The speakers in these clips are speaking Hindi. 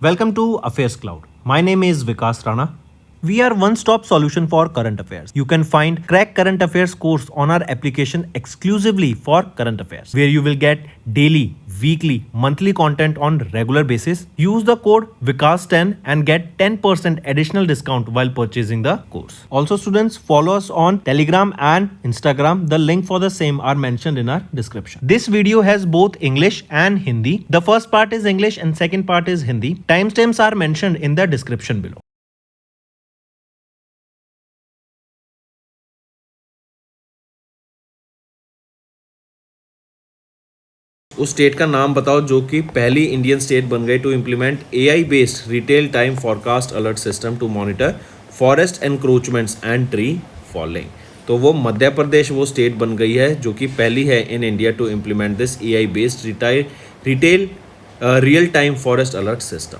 Welcome to Affairs Cloud. My name is Vikas Rana. We are one-stop solution for current affairs. You can find Crack Current Affairs course on our application exclusively for current affairs, where you will get daily, weekly, monthly content on regular basis. Use the code Vikas10 and get 10% additional discount while purchasing the course. Also, students, follow us on Telegram and Instagram. The link for the same are mentioned in our description. This video has both English and Hindi. The first part is English and second part is Hindi. Timestamps are mentioned in the description below. उस स्टेट का नाम बताओ जो कि पहली इंडियन स्टेट बन गई to implement AI based retail time forecast alert system to monitor forest encroachments and tree falling. तो वो मध्य प्रदेश वो स्टेट बन गई है जो कि पहली है in India to implement this AI based retail real time forest alert system.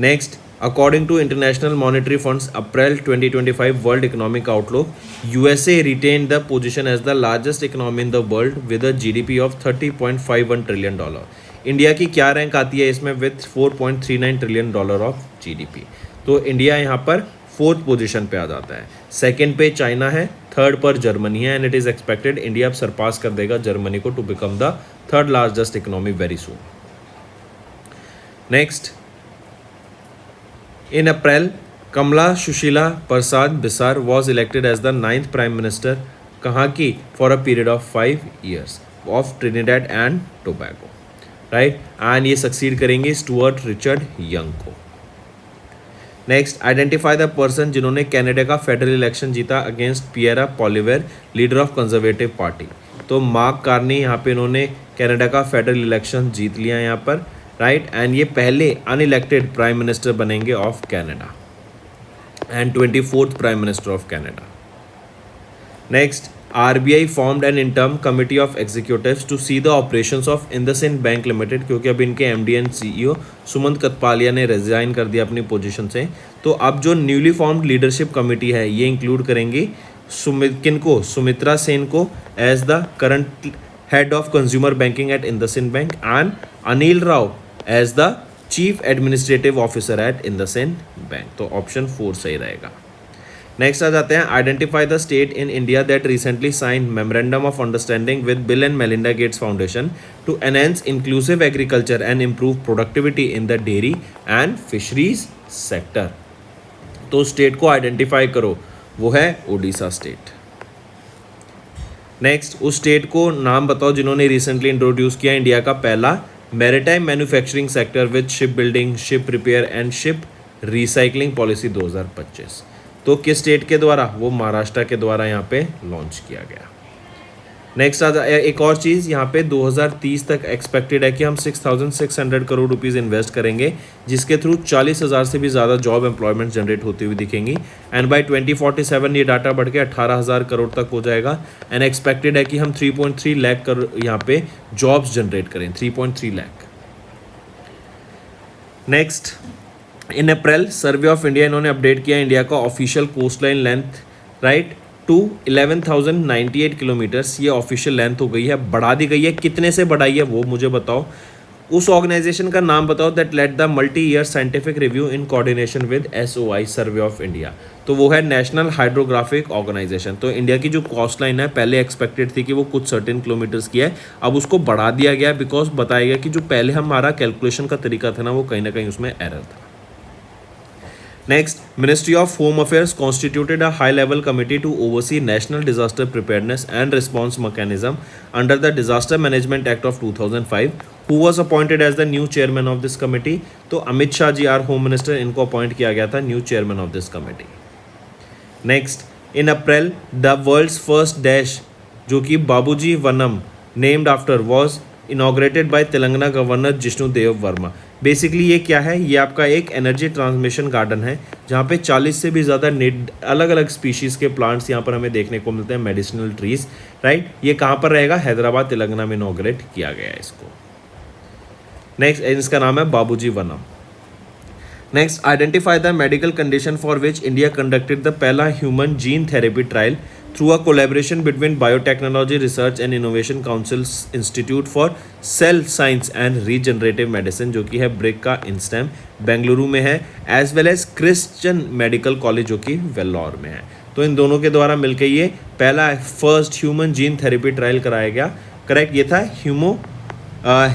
Next, according to International Monetary Fund's April 2025 World Economic Outlook, USA retained the position as the largest economy in the world with a GDP of $30.51 trillion. India की क्या रैंक आती है इसमें विथ $4.39 trillion ऑफ GDP। तो इंडिया यहाँ पर फोर्थ पोजीशन पे आ जाता है। सेकंड पे चाइना है, थर्ड पर जर्मनी है and it is expected India अब सरपास कर देगा जर्मनी को to become the third largest economy very soon. Next, in April, Kamala Shushila Prasad Bisar was elected as the 9th Prime Minister कहाँ की for a period of 5 years of Trinidad and Tobago, right? And ये succeed करेंगे स्टुअर्ट रिचर्ड यंग को। नेक्स्ट, आइडेंटिफाई द पर्सन जिन्होंने कनाडा का फेडरल इलेक्शन जीता against Pierre Poilievre, leader of conservative party. तो मार्क कार्नी यहाँ पे इन्होंने कनाडा का फेडरल इलेक्शन जीत लिया यहाँ पर, राइट एंड ये पहले अनइलेक्टेड प्राइम मिनिस्टर बनेंगे of Canada and 24th prime minister of Canada. Next, RBI formed an interim committee of executives to see the operations of IndusInd bank limited, क्योंकि अब इनके MD and CEO Sumant Kathpalia ने रिजाइन कर दिया अपनी पोजीशन से। तो अब जो न्यूली फॉर्म्ड लीडरशिप कमिटी है ये इंक्लूड करेंगी किनको, सुमित्रा सेन को as the current head of consumer banking at IndusInd bank and Anil Rao as the chief administrative officer at IndusInd bank. तो ऑप्शन 4 सही रहेगा। नेक्स्ट आ जाते हैं, identify the state in India that recently sign memorandum of understanding with Bill and Melinda Gates Foundation to enhance inclusive agriculture and improve productivity in the dairy and fisheries sector. तो स्टेट को आइडेंटिफाई करो, वो है ओडिशा स्टेट। नेक्स्ट, उस स्टेट को नाम बताओ जिन्होंने रिसेंटली इंट्रोड्यूस किया इंडिया का पहला maritime manufacturing sector with ship building, ship repair and ship recycling policy 2025। तो किस स्टेट के द्वारा, वो महाराष्ट्र के द्वारा यहाँ पे लॉन्च किया गया। नेक्स्ट आ जाए एक और चीज़, यहाँ पे 2030 तक एक्सपेक्टेड है कि हम 6,600 करोड़ रुपीज़ इन्वेस्ट करेंगे, जिसके थ्रू 40,000 से भी ज़्यादा जॉब एम्प्लॉयमेंट जनरेट होती हुई दिखेंगी एंड बाय 2047 ये डाटा बढ़ के 18,000 करोड़ तक हो जाएगा एंड एक्सपेक्टेड है कि हम 3.3 लाख करोड़ यहाँ पे जॉब्स जनरेट करें, 3.3 lakh. Next, in April survey of India इन्होंने अपडेट किया इंडिया का official coastline length, right, to 11,098 kilometres. ये ऑफिशियल लेंथ हो गई है, बढ़ा दी गई है। कितने से बढ़ाई है वो मुझे बताओ। उस ऑर्गेनाइजेशन का नाम बताओ that led the multi year scientific review in coordination with SOI survey of India. तो वो है नेशनल हाइड्रोग्राफिक ऑर्गेनाइजेशन। तो इंडिया की जो कॉस्ट लाइन है पहले एक्सपेक्टेड थी कि वो कुछ सर्टेन किलोमीटर्स की है, अब उसको बढ़ा दिया गया बिकॉज बताया गया कि जो पहले हमारा कैलकुलेशन का तरीका था ना वो कहीं ना कहीं उसमें एरर था। Next, Ministry of Home Affairs constituted a high-level committee to oversee national disaster preparedness and response mechanism under the Disaster Management Act of 2005. Who was appointed as the new chairman of this committee? तो Amit Shah ji are home minister, इनको अपॉइंट किया गया था new chairman of this committee. Next, in April the world's first dash जो कि Babuji Vanam named after was inaugurated by Telangana governor Jishnu Dev Varma. Basically ये क्या है, ये आपका एक एनर्जी ट्रांसमिशन गार्डन है जहाँ पे 40 से भी ज़्यादा अलग अलग स्पीशीज़ के प्लांट्स यहाँ पर हमें देखने को मिलते हैं, मेडिसिनल ट्रीज, राइट। ये कहाँ पर रहेगा, हैदराबाद तेलंगाना में इनॉग्रेट किया गया है इसको। नेक्स्ट, इसका नाम है Babuji Vanam. Next, identify the medical condition for which India conducted the पहला human gene therapy trial through a collaboration between biotechnology research and innovation council institute for cell science and regenerative medicine, जो कि है ब्रिक का इंस्टेम, बेंगलुरु में है, as well as Christian medical college जो कि वेल्लोर में है। तो इन दोनों के द्वारा मिलकर ये पहला first human gene therapy trial कराया गया। करेक्ट, ये था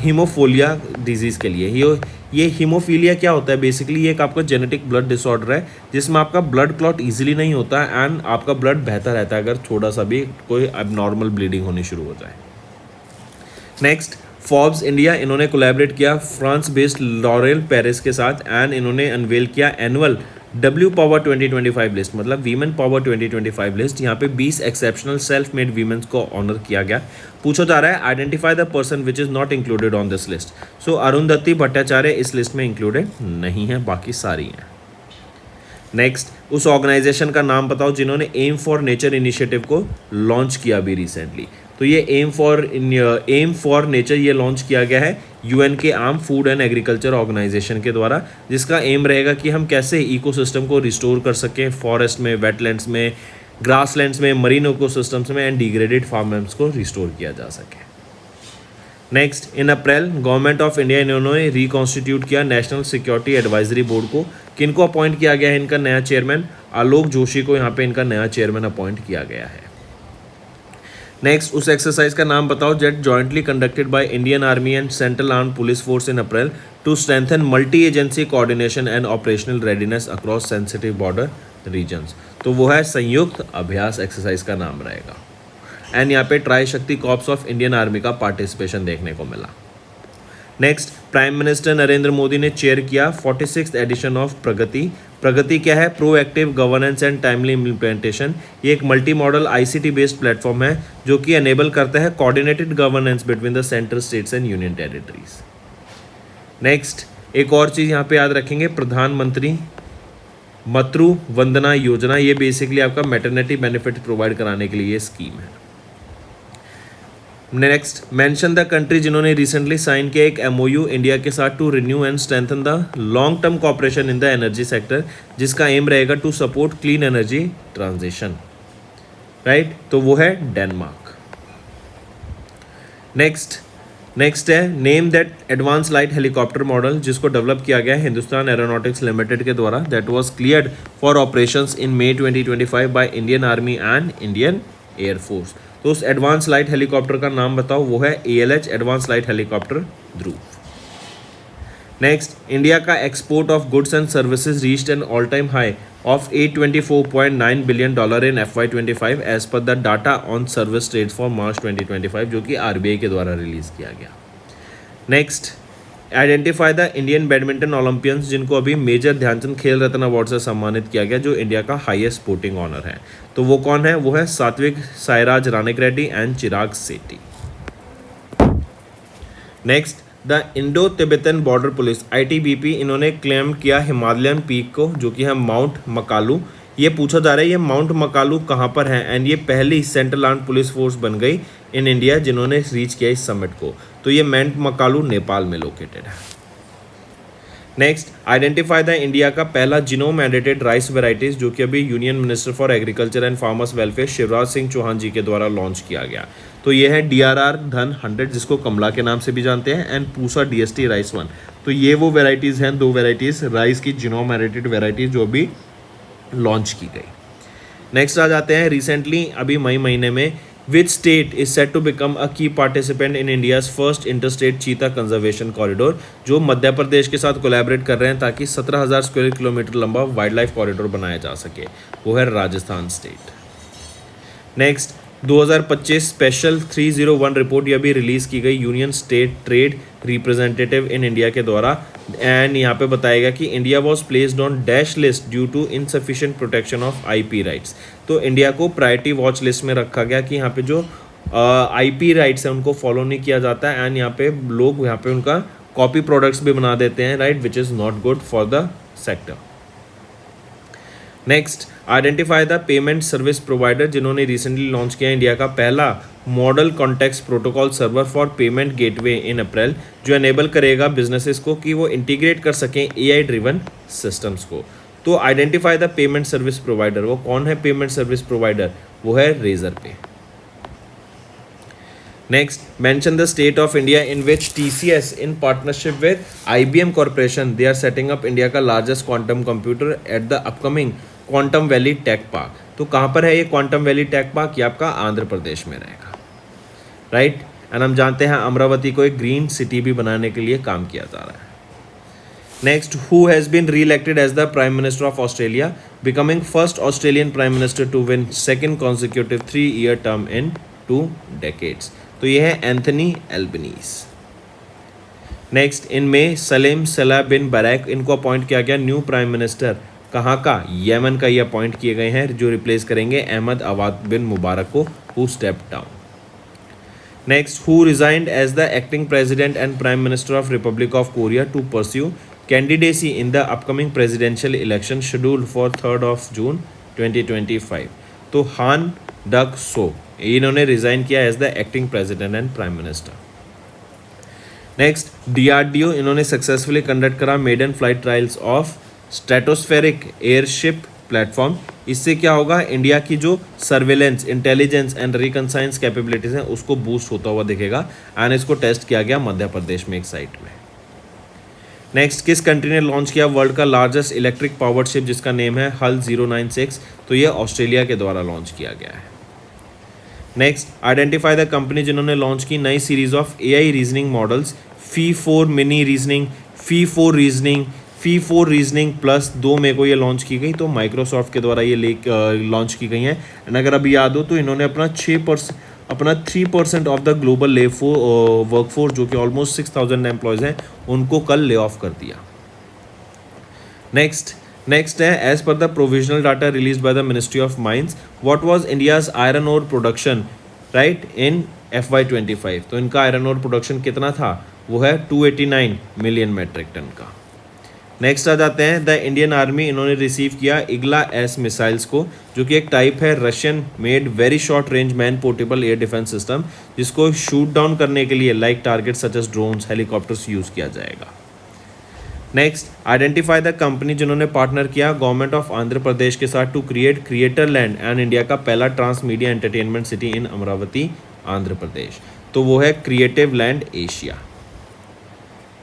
हीमोफोलिया डिजीज़ के लिए। ये हीमोफीलिया क्या होता है? बेसिकली ये एक आपका जेनेटिक ब्लड डिसऑर्डर है जिसमें आपका ब्लड क्लॉट इजीली नहीं होता एंड आपका ब्लड बहता रहता है अगर थोड़ा सा भी कोई एबनॉर्मल ब्लीडिंग होनी शुरू हो जाए। नेक्स्ट, फॉर्ब्स इंडिया, इन्होंने कोलैबोरेट किया फ्रांस बेस्ड लॉरेल पेरिस के साथ एंड इन्होंने अनवेल किया एनुअल W पावर 2025 लिस्ट, मतलब वीमेन पावर 2025 लिस्ट। यहाँ पे 20 एक्सेप्शनल सेल्फ मेड वीमेंस को ऑनर किया गया। पूछा जा रहा है identify the person which is not included on this list. So Arundhati Bhattacharya इस लिस्ट में इंक्लूडेड नहीं है, बाकी सारी हैं। नेक्स्ट, उस ऑर्गेनाइजेशन का नाम बताओ जिन्होंने एम फॉर नेचर इनिशिएटिव को लॉन्च किया अभी रिसेंटली। तो ये एम फॉर नेचर ये लॉन्च किया गया है यूएन के arm food and agriculture organisation के द्वारा, जिसका एम रहेगा कि हम कैसे इकोसिस्टम को रिस्टोर कर सकें, फॉरेस्ट में, वेटलैंड्स में, ग्रासलैंड्स में, मरीन इकोसिस्टम्स में एंड डिग्रेडेड फार्मलैंड्स को रिस्टोर किया जा सके। Next, in April government of India इन्होंने रिकॉन्स्टिट्यूट किया नेशनल सिक्योरिटी एडवाइजरी बोर्ड को। किनको अपॉइंट किया गया है इनका नया चेयरमैन? आलोक जोशी को यहाँ पे इनका नया चेयरमैन अपॉइंट किया गया है। नेक्स्ट, उस एक्सरसाइज का नाम बताओ jet jointly conducted by Indian army and central arm police force in April to strengthen multi agency coordination and operational readiness across sensitive border regions. तो वो है संयुक्त अभ्यास एक्सरसाइज का नाम रहेगा। एंड यहाँ पे ट्राई शक्ति कॉर्प्स ऑफ इंडियन आर्मी का पार्टिसिपेशन देखने को मिला। Next, prime minister Narendra Modi ने चेयर किया 46th एडिशन ऑफ प्रगति। प्रगति क्या है? Proactive governance and timely implementation. ये एक multi modal ICT based platform है जो कि एनेबल करता है coordinated governance between the centre, states and union territories. Next, एक और चीज़ यहाँ पे याद रखेंगे, प्रधानमंत्री मातृ वंदना योजना। ये बेसिकली आपका मैटरनिटी बेनिफिट प्रोवाइड कराने के लिए ये स्कीम है। नेक्स्ट, मेंशन द कंट्री जिन्होंने रिसेंटली साइन किया एक एमओयू इंडिया के साथ to renew and strengthen the long term cooperation in the energy sector, जिसका एम रहेगा to support clean energy transition. Right, तो वो है डेनमार्क। नेक्स्ट है name that advance light helicopter model जिसको डेवलप किया गया है हिंदुस्तान एरोनॉटिक्स लिमिटेड के द्वारा, that was cleared for operations in May 2025 by Indian army and Indian air force. तो उस एडवांस लाइट हेलीकॉप्टर का नाम बताओ, वो है ALH advance light helicopter Dhruv. Next, India का export of goods and services reached an all time high of $824.9 billion in FY25 as per the data on service trade for March 2025, जो कि RBI के द्वारा रिलीज किया गया। नेक्स्ट, identify the Indian badminton Olympians जिनको अभी मेजर ध्यानचंद खेल रत्न अवार्ड से सम्मानित किया गया, जो इंडिया का हाईएस्ट स्पोर्टिंग ऑनर है। तो वो कौन है? वो है Satwik Sairaj Rankireddy and Chirag Shetty. Next, the Indo Tibetan border police ITBP इन्होंने क्लेम किया हिमालयन पीक को, जो कि है माउंट मकालू। ये पूछा जा रहा है ये माउंट मकालू कहाँ पर है, एंड ये पहली सेंट्रल आर्म्ड पुलिस फोर्स बन गई इन इंडिया जिन्होंने रीच किया इस समिट को। तो ये माउंट मकालू नेपाल में लोकेटेड है। नेक्स्ट, आइडेंटिफाई द इंडिया का पहला जीनोम एडिटेड राइस वेराइटीज, जो कि अभी union minister for agriculture and farmers welfare Shivraj Singh Chouhan ji के द्वारा लॉन्च किया गया। तो ये है DRR धन 100 जिसको कमला के नाम से भी जानते हैं, एंड पूसा DST राइस 1। तो ये वो वेराइटीज़ हैं, दो वेराइटीज़ राइस की जीनोम एडिटेड वेराइटीज़ जो अभी लॉन्च की गई। नेक्स्ट आ जाते हैं रिसेंटली अभी मई महीने में Which state is set to become a key participant in India's first interstate cheetah conservation corridor, जो मध्य प्रदेश के साथ कोलैबोरेट कर रहे हैं ताकि 17,000 स्क्वायर किलोमीटर लंबा वाइल्ड लाइफ कॉरिडोर बनाया जा सके, वो है Rajasthan state. Next, 2025 special 301 report ये भी रिलीज़ की गई union state trade representative in India के द्वारा, एंड यहाँ पे बताएगा कि India was placed on dash list due to insufficient protection of IP rights. तो इंडिया को प्रायोरिटी वॉच लिस्ट में रखा गया कि यहाँ पे जो IP राइट्स हैं उनको फॉलो नहीं किया जाता है, एंड यहाँ पे लोग यहाँ पे उनका कॉपी प्रोडक्ट्स भी बना देते हैं, right, which is not good for the sector. Next, identify the payment service provider जिन्होंने रिसेंटली लॉन्च किया इंडिया का पहला model context protocol server for payment gateway in April, जो एनेबल करेगा बिजनेसेस को कि वो इंटीग्रेट कर सकें एआई ड्रिवन सिस्टम्स को। तो identify the payment service provider, वो कौन है पेमेंट सर्विस प्रोवाइडर, वो है Razorpay. Next, mention the state of India in which TCS in partnership with IBM corporation they are setting up India का largest quantum computer at the upcoming quantum valley tech park. तो कहाँ पर है ये क्वांटम वैली टेक पार्क? ये आपका आंध्र प्रदेश में रहेगा, राइट। एंड हम जानते हैं अमरावती को एक ग्रीन सिटी भी बनाने के लिए काम किया जा रहा है। Next, who has been re elected as the prime minister of Australia, becoming first Australian prime minister to win second consecutive 3-year term in 2 decades। तो ये है एंथनी एल्बनीज। नेक्स्ट, इन में सलेम सलाह बिन बरैक, इनको अपॉइंट किया गया न्यू प्राइम मिनिस्टर, कहाँ का? यमन का ये अपॉइंट किए गए हैं, जो रिप्लेस करेंगे अहमद अवाद बिन मुबारक को, who step down. Next, who resigned as the acting president and prime minister of Republic of Korea to pursue candidacy in the upcoming presidential election scheduled for 3rd June 2025। तो हान डक सो, इन्होंने रिजाइन किया as the acting president and prime minister. Next, DRDO, इन्होंने सक्सेसफुली कंडक्ट करा maiden flight trials of stratospheric airship platform. इससे क्या होगा? इंडिया की जो surveillance, intelligence and reconnaissance capabilities हैं उसको बूस्ट होता हुआ दिखेगा। एंड इसको टेस्ट किया गया मध्य प्रदेश में एक साइट में। नेक्स्ट, किस कंट्री ने लॉन्च किया वर्ल्ड का लार्जेस्ट इलेक्ट्रिक पावर्ड शिप जिसका नेम है हल 096? तो ये ऑस्ट्रेलिया के द्वारा लॉन्च किया गया है। नेक्स्ट, आइडेंटिफाई द कंपनी जिन्होंने लॉन्च की नई series of AI reasoning models, Phi four mini reasoning, Phi four reasoning, Phi four reasoning plus 2 मई को ये लॉन्च की गई। तो माइक्रोसॉफ्ट के द्वारा ये लॉन्च की गई हैं। एंड अगर अभी याद हो तो इन्होंने अपना 3% ऑफ द ग्लोबल वर्कफोर्स, जो कि ऑलमोस्ट 6000 एम्प्लॉयज़ हैं, उनको कल ले ऑफ कर दिया। नेक्स्ट है, as per the provisional data release by the ministry of mines, what was India's iron ore production right in FY25? तो इनका आयरन ओर प्रोडक्शन कितना था? वो है 289 मिलियन मेट्रिक टन का। नेक्स्ट आ जाते हैं, द इंडियन आर्मी, इन्होंने रिसीव किया इग्ला एस मिसाइल्स को, जो कि एक टाइप है Russian made very short range man portable air defence system, जिसको शूट डाउन करने के लिए like target such as drones, helicopters use किया जाएगा। नेक्स्ट, आइडेंटिफाई द कंपनी जिन्होंने पार्टनर किया गवर्नमेंट ऑफ आंध्र प्रदेश के साथ to create creator land and India का पहला transmedia entertainment city in Amaravati, Andhra Pradesh. तो वो है क्रिएटिव लैंड एशिया।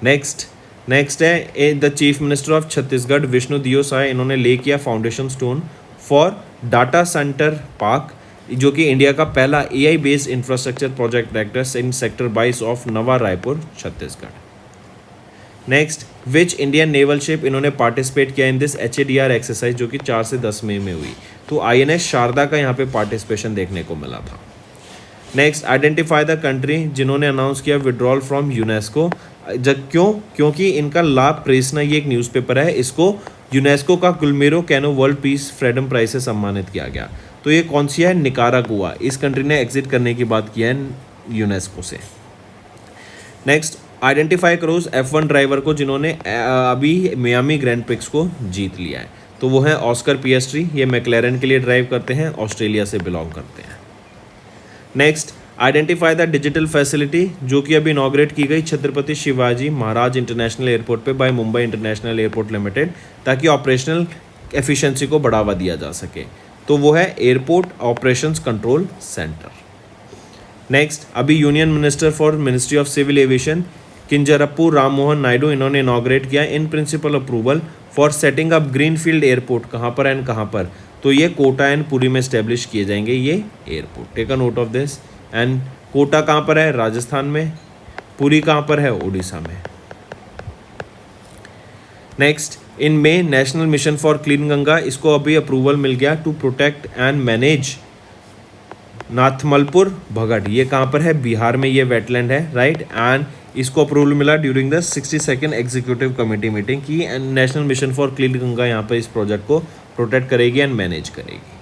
नेक्स्ट है, the chief minister of Chhattisgarh Vishnu Deo Sai, इन्होंने ले किया foundation stone for data centre park, जो कि इंडिया का पहला AI based infrastructure project director in sector 22 of Nava Raipur, Chhattisgarh. Next, which Indian naval ship, इन्होंने पार्टिसिपेट किया इन दिस HADR एक्सरसाइज, जो कि 4 से 10 मई में हुई। तो INS शारदा का यहाँ पे पार्टिसिपेशन देखने को मिला था। नेक्स्ट, आइडेंटिफाई द कंट्री जिन्होंने अनाउंस किया विड्रॉल फ्रॉम यूनेस्को। क्योंकि इनका ला प्रेसना, ये एक न्यूज़पेपर है, इसको यूनेस्को का Guillermo Cano world peace freedom prize से सम्मानित किया गया। तो ये कौन सी है? निकारागुआ। इस कंट्री ने एग्जिट करने की बात की है यूनेस्को से। नेक्स्ट, आइडेंटिफाई करो उस F1 ड्राइवर को जिन्होंने अभी मियामी ग्रैंड प्रिक्स को जीत लिया है। तो वो है ऑस्कर पिएस्ट्री, ये मैक्लेरन के लिए ड्राइव करते हैं, ऑस्ट्रेलिया से बिलोंग करते हैं। Next, identify the digital facility, जो कि अभी इनॉग्रेट की गई छत्रपति शिवाजी महाराज इंटरनेशनल एयरपोर्ट पे by Mumbai international airport limited, ताकि ऑपरेशनल एफिशिएंसी को बढ़ावा दिया जा सके। तो वो है airport operations control centre. Next, अभी union minister for ministry of civil aviation Kinjarapu Ram Mohan Naidu, इन्होंने इनॉग्रेट किया in principle approval for setting up greenfield airport. कहाँ पर एंड कहाँ पर? तो ये कोटा एंड पुरी में स्टैब्लिश किए जाएंगे ये airport. Take a note of this. And Kota कहाँ पर है? राजस्थान में। पुरी कहाँ पर है? उड़ीसा में। Next, in May national mission for clean Ganga, इसको अभी अप्रूवल मिल गया to protect and manage Nathmalpur Bhagat. ये कहाँ पर है? बिहार में ये वेटलैंड है, राइट। एंड इसको अप्रूवल मिला during the 62nd executive committee meeting की। And national mission for clean Ganga यहाँ पर इस प्रोजेक्ट को प्रोटेक्ट करेगी एंड मैनेज करेगी।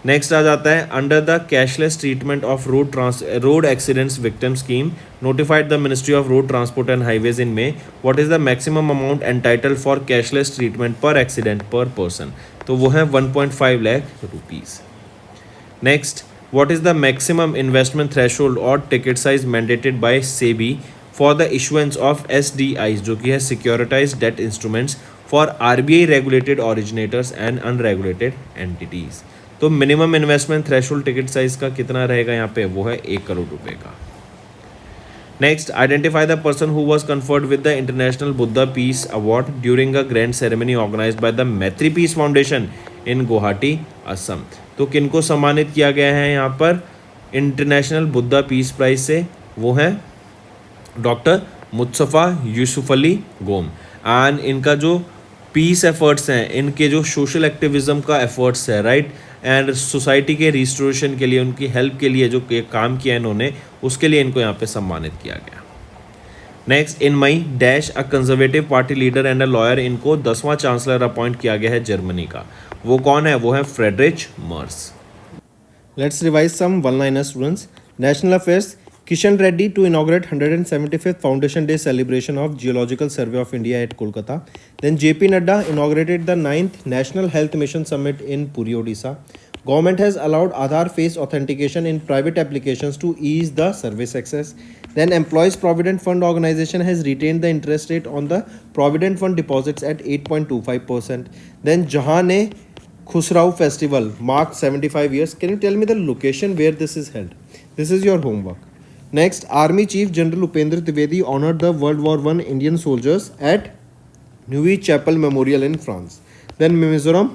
नेक्स्ट आ जाता है, under the cashless treatment of road accidents victim scheme notified the ministry of road transport and highways in में what is the maximum amount entitled for cashless treatment per accident per person. तो वो है 1.5 lakh rupees. Next, what is the maximum investment threshold or ticket size mandated by SEBI for the issuance of SDIs जो कि है securitized debt instruments for RBI regulated originators and unregulated entities. तो minimum investment threshold ticket size का कितना रहेगा यहाँ पे, वो है 1 करोड़ रुपए का. Next, identify the person who was conferred with the international Buddha peace award during a grand ceremony organised by the Maitri peace foundation in Guwahati, Assam. तो किनको सम्मानित किया गया है यहाँ पर इंटरनेशनल बुद्धा पीस प्राइज से, वो है डॉक्टर मुस्तफ़ा यूसुफ अली गोम. एंड इनका जो पीस एफर्ट्स हैं, इनके जो सोशल एक्टिविज्म का एफर्ट्स है, राइट, एंड सोसाइटी के रिस्टोरेशन के लिए, उनकी हेल्प के लिए जो काम किया इन्होंने, उसके लिए इनको यहाँ पे सम्मानित किया गया. Next, in May dash a conservative party leader and a lawyer, इनको 10वां चांसलर अपॉइंट किया गया है जर्मनी का. वो कौन है, वो है Friedrich MERS. Let's revise some one-liner students. National Affairs. Kishan Reddy to inaugurate 175th Foundation Day celebration of Geological Survey of India at Kolkata. Then JP Nadda inaugurated the 9th National Health Mission Summit in Puri, Odisha. Government has allowed Aadhaar face authentication in private applications to ease the service access. Then Employees Provident Fund Organization has retained the interest rate on the Provident Fund deposits at 8.25%. Then Jahan-e Khusrau Festival marked 75 years. Can you tell me the location where this is held? This is your homework. Next, Army Chief General Upendra Trivedi honored the World War I Indian soldiers at Neuilly Chapel Memorial in France. Then Mizoram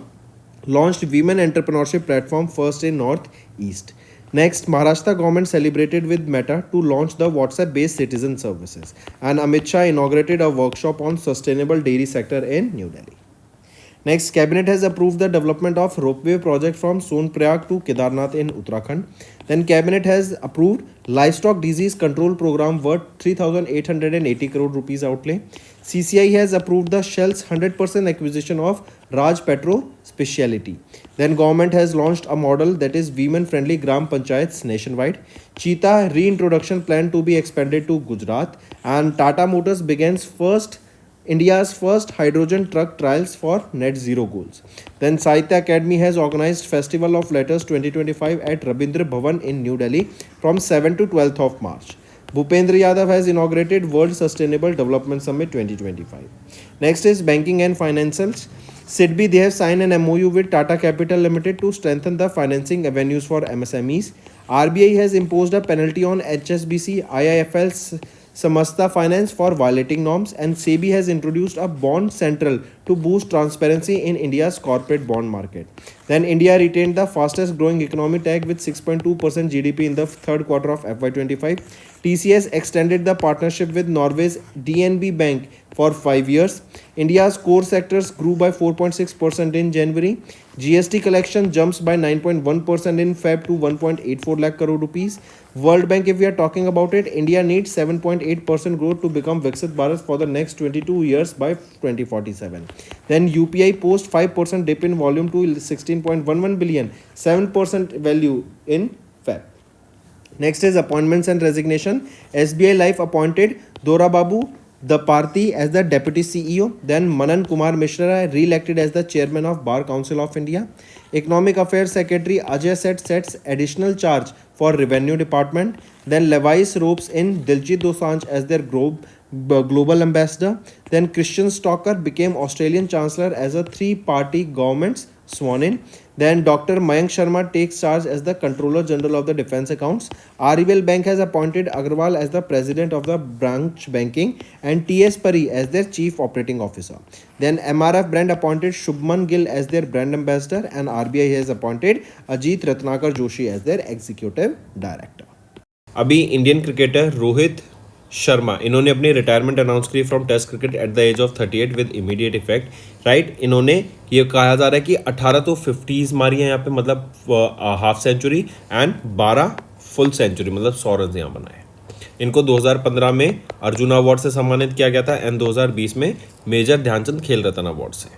launched Women Entrepreneurship Platform first in North-East. Next, Maharashtra government celebrated with Meta to launch the WhatsApp-based citizen services. And Amit Shah inaugurated a workshop on sustainable dairy sector in New Delhi. Next, Cabinet has approved the development of ropeway project from Sonprayag to Kedarnath in Uttarakhand. Then Cabinet has approved livestock disease control program worth 3,880 crore rupees outlay. CCI has approved the Shell's 100% acquisition of Raj Petro Speciality. Then government has launched a model that is women-friendly Gram Panchayats nationwide. Cheetah reintroduction plan to be expanded to Gujarat. And Tata Motors begins India's first hydrogen truck trials for net zero goals. Then Sahitya Academy has organized Festival of Letters 2025 at Rabindra Bhavan in New Delhi from 7 to 12th of March. Bhupendra Yadav has inaugurated World Sustainable Development Summit 2025. Next is banking and financials. SIDBI, they have signed an MOU with Tata Capital Limited to strengthen the financing avenues for MSMEs. RBI has imposed a penalty on HSBC, IIFL, Samasta Finance for violating norms, and SEBI has introduced a bond central to boost transparency in India's corporate bond market. Then India retained the fastest growing economy tag with 6.2% GDP in the third quarter of FY25. TCS extended the partnership with Norway's DNB Bank for 5 years. India's core sectors grew by 4.6% in January. GST collection jumps by 9.1% in Feb to 1.84 lakh crore rupees. World Bank, if we are talking about it, India needs 7.8% growth to become Viksit Bharat for the next 22 years by 2047. Then UPI post 5% dip in volume to 16.11 billion, 7% value in Feb. Next is appointments and resignation. SBI Life appointed Dora Babu Daparti as the Deputy CEO. Then Manan Kumar Mishra re-elected as the Chairman of Bar Council of India. Economic Affairs Secretary Ajay sets additional charge for Revenue Department. Then Levi's ropes in Diljit Dosanjh as their global ambassador. Then Christian Stalker became Australian Chancellor as a three-party government's sworn in. Then Dr. Mayank Sharma takes charge as the Controller General of the Defence Accounts. RBL Bank has appointed Agarwal as the President of the Branch Banking and T.S. Pari as their Chief Operating Officer. Then MRF brand appointed Shubman Gill as their Brand Ambassador and RBI has appointed Ajit Ratnakar Joshi as their Executive Director. अभी इंडियन क्रिकेटर रोहित शर्मा, इन्होंने अपनी रिटायरमेंट अनाउंस की from test cricket at the age of 38 with immediate effect, right. इन्होंने ये कहा जा रहा है कि 18 तो 50s मारी है यहाँ पे, मतलब half century, and 12 full century, मतलब 100 रन यहाँ बनाए. इनको 2015 में अर्जुन अवार्ड से सम्मानित किया गया था एंड 2020 में मेजर ध्यानचंद खेल रत्न अवार्ड से.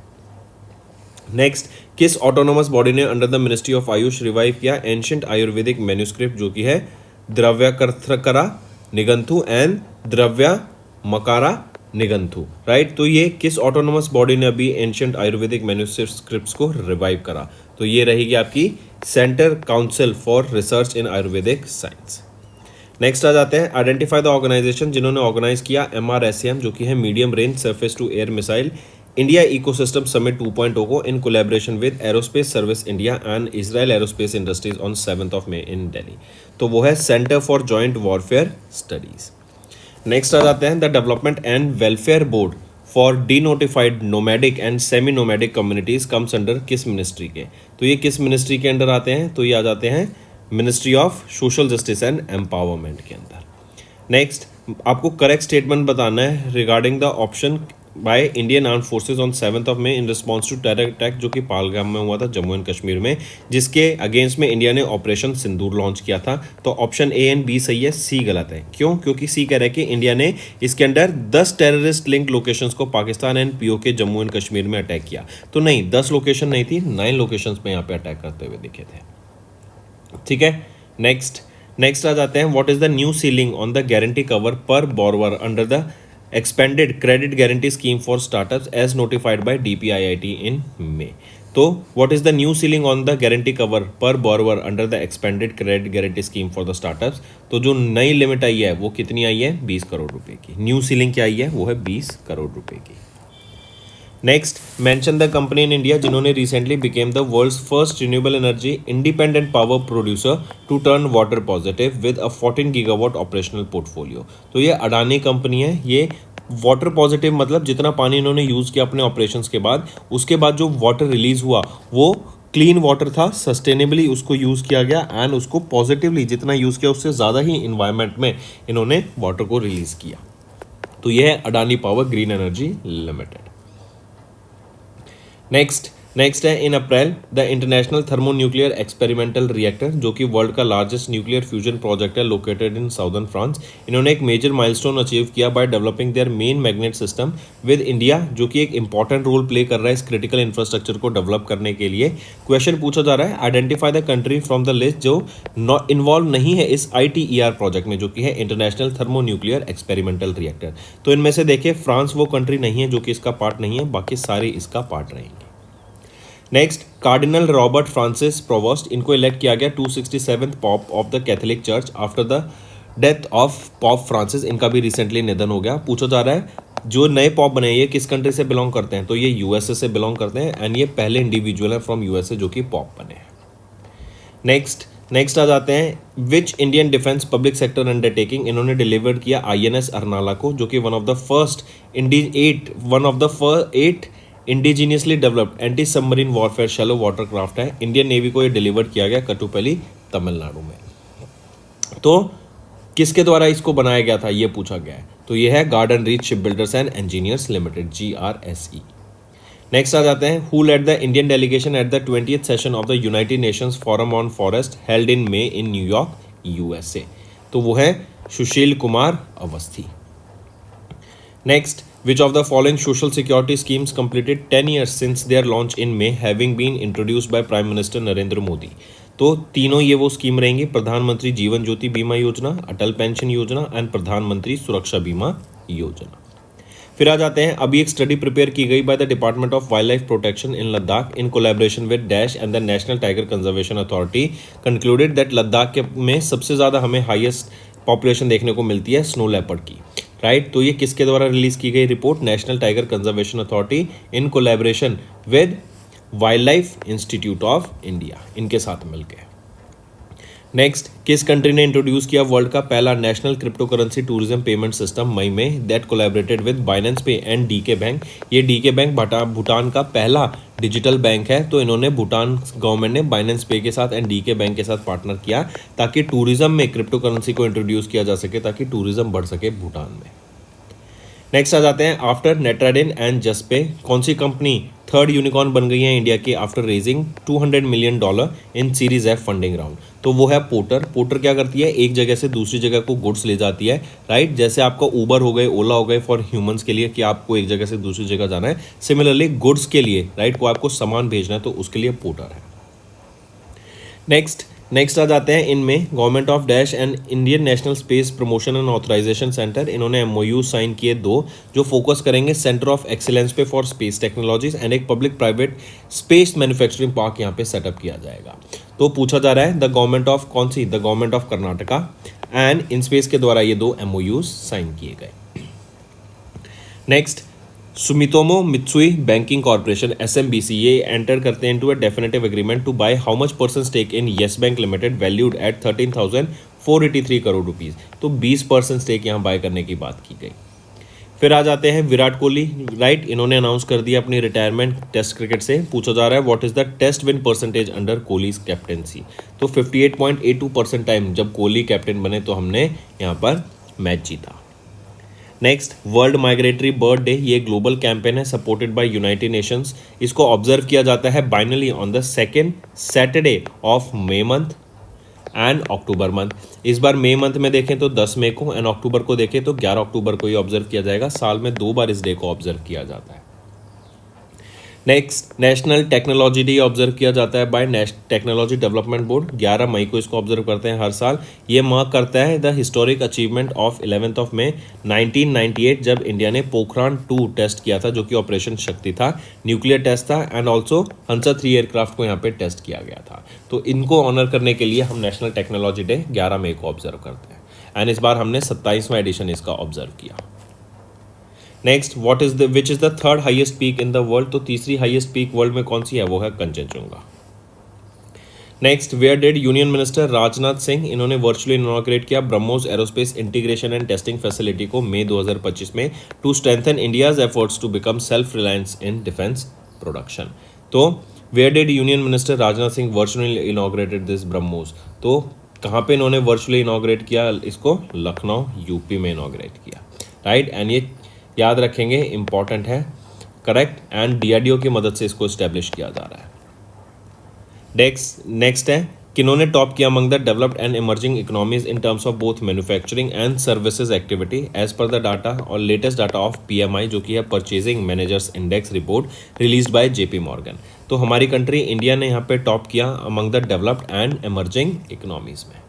नेक्स्ट, किस ऑटोनोमस बॉडी ने under the ministry of Ayush revive किया एंशिएंट आयुर्वेदिक मैन्यूस्क्रिप्ट जो कि है द्रव्यकर्तकरा निगंथु एंड द्रव्यमकारा निगंथु, राइट. तो ये किस ऑटोनोमस बॉडी ने अभी एंशिएंट आयुर्वेदिक मैन्यूस्क्रिप्ट्स को रिवाइव करा, तो ये रहेगी आपकी centre council for research in Ayurvedic science. Next आ जाते हैं, आइडेंटिफाई द ऑर्गेनाइजेशन जिन्होंने ऑर्गेनाइज किया MRSAM जो कि है medium range surface to air missile India ecosystem summit 2.0 को in collaboration with aerospace service India and Israel aerospace industries on 7 May in Delhi. तो वो है centre for joint warfare studies. Next आ जाते हैं, the development and welfare board for denotified nomadic and semi nomadic communities comes under किस मिनिस्ट्री के। तो ये किस मिनिस्ट्री के अंडर आते हैं, तो ये आ जाते हैं ministry of social justice and empowerment के अंदर। नेक्स्ट आपको करेक्ट स्टेटमेंट बताना है regarding the option by Indian arm forces on 7 May in response to terror attack जो कि पहलगाम में हुआ था जम्मू एंड कश्मीर में, जिसके अगेंस्ट में इंडिया ने ऑपरेशन सिंदूर लॉन्च किया था। तो ऑप्शन ए एंड बी सही है, सी गलत है। क्यों? क्योंकि सी कह रहा है कि इंडिया ने इसके अंदर 10 टेररिस्ट लिंक लोकेशंस को Pakistan and PoK Jammu and Kashmir में अटैक किया। तो नहीं, 10 लोकेशन नहीं थी, 9 लोकेशंस में यहाँ पे अटैक करते हुए दिखे थे। ठीक है, नेक्स्ट आ जाते हैं, what is the new ceiling on the guarantee cover per borrower under the expanded credit guarantee scheme for startups as notified by DPIIT in May. तो what is the new ceiling on the guarantee cover per borrower under the expanded credit guarantee scheme for the startups. तो जो नई लिमिट आई है वो कितनी आई है, 20 करोड़ रुपए की। न्यू सीलिंग क्या आई है, वो है 20 करोड़ रुपए की। Next, mention the company in India जिन्होंने recently became the world's first renewable energy independent power producer to turn water positive with a 14 gigawatt operational portfolio. तो ये अडानी कंपनी है। ये वाटर पॉजिटिव मतलब जितना पानी इन्होंने यूज़ किया अपने ऑपरेशंस के बाद, उसके बाद जो वाटर रिलीज हुआ वो क्लीन वाटर था, सस्टेनेबली उसको यूज़ किया गया एंड उसको पॉजिटिवली जितना यूज़ किया उससे ज़्यादा ही इन्वायरमेंट में इन्होंने वाटर को रिलीज किया। तो यह है Adani power green energy limited. Next है, in April the international thermonuclear experimental reactor जो कि वर्ल्ड का लार्जेस्ट न्यूक्लियर फ्यूजन प्रोजेक्ट है लोकेटेड इन साउदर्न फ्रांस, इन्होंने एक मेजर माइलस्टोन अचीव किया by developing their main magnet system with India, जो कि एक इंपॉर्टेंट रोल प्ले कर रहा है इस क्रिटिकल इंफ्रास्ट्रक्चर को डेवलप करने के लिए। क्वेश्चन पूछा जा रहा है, identify the country from the list जो इन्वॉल्व नहीं है इस ITER प्रोजेक्ट में जो कि है इंटरनेशनल थर्मोन्यूक्लियर एक्सपेरिमेंटल रिएक्टर। तो इनमें से देखिए फ्रांस वो कंट्री नहीं है जो कि इसका पार्ट नहीं है, बाकी सारे इसका पार्ट रहेंगे। Next, cardinal Robert Francis provost, इनको इलेक्ट किया गया 267th pop of the Catholic church after the death of pop Francis. इनका भी रिसेंटली निधन हो गया। पूछा जा रहा है जो नए पॉप बने ये किस कंट्री से बिलोंग करते हैं, तो ये USA से बिलोंग करते हैं एंड ये पहले इंडिविजुअल है फ्रॉम USA जो कि पॉप बने हैं। नेक्स्ट आ जाते हैं, which Indian defence public sector undertaking, इन्होंने डिलीवर किया INS अरनाला को जो कि one of the 8 indigenously developed anti submarine warfare shallow water craft है। इंडियन नेवी को ये डिलीवर किया गया कटुपल्ली तमिलनाडु में। तो किसके द्वारा इसको बनाया गया था ये पूछा गया है, तो ये है garden reach ship builders and engineers limited GRSE। Next आ जाते हैं, who led the Indian delegation at the 20th session of the United Nations forum on forest held in May in न्यूयॉर्क USA। तो वो है Sushil Kumar Awasthi. Next, which of the following social security schemes completed 10 years since their launch in May having been introduced by Prime Minister Narendra Modi. तो तीनों ये वो स्कीम रहेंगी, प्रधानमंत्री जीवन ज्योति बीमा योजना, अटल पेंशन योजना एंड प्रधानमंत्री सुरक्षा बीमा योजना। फिर आ जाते हैं, अभी एक स्टडी प्रिपेयर की गई by the department of wild life protection in Ladakh in collaboration with dash and the national tiger conservation authority concluded that Ladakh में सबसे ज़्यादा हमें हाईएस्ट पॉपुलेशन देखने को मिलती है स्नो लेपर्ड की। राइट, तो ये किसके द्वारा रिलीज की गई report, national tiger conservation authority in collaboration with wild life institute of India, इनके साथ मिलकर। नेक्स्ट, किस कंट्री ने इंट्रोड्यूस किया वर्ल्ड का पहला national crypto currency tourism payment system मई में that collaborated with Binance pay and DK bank. ये DK बैंक भूटान का पहला डिजिटल बैंक है। तो इन्होंने भूटान गवर्नमेंट ने बाइनेंस पे के साथ एंड DK बैंक के साथ पार्टनर किया ताकि टूरिज्म में क्रिप्टो करेंसी को इंट्रोड्यूस किया जा सके, ताकि टूरिज्म बढ़ सके भूटान में। नेक्स्ट आ जाते हैं, आफ्टर नेट्राडिन एंड जस्पे कौन सी कंपनी थर्ड यूनिकॉर्न बन गई है इंडिया की after raising $200 million in series F funding round. तो वो है पोर्टर क्या करती है, एक जगह से दूसरी जगह को गुड्स ले जाती है। राइट, जैसे आपका ऊबर हो गए, ओला हो गए फॉर ह्यूमंस के लिए कि आपको एक जगह से दूसरी जगह जाना है, सिमिलरली गुड्स के लिए राइट को आपको सामान भेजना है तो उसके लिए पोर्टर है। नेक्स्ट, नेक्स्ट आ जाते हैं इनमें government of dash and Indian national space promotion and authorisation centre, इन्होंने एमओयू साइन किए 2 जो फोकस करेंगे सेंटर ऑफ एक्सीलेंस पे फॉर स्पेस टेक्नोलॉजीज एंड एक public private space manufacturing park यहाँ पे सेटअप किया जाएगा। तो पूछा जा रहा है द गवर्नमेंट ऑफ कौन सी, the government of Karnataka and in space के द्वारा ये 2 एमओयूज साइन किए गए। Next Sumitomo Mitsui banking corporation SMBC ये एंटर करते हैं into a definitive agreement to buy how much percent stake in Yes bank limited valued at 13,483 crore rupees. तो 20% स्टेक यहाँ बाय करने की बात की गई। फिर आ जाते हैं विराट कोहली, राइट, इन्होंने अनाउंस कर दिया अपनी रिटायरमेंट टेस्ट क्रिकेट से। पूछा जा रहा है what is the test win percentage under Kohli's captaincy. तो 58.82% टाइम जब कोहली कैप्टन बने तो हमने यहाँ पर मैच जीता। Next world migratory bird day, ये ग्लोबल कैंपेन है सपोर्टेड बाय यूनाइटेड नेशंस। इसको ऑब्जर्व किया जाता है biannually on the second Saturday of May month and October month. इस बार मई मंथ में देखें तो 10 मई को एंड अक्टूबर को देखें तो 11 अक्टूबर को ही ऑब्जर्व किया जाएगा। साल में 2 बार इस डे को ऑब्जर्व किया जाता है। Next national technology day observe किया जाता है बाय टेक्नोलॉजी डेवलपमेंट बोर्ड। 11 मई को इसको ऑब्जर्व करते हैं हर साल। ये मार्क करता है the historic achievement of 11th of May 1998 जब इंडिया ने पोखरान 2 टेस्ट किया था जो कि ऑपरेशन शक्ति था, न्यूक्लियर टेस्ट था एंड ऑल्सो हंसा 3 एयरक्राफ्ट को यहाँ पे टेस्ट किया गया था। तो इनको ऑनर करने के लिए हम नेशनल टेक्नोलॉजी डे 11 मई को ऑब्जर्व करते हैं एंड इस बार हमने 27वां एडिशन इसका ऑब्जर्व किया। Next what is the which is the third highest peak in the world. तो तीसरी हाईएस्ट पीक वर्ल्ड में कौन सी है, वो है Kanchenjunga. Next where did union minister Rajnath Singh, इन्होंने वर्चुअली इनॉग्रेट किया BrahMos aerospace integration and testing facility को मई 2025 में to strengthen India's efforts to become self reliance in defence production. तो where did union minister Rajnath Singh virtually inaugurated this BrahMos. तो कहाँ पे इन्होंने वर्चुअली इनॉग्रेट किया इसको, लखनऊ यूपी में इनॉग्रेट किया, राइट। एंड ये याद रखेंगे इंपॉर्टेंट है, करेक्ट, एंड DRDO की मदद से इसको इस्टेब्लिश किया जा रहा है। नेक्स्ट है किन्होंने टॉप किया among the developed and emerging economies in terms of both manufacturing and services activity as per the data और लेटेस्ट डाटा ऑफ PMI जो कि है purchasing managers index report released by JP Morgan. तो हमारी कंट्री इंडिया ने यहाँ पे टॉप किया among the developed and emerging economies में।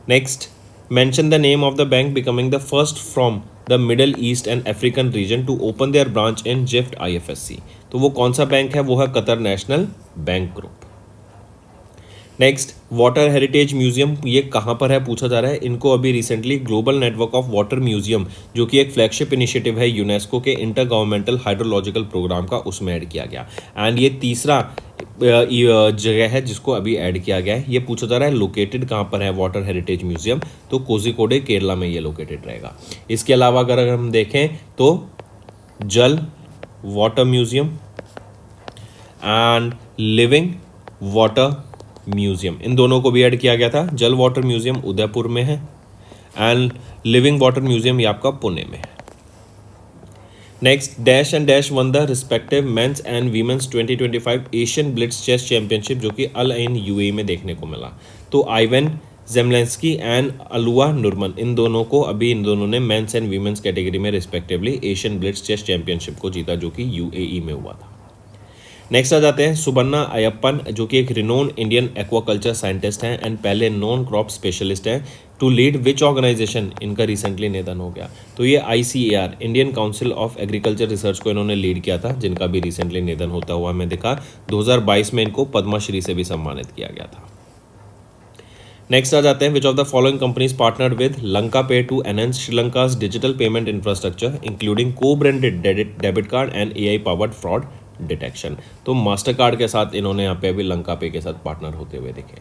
Next mention the name of the bank becoming the first from the Middle East and African region to open their branch in GIFT IFSC। तो वो कौन सा बैंक है, वो है Qatar national bank group. Next water heritage museum, ये कहाँ पर है पूछा जा रहा है। इनको अभी recently global network of water museum जो कि एक फ्लैगशिप इनिशिएटिव है यूनेस्को के इंटर गवर्नमेंटल हाइड्रोलॉजिकल प्रोग्राम का, उसमें ऐड किया गया एंड ये तीसरा जगह है जिसको अभी ऐड किया गया है। ये पूछा जा रहा है लोकेटेड कहाँ पर है वाटर हेरिटेज म्यूजियम, तो कोझिकोडे केरला में ये लोकेटेड रहेगा। इसके अलावा अगर हम देखें तो जल water museum and living water museum, इन दोनों को भी ऐड किया गया था। जल वाटर म्यूजियम उदयपुर में है एंड लिविंग वाटर म्यूजियम ये आपका पुणे में है। Next dash and dash won the respective men's and women's 2025 Asian blitz chess championship जो कि अल आइन UAE में देखने को मिला। तो आइवन जेमलेंस्की एंड अलुआ नुरमन, इन दोनों ने मेंस एंड वीमेंस कैटेगरी में respectively Asian blitz chess championship को जीता जो कि UAE में हुआ था। नेक्स्ट आ जाते हैं सुबन्ना अयप्पन जो कि एक रिनोन इंडियन एक्वाकल्चर साइंटिस्ट हैं एंड पहले नॉन क्रॉप स्पेशलिस्ट हैं। टू लीड विच ऑर्गेनाइजेशन, इनका रिसेंटली निधन हो गया। तो ये ICAR Indian council of agriculture research को इन्होंने लीड किया था, जिनका भी रिसेंटली निधन होता हुआ हमें दिखा। 2022 में इनको पद्मश्री से भी सम्मानित किया गया था। नेक्स्ट आ जाते हैं which of the following companies partnered with Lanka Pay to enhance Sri Lanka's digital payment infrastructure including co-branded debit card and AI powered fraud detection. तो मास्टर कार्ड के साथ इन्होंने यहाँ पे अभी लंका पे के साथ पार्टनर होते हुए दिखे।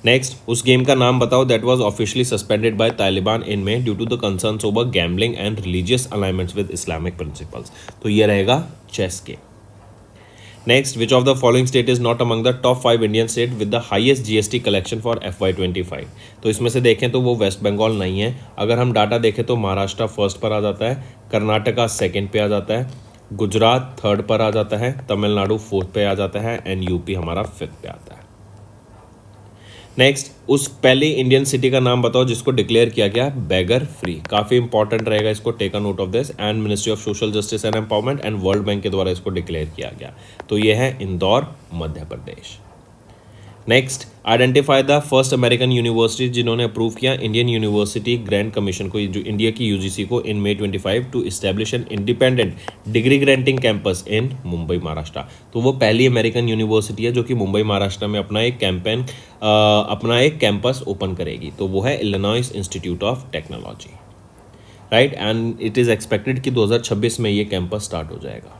नेक्स्ट उस गेम का नाम बताओ that was officially suspended by Taliban in May due to the concerns over gambling and religious alignments with Islamic principles. तो ये रहेगा chess game. Next which of the following state is not among the top 5 Indian state with the highest GST collection for FY25। तो इसमें से देखें तो वो वेस्ट बंगाल नहीं है। अगर हम डाटा देखें तो महाराष्ट्र फर्स्ट पर आ जाता है, कर्नाटका सेकंड पे आ जाता है, गुजरात थर्ड पर आ जाता है, तमिलनाडु फोर्थ पे आ जाता है एंड UP हमारा फिफ्थ पे आता है। नेक्स्ट उस पहली इंडियन सिटी का नाम बताओ जिसको डिक्लेयर किया गया बेगर फ्री। काफ़ी इंपॉर्टेंट रहेगा, इसको take a note of this. And ministry of social justice and empowerment and world bank के द्वारा इसको डिक्लेयर किया गया। तो ये है Indore Madhya Pradesh. Next, identify the first American university जिन्होंने अप्रूव किया इंडियन यूनिवर्सिटी ग्रांट कमीशन को, जो इंडिया की यूजीसी को, in May 25 to establish an independent degree granting campus in Mumbai Maharashtra. तो वो पहली अमेरिकन यूनिवर्सिटी है जो कि मुंबई महाराष्ट्र में अपना एक कैंपस ओपन करेगी। तो वो है Illinois institute of technology, right, and it is expected कि 2026 में ये कैंपस स्टार्ट हो जाएगा।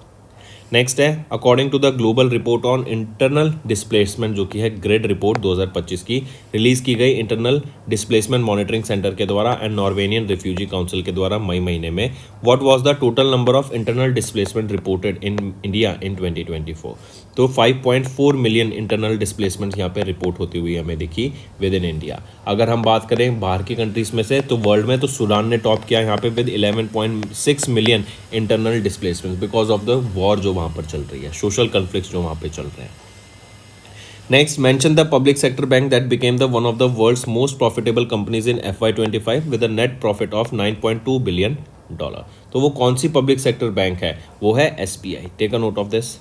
नेक्स्ट है, according to the global report on internal displacement, जो कि है ग्रेड रिपोर्ट 2025 की, रिलीज की गई इंटरनल डिस्प्लेसमेंट मॉनिटरिंग सेंटर के द्वारा एंड नॉर्वेनियन रिफ्यूजी काउंसिल के द्वारा मई महीने में, what was the total number of internal displacement reported in India in 2024। तो 5.4 मिलियन इंटरनल डिस्प्लेसमेंट यहाँ पे रिपोर्ट होती हुई हमें दिखी विद इन इंडिया। अगर हम बात करें बाहर की कंट्रीज में से, तो वर्ल्ड में तो सूडान ने टॉप किया यहाँ पे with 11.6 million internal displacement because of the war जो वहाँ पर चल रही है, सोशल कन्फ्लिक्ट्स जो वहाँ पे चल रहे हैं। Next, mention the public sector bank that became the one of the world's most profitable companies in FY25 with a net profit of $9.2 billion. तो वो कौन सी पब्लिक सेक्टर बैंक है? वो है SBI। Take a note of this.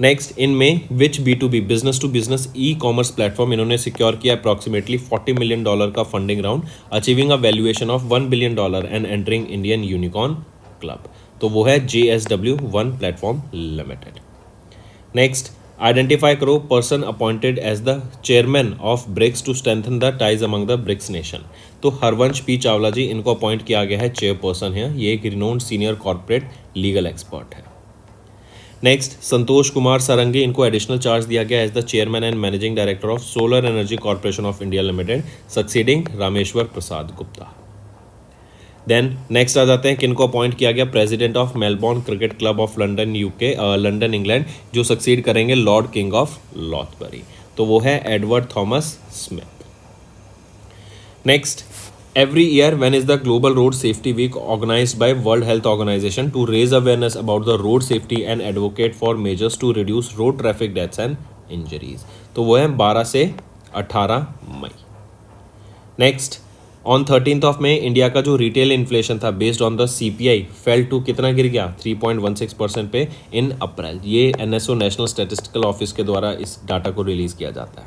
Next, in May which B2B business to business e-commerce platform इन्होंने सिक्योर किया अप्रॉक्सीमेटली $40 मिलियन का funding round, achieving a valuation of $1 billion and entering Indian unicorn club. तो वो है JSW1 platform limited. Next, identify करो person appointed as the chairman of BRICS to strengthen the ties among the BRICS nation. तो हरवंश पी चावला जी, इनको अपॉइंट किया गया है चेयरपर्सन है। ये एक renowned senior corporate legal expert है। नेक्स्ट, संतोष कुमार सारंगी, इनको एडिशनल चार्ज दिया गया as the chairman and managing director of solar energy corporation of India limited, succeeding Rameshwar Prasad Gupta. Then next आ जाते हैं, किनको अपॉइंट किया गया president of Melbourne cricket club of London London England, जो सक्सीड करेंगे लॉर्ड किंग ऑफ लॉथबरी। तो वो है Edward Thomas Smith. Next, every year when is the global road safety week organized by World Health Organization to raise awareness about the road safety and advocate for measures to reduce road traffic deaths and injuries। तो वो है 12 से 18 मई। Next, on 13th of May India का जो रिटेल इन्फ्लेशन था based on the CPI fell to कितना गिर गया 3.16% पे इन अप्रैल। ये NSO नेशनल स्टैटिस्टिकल ऑफिस के द्वारा इस डाटा को रिलीज किया जाता है।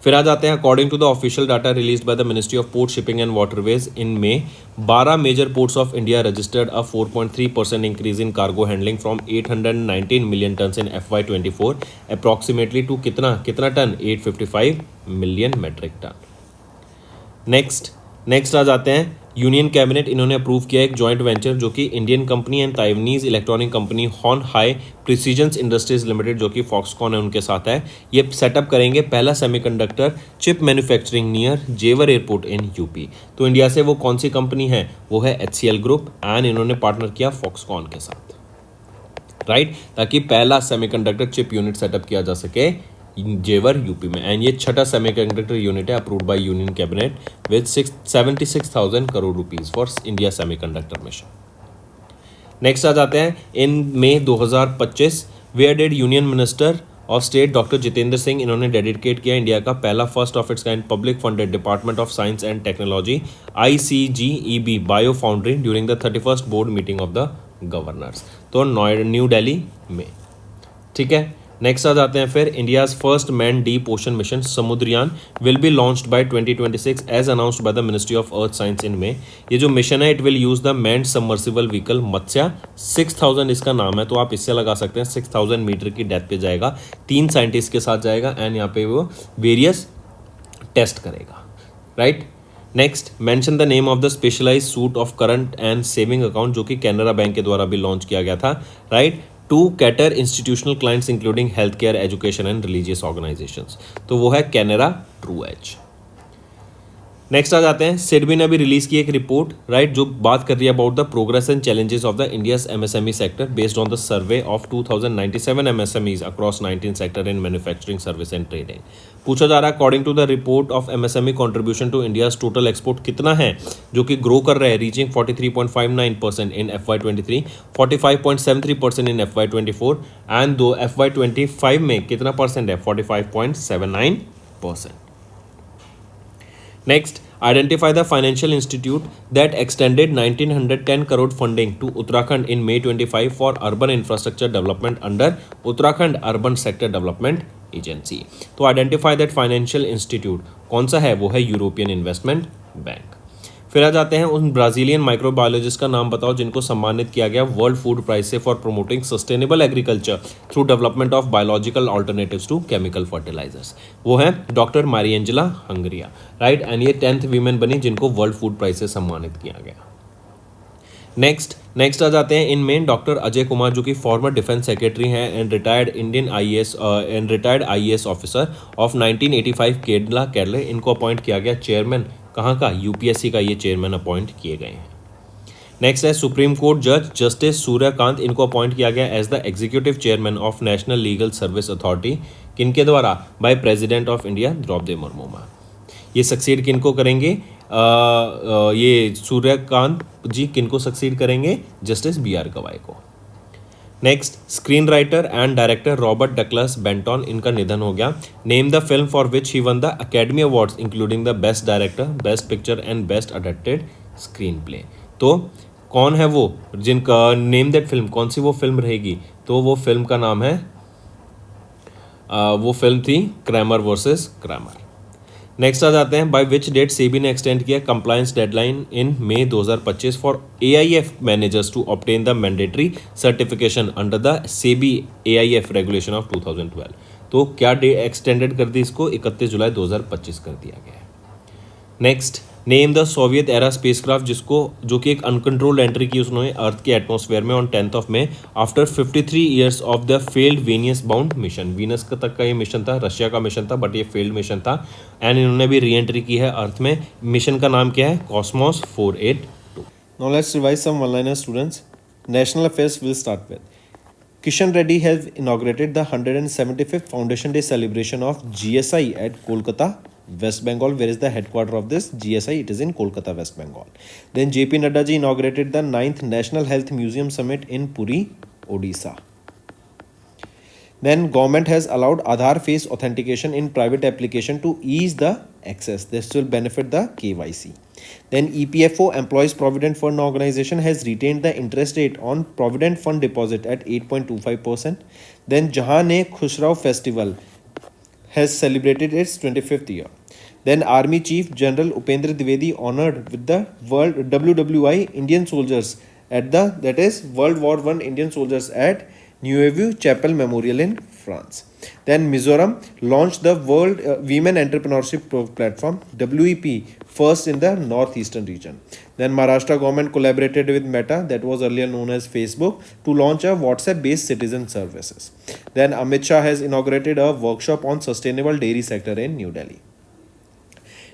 फिर आ जाते हैं, according to the official data released by the ministry of port shipping and waterways in May, 12 major ports of India registered a 4.3% increase in cargo handling from 819 million ton in FY24 approximately to कितना ton 855 million metric ton. Next आ जाते हैं, यूनियन कैबिनेट इन्होंने अप्रूव किया एक जॉइंट वेंचर जो कि Indian company and Taiwanese electronic company Hon Hai precisions industries limited जो कि फॉक्सकॉन है उनके साथ है। ये सेटअप करेंगे पहला सेमीकंडक्टर चिप मैन्युफैक्चरिंग नियर जेवर एयरपोर्ट इन यूपी। तो इंडिया से वो कौन सी कंपनी है? वो है HCL ग्रुप एंड इन्होंने पार्टनर किया फॉक्सकॉन के साथ, राइट, ताकि पहला सेमीकंडक्टर चिप यूनिट सेटअप किया जा सके जेवर यूपी में। एंड ये छठा सेमीकंडक्टर यूनिट है approved by union cabinet with 76,000 crore rupees for India semiconductor mission. Next आ जाते हैं, in May 2025 where did union minister of state doctor Jitendra Singh, इन्होंने डेडिकेट किया इंडिया का पहला first of its kind public funded department of science and technology ICGEB bio foundry during the 31st board meeting of the governors. तो न्यू दिल्ली में, ठीक है। नेक्स्ट आ जाते हैं फिर, India's first man deep ocean mission Samudrayaan will be launched by 2026 as announced by the ministry of earth science in May. ये जो मिशन है it will use the manned submersible vehicle Matsya 6000 इसका नाम है, तो आप इससे लगा सकते हैं 6000 मीटर की डेप्थ पे जाएगा, 3 साइंटिस्ट के साथ जाएगा एंड यहाँ पे वो वेरियस टेस्ट करेगा, right. Next, mention the name of the specialised suite of current and saving account जो कि कैनरा बैंक के द्वारा भी लॉन्च किया गया था, right, to cater institutional clients including health care, education and religious organisations. तो वो है कैनरा ट्रू एज। नेक्स्ट आ जाते हैं, सिडबी ने अभी रिलीज की एक रिपोर्ट, राइट, जो बात कर रही है about the progress and challenges of the India's MSME sector based on the survey of 2097 MSMEs across 19 sector in manufacturing, service and trading. पूछा जा रहा है according to the report of MSME contribution to India's total export कितना है, जो कि ग्रो कर रहा है reaching 43.59% in FY23, 45.73% in FY24 and दो FY25 में कितना परसेंट है 45.79%। Next, identify the financial institute that extended 1910 crore funding to Uttarakhand in May 25 for urban infrastructure development under Uttarakhand Urban Sector Development agency. तो आइडेंटिफाई दैट फाइनेंशियल इंस्टीट्यूट कौन सा है, वो है यूरोपियन इन्वेस्टमेंट बैंक। फिर आ जाते हैं उन ब्राजीलियन माइक्रोबायोलॉजिस्ट का नाम बताओ जिनको सम्मानित किया गया वर्ल्ड फूड प्राइज से for promoting sustainable agriculture through development of biological alternatives to chemical fertilisers. वो है doctor Mariangela Hungria, right. And ये 10th वीमेन बनी जिनको वर्ल्ड फूड प्राइज से सम्मानित किया गया। नेक्स्ट आ जाते हैं इन मेन डॉक्टर अजय कुमार जो कि फॉर्मर डिफेंस सेक्रेटरी हैं and retired Indian IAS officer of 1985 Kerala. इनको अपॉइंट किया गया चेयरमैन कहाँ का, यूपीएससी का ये चेयरमैन अपॉइंट किए गए हैं। नेक्स्ट है सुप्रीम कोर्ट जज जस्टिस सूर्यकांत, इनको अपॉइंट किया गया as the executive chairman of national legal service authority. किनके द्वारा, by president of India Droupadi Murmu. ये सक्सीड किनको करेंगे, ये सूर्यकांत जी किनको सक्सीड करेंगे, जस्टिस बी.आर. गवाई को। Next screen writer and director Robert Douglas Benton, इनका निधन हो गया। Name the film for which he won the academy awards including the best director, best picture and best adapted screen play. तो कौन है वो जिनका, नेम दैट फिल्म, कौन सी वो फिल्म रहेगी, तो वो फिल्म का नाम है, वो फिल्म थी क्रैमर वर्सेस क्रैमर। नेक्स्ट आ जाते हैं बाय विच डेट सेबी ने एक्सटेंड किया compliance deadline in May 2025 for AIF managers to obtain the mandatory certification under the SEBI AIF regulation of 2012। तो क्या डे एक्सटेंडेड कर दी इसको, 31 जुलाई 2025 कर दिया गया है। Next name the Soviet era spacecraft जिसको, जो कि एक अनकंट्रोल्ड एंट्री की उसने अर्थ के एटमॉस्फेयर में on 10th of May after 53 years of the failed Venus bound mission. Venus का तक का ये मिशन था, रशिया का मिशन था बट ये फेल्ड मिशन था एंड इन्होंने भी री एंट्री की है अर्थ में। मिशन का नाम क्या है, Cosmos 482। Now let's revise some one-liner students. National affairs will start with. Kishan Reddy has inaugurated the 175th Foundation Day celebration of GSI at Kolkata, West Bengal. Where is the headquarter of this GSI? It is in Kolkata, West Bengal. Then JP Nadda ji inaugurated the 9th National Health Museum Summit in Puri, Odisha. Then government has allowed Aadhaar face authentication in private application to ease the access. This will benefit the KYC. Then EPFO, Employees Provident Fund Organization, has retained the interest rate on Provident Fund deposit at 8.25%. Then Jahan-e-Khusrau Festival has celebrated its 25th year. Then Army Chief General Upendra Dwivedi honored with the World WWI Indian soldiers at the, that is World War I Indian soldiers at Neuve Chapel Memorial in France. Then Mizoram launched the World Women Entrepreneurship Platform WEP first in the northeastern region. Then Maharashtra government collaborated with Meta, that was earlier known as Facebook, to launch a WhatsApp-based citizen services. Then Amit Shah has inaugurated a workshop on sustainable dairy sector in New Delhi.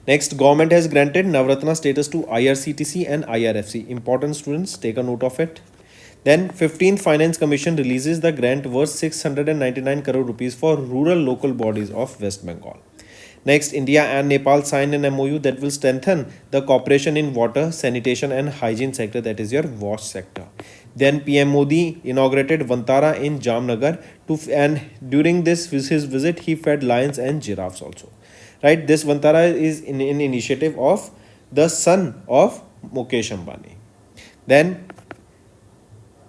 Next, government has granted Navratna status to IRCTC and IRFC. Important students, take a note of it. Then 15th Finance Commission releases the grant worth 699 crore rupees for rural local bodies of West Bengal. Next, India and Nepal sign an MOU that will strengthen the cooperation in water, sanitation and hygiene sector, that is your WASH sector. Then PM Modi inaugurated Vantara in Jamnagar and during this his visit he fed lions and giraffes also. Right, this Vantara is in initiative of the son of Mukesh Ambani. Then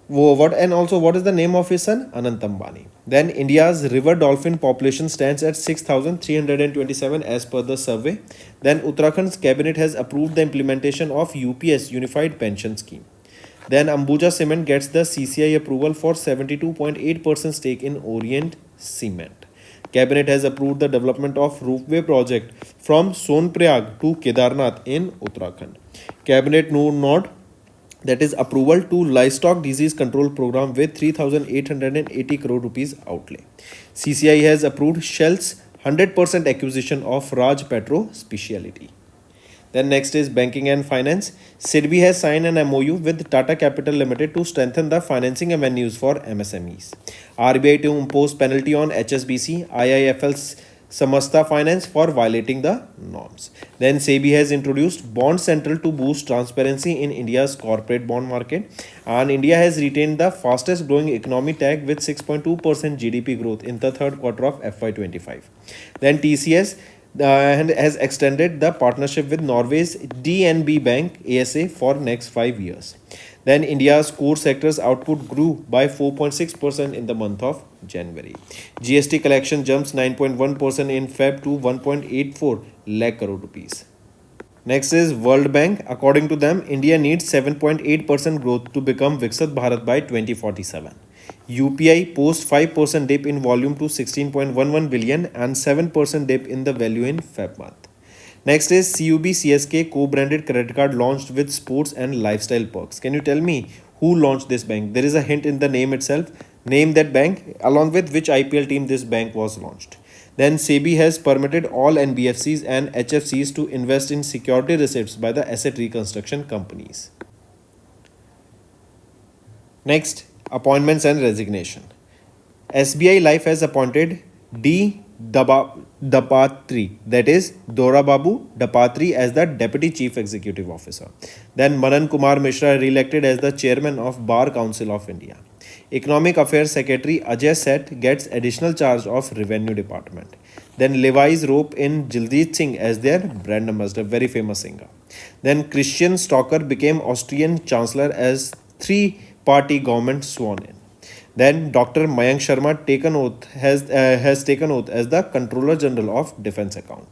what is the name of his son? Anant Ambani. Then India's river dolphin population stands at 6,327 as per the survey. Then Uttarakhand's cabinet has approved the implementation of UPS Unified Pension Scheme. Then Ambuja Cement gets the CCI approval for 72.8% stake in Orient Cement. Cabinet has approved the development of roofway project from Sonprayag to Kedarnath in Uttarakhand. Cabinet nod, that is approval to livestock disease control program with 3,880 crore rupees outlay. CCI has approved Shell's 100% acquisition of Raj Petro Speciality. Then next is banking and finance. SIDBI has signed an MOU with Tata Capital Limited to strengthen the financing avenues for MSMEs. RBI to impose penalty on HSBC, IIFL's Samasta Finance for violating the norms. Then SEBI has introduced Bond Central to boost transparency in India's corporate bond market. And India has retained the fastest growing economy tag with 6.2% GDP growth in the third quarter of FY25. Then TCS has extended the partnership with Norway's DNB Bank ASA for next 5 years. Then India's core sectors output grew by 4.6% in the month of January. GST collection jumps 9.1% in Feb to 1.84 lakh crore rupees. Next is World Bank. According to them, India needs 7.8% growth to become Viksit Bharat by 2047. UPI posts 5% dip in volume to 16.11 billion and 7% dip in the value in Feb month. Next is CUB CSK co-branded credit card launched with sports and lifestyle perks. Can you tell me who launched this bank? There is a hint in the name itself. Name that bank along with which IPL team this bank was launched. Then SEBI has permitted all NBFCs and HFCs to invest in security receipts by the asset reconstruction companies. Next, appointments and resignation. SBI Life has appointed D. Dapatri, that is Dora Babu Dapatri, as the Deputy Chief Executive Officer. Then Manan Kumar Mishra re-elected as the Chairman of Bar Council of India. Economic Affairs Secretary Ajay Seth gets additional charge of Revenue Department. Then Levi's rope in Diljit Singh as their brand ambassador, very famous singer. Then Christian Stocker became Austrian Chancellor as three-party government sworn in. Then Dr. Mayank Sharma has taken oath as the Controller General of Defence Account.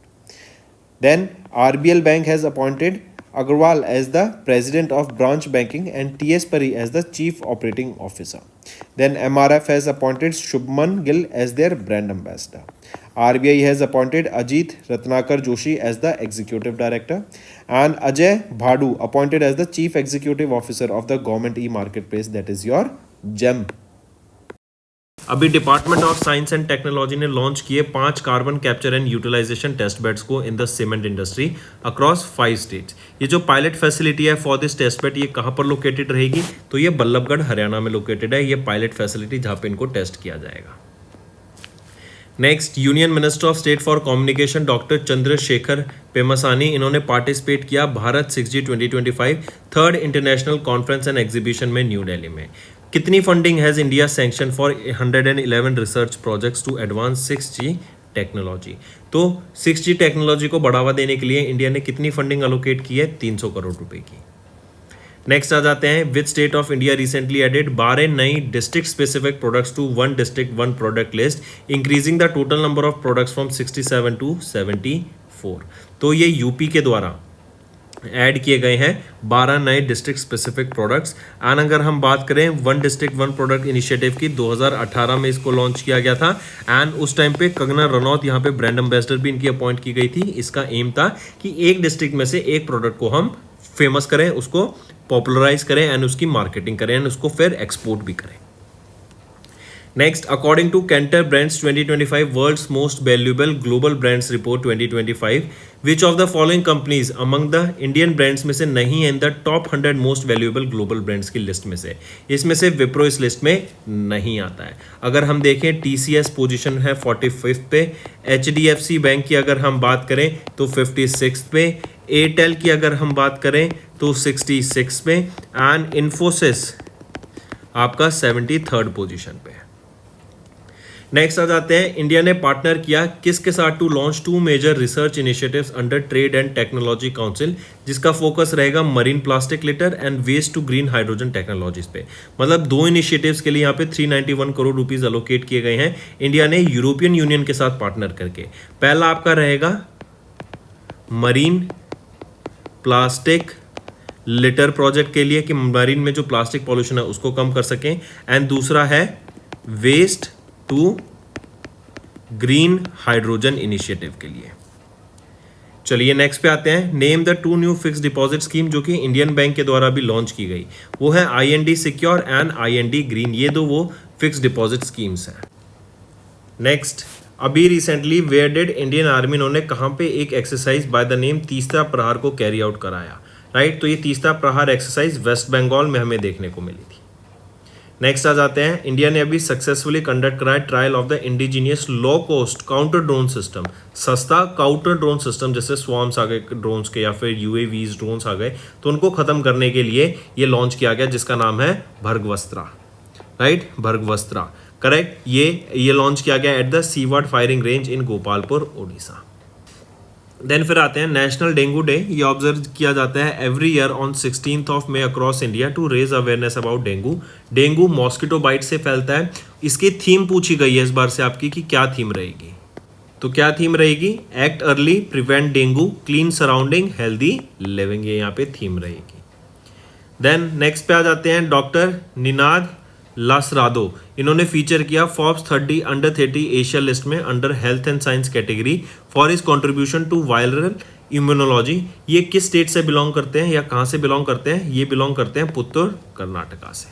Then RBL Bank has appointed Agarwal as the President of Branch Banking and T.S. Pari as the Chief Operating Officer. Then MRF has appointed Shubman Gill as their brand ambassador. RBI has appointed Ajit Ratnakar Joshi as the Executive Director and Ajay Bhadu appointed as the Chief Executive Officer of the Government E-Marketplace, that is your GEM. अभी department of science and technology ने लॉन्च किए 5 carbon capture and utilisation test beds को in the cement industry across 5 states. ये जो पायलट फैसिलिटी है फॉर दिस टेस्ट बेड, ये कहाँ पर लोकेटेड रहेगी? तो ये बल्लभगढ़ हरियाणा में लोकेटेड है ये पायलट फैसिलिटी जहाँ पे इनको टेस्ट किया जाएगा. Next, union minister of state for communication doctor Chandrashekhar Pemmasani, इन्होंने पार्टिसिपेट किया Bharat 6G 2025 third international conference and exhibition में न्यू दिल्ली में. कितनी funding has India sanction for 111 research projects to advance 6G technology? तो 6G टेक्नोलॉजी को बढ़ावा देने के लिए इंडिया ने कितनी फंडिंग अलोकेट की है? 300 करोड़ रुपए की. नेक्स्ट आ जाते हैं, which state of India recently added 12 नई district specific products to 1 district 1 product list, increasing the total number of products from 67 to 74. तो ये यूपी के द्वारा ऐड किए गए हैं 12 नए डिस्ट्रिक्ट स्पेसिफिक प्रोडक्ट्स. एंड अगर हम बात करें 1 डिस्ट्रिक्ट 1 प्रोडक्ट इनिशिएटिव की, 2018 में इसको लॉन्च किया गया था. एंड उस टाइम पे कंगना रनौत यहाँ पे ब्रांड एम्बेसडर भी इनकी अपॉइंट की गई थी. इसका एम था कि एक डिस्ट्रिक्ट में से एक प्रोडक्ट को हम फेमस करें, उसको पॉपुलराइज करें एंड उसकी मार्केटिंग करें एंड उसको फिर एक्सपोर्ट भी करें. Next, according to Kantar Brands 2025 World's Most Valuable Global Brands Report 2025, which of the following companies among the Indian brands में से नहीं है in the top 100 most valuable global brands की लिस्ट में से? इसमें से विप्रो इस लिस्ट में नहीं आता है. अगर हम देखें TCS पोजीशन है 45 पे, HDFC बैंक की अगर हम बात करें तो 56 पे, एयरटेल की अगर हम बात करें तो 66 पे एंड इन्फोसिस आपका 73rd पोजीशन पे. नेक्स्ट आ जाते हैं, इंडिया ने पार्टनर किया किसके साथ to launch 2 major research initiatives under trade and technology council, जिसका फोकस रहेगा marine plastic litter and waste to green hydrogen technologies पे. मतलब 2 इनिशिएटिव्स के लिए यहाँ पे 391 करोड़ रुपीज अलोकेट किए गए हैं इंडिया ने यूरोपियन यूनियन के साथ पार्टनर करके. पहला आपका रहेगा मरीन प्लास्टिक लिटर प्रोजेक्ट के लिए कि मरीन में जो प्लास्टिक पॉल्यूशन है उसको कम कर सकें, एंड दूसरा है waste to green hydrogen initiative के लिए. चलिए नेक्स्ट पे आते हैं. Name the 2 new fix deposit scheme जो कि इंडियन बैंक के द्वारा भी लॉन्च की गई. वो है IND secure and IND green. ये दो वो फिक्स डिपॉजिट स्कीम्स हैं. नेक्स्ट, अभी recently where did Indian army, इन्होंने कहाँ पे एक एक्सरसाइज बाय द नेम तीसरा प्रहार को कैरी आउट कराया, राइट? तो ये तीसरा प्रहार एक्सरसाइज वेस्ट बंगाल में हमें देखने को मिली थी. नेक्स्ट आ जाते हैं, इंडिया ने अभी सक्सेसफुली कंडक्ट कराया trial of the indigenous low cost counter drone system. सस्ता काउंटर ड्रोन सिस्टम, जैसे स्वॉर्म्स आ गए ड्रोन्स के या फिर UAVs ड्रोन्स आ गए, तो उनको खत्म करने के लिए ये लॉन्च किया गया जिसका नाम है भर्गवस्त्रा, राइट? भर्गवस्त्रा, करेक्ट. ये लॉन्च किया गया at the seaward firing range in Gopalpur, Odisha. Then फिर आते हैं नेशनल डेंगू डे। ये ऑब्जर्व किया जाता है every year on 16th May across India to raise awareness about dengue. Dengue mosquito bite से फैलता है। इसकी थीम पूछी गई है इस बार से आपकी कि क्या थीम रहेगी, तो क्या थीम रहेगी, act early, prevent dengue, clean surrounding, healthy living, ये यहाँ पे थीम रहेगी। देन नेक्स्ट पे आ जाते हैं डॉक्टर निनाद लासरादो। इन्होंने फीचर किया फोर्ब्स 30 अंडर 30 एशिया लिस्ट में under health and science category for his contribution to viral immunology. ये किस स्टेट से बिलोंग करते हैं या कहाँ से बिलोंग करते हैं, ये बिलोंग करते हैं पुत्तूर कर्नाटका से।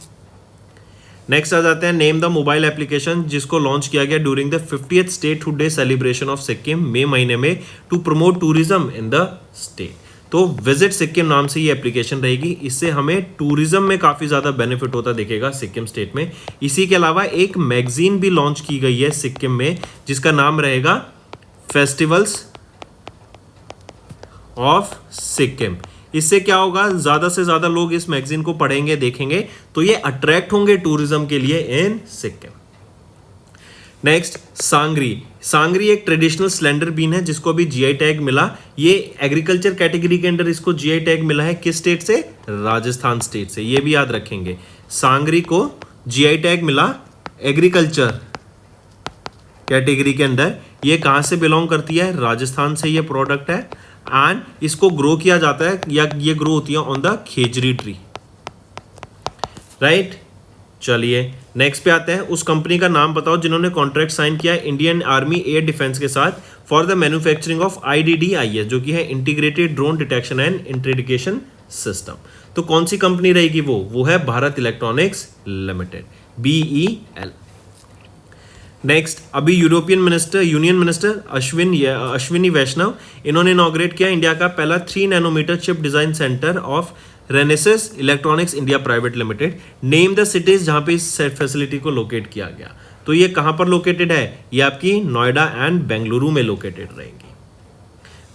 नेक्स्ट आ जाते हैं नेम द मोबाइल एप्लीकेशन जिसको लॉन्च किया गया during the 50th statehood day celebration of Sikkim मई महीने में to promote tourism in the state. तो विजिट सिक्किम नाम से ये एप्लीकेशन रहेगी। इससे हमें टूरिज्म में काफ़ी ज़्यादा बेनिफिट होता दिखेगा सिक्किम स्टेट में। इसी के अलावा एक मैगजीन भी लॉन्च की गई है सिक्किम में जिसका नाम रहेगा फेस्टिवल्स ऑफ सिक्किम। इससे क्या होगा, ज़्यादा से ज़्यादा लोग इस मैगजीन को पढ़ेंगे देखेंगे तो ये अट्रैक्ट होंगे टूरिज्म के लिए इन सिक्किम। नेक्स्ट सांगरी। सांगरी एक ट्रेडिशनल स्लेंडर बीन है जिसको भी जीआई टैग मिला। ये एग्रीकल्चर कैटेगरी के अंदर इसको जीआई टैग मिला है। किस स्टेट से, राजस्थान स्टेट से, ये भी याद रखेंगे। सांगरी को जीआई टैग मिला एग्रीकल्चर कैटेगरी के अंदर। ये कहाँ से बिलोंग करती है, राजस्थान से ये प्रोडक्ट है। एंड इसको ग्रो किया जाता है या ये ग्रो होती है on the Khejri tree, right. चलिए नेक्स्ट पे आते हैं। उस कंपनी का नाम बताओ जिन्होंने कॉन्ट्रैक्ट साइन किया है इंडियन आर्मी एयर डिफेंस के साथ for the manufacturing of IDDIS जो कि है integrated drone detection and interdiction system. तो कौन सी कंपनी रहेगी वो है Bharat electronics limited, BEL। Next अभी यूनियन मिनिस्टर अश्विनी वैष्णव, इन्होंने इनॉग्रेट किया इंडिया का पहला 3 nanometre chip design centre of Renesas electronics India private limited. Name the cities जहां पे इस फैसिलिटी को लोकेट किया गया। तो ये कहां पर लोकेटेड है, ये आपकी नोएडा एंड बेंगलुरु में लोकेटेड रहेगी।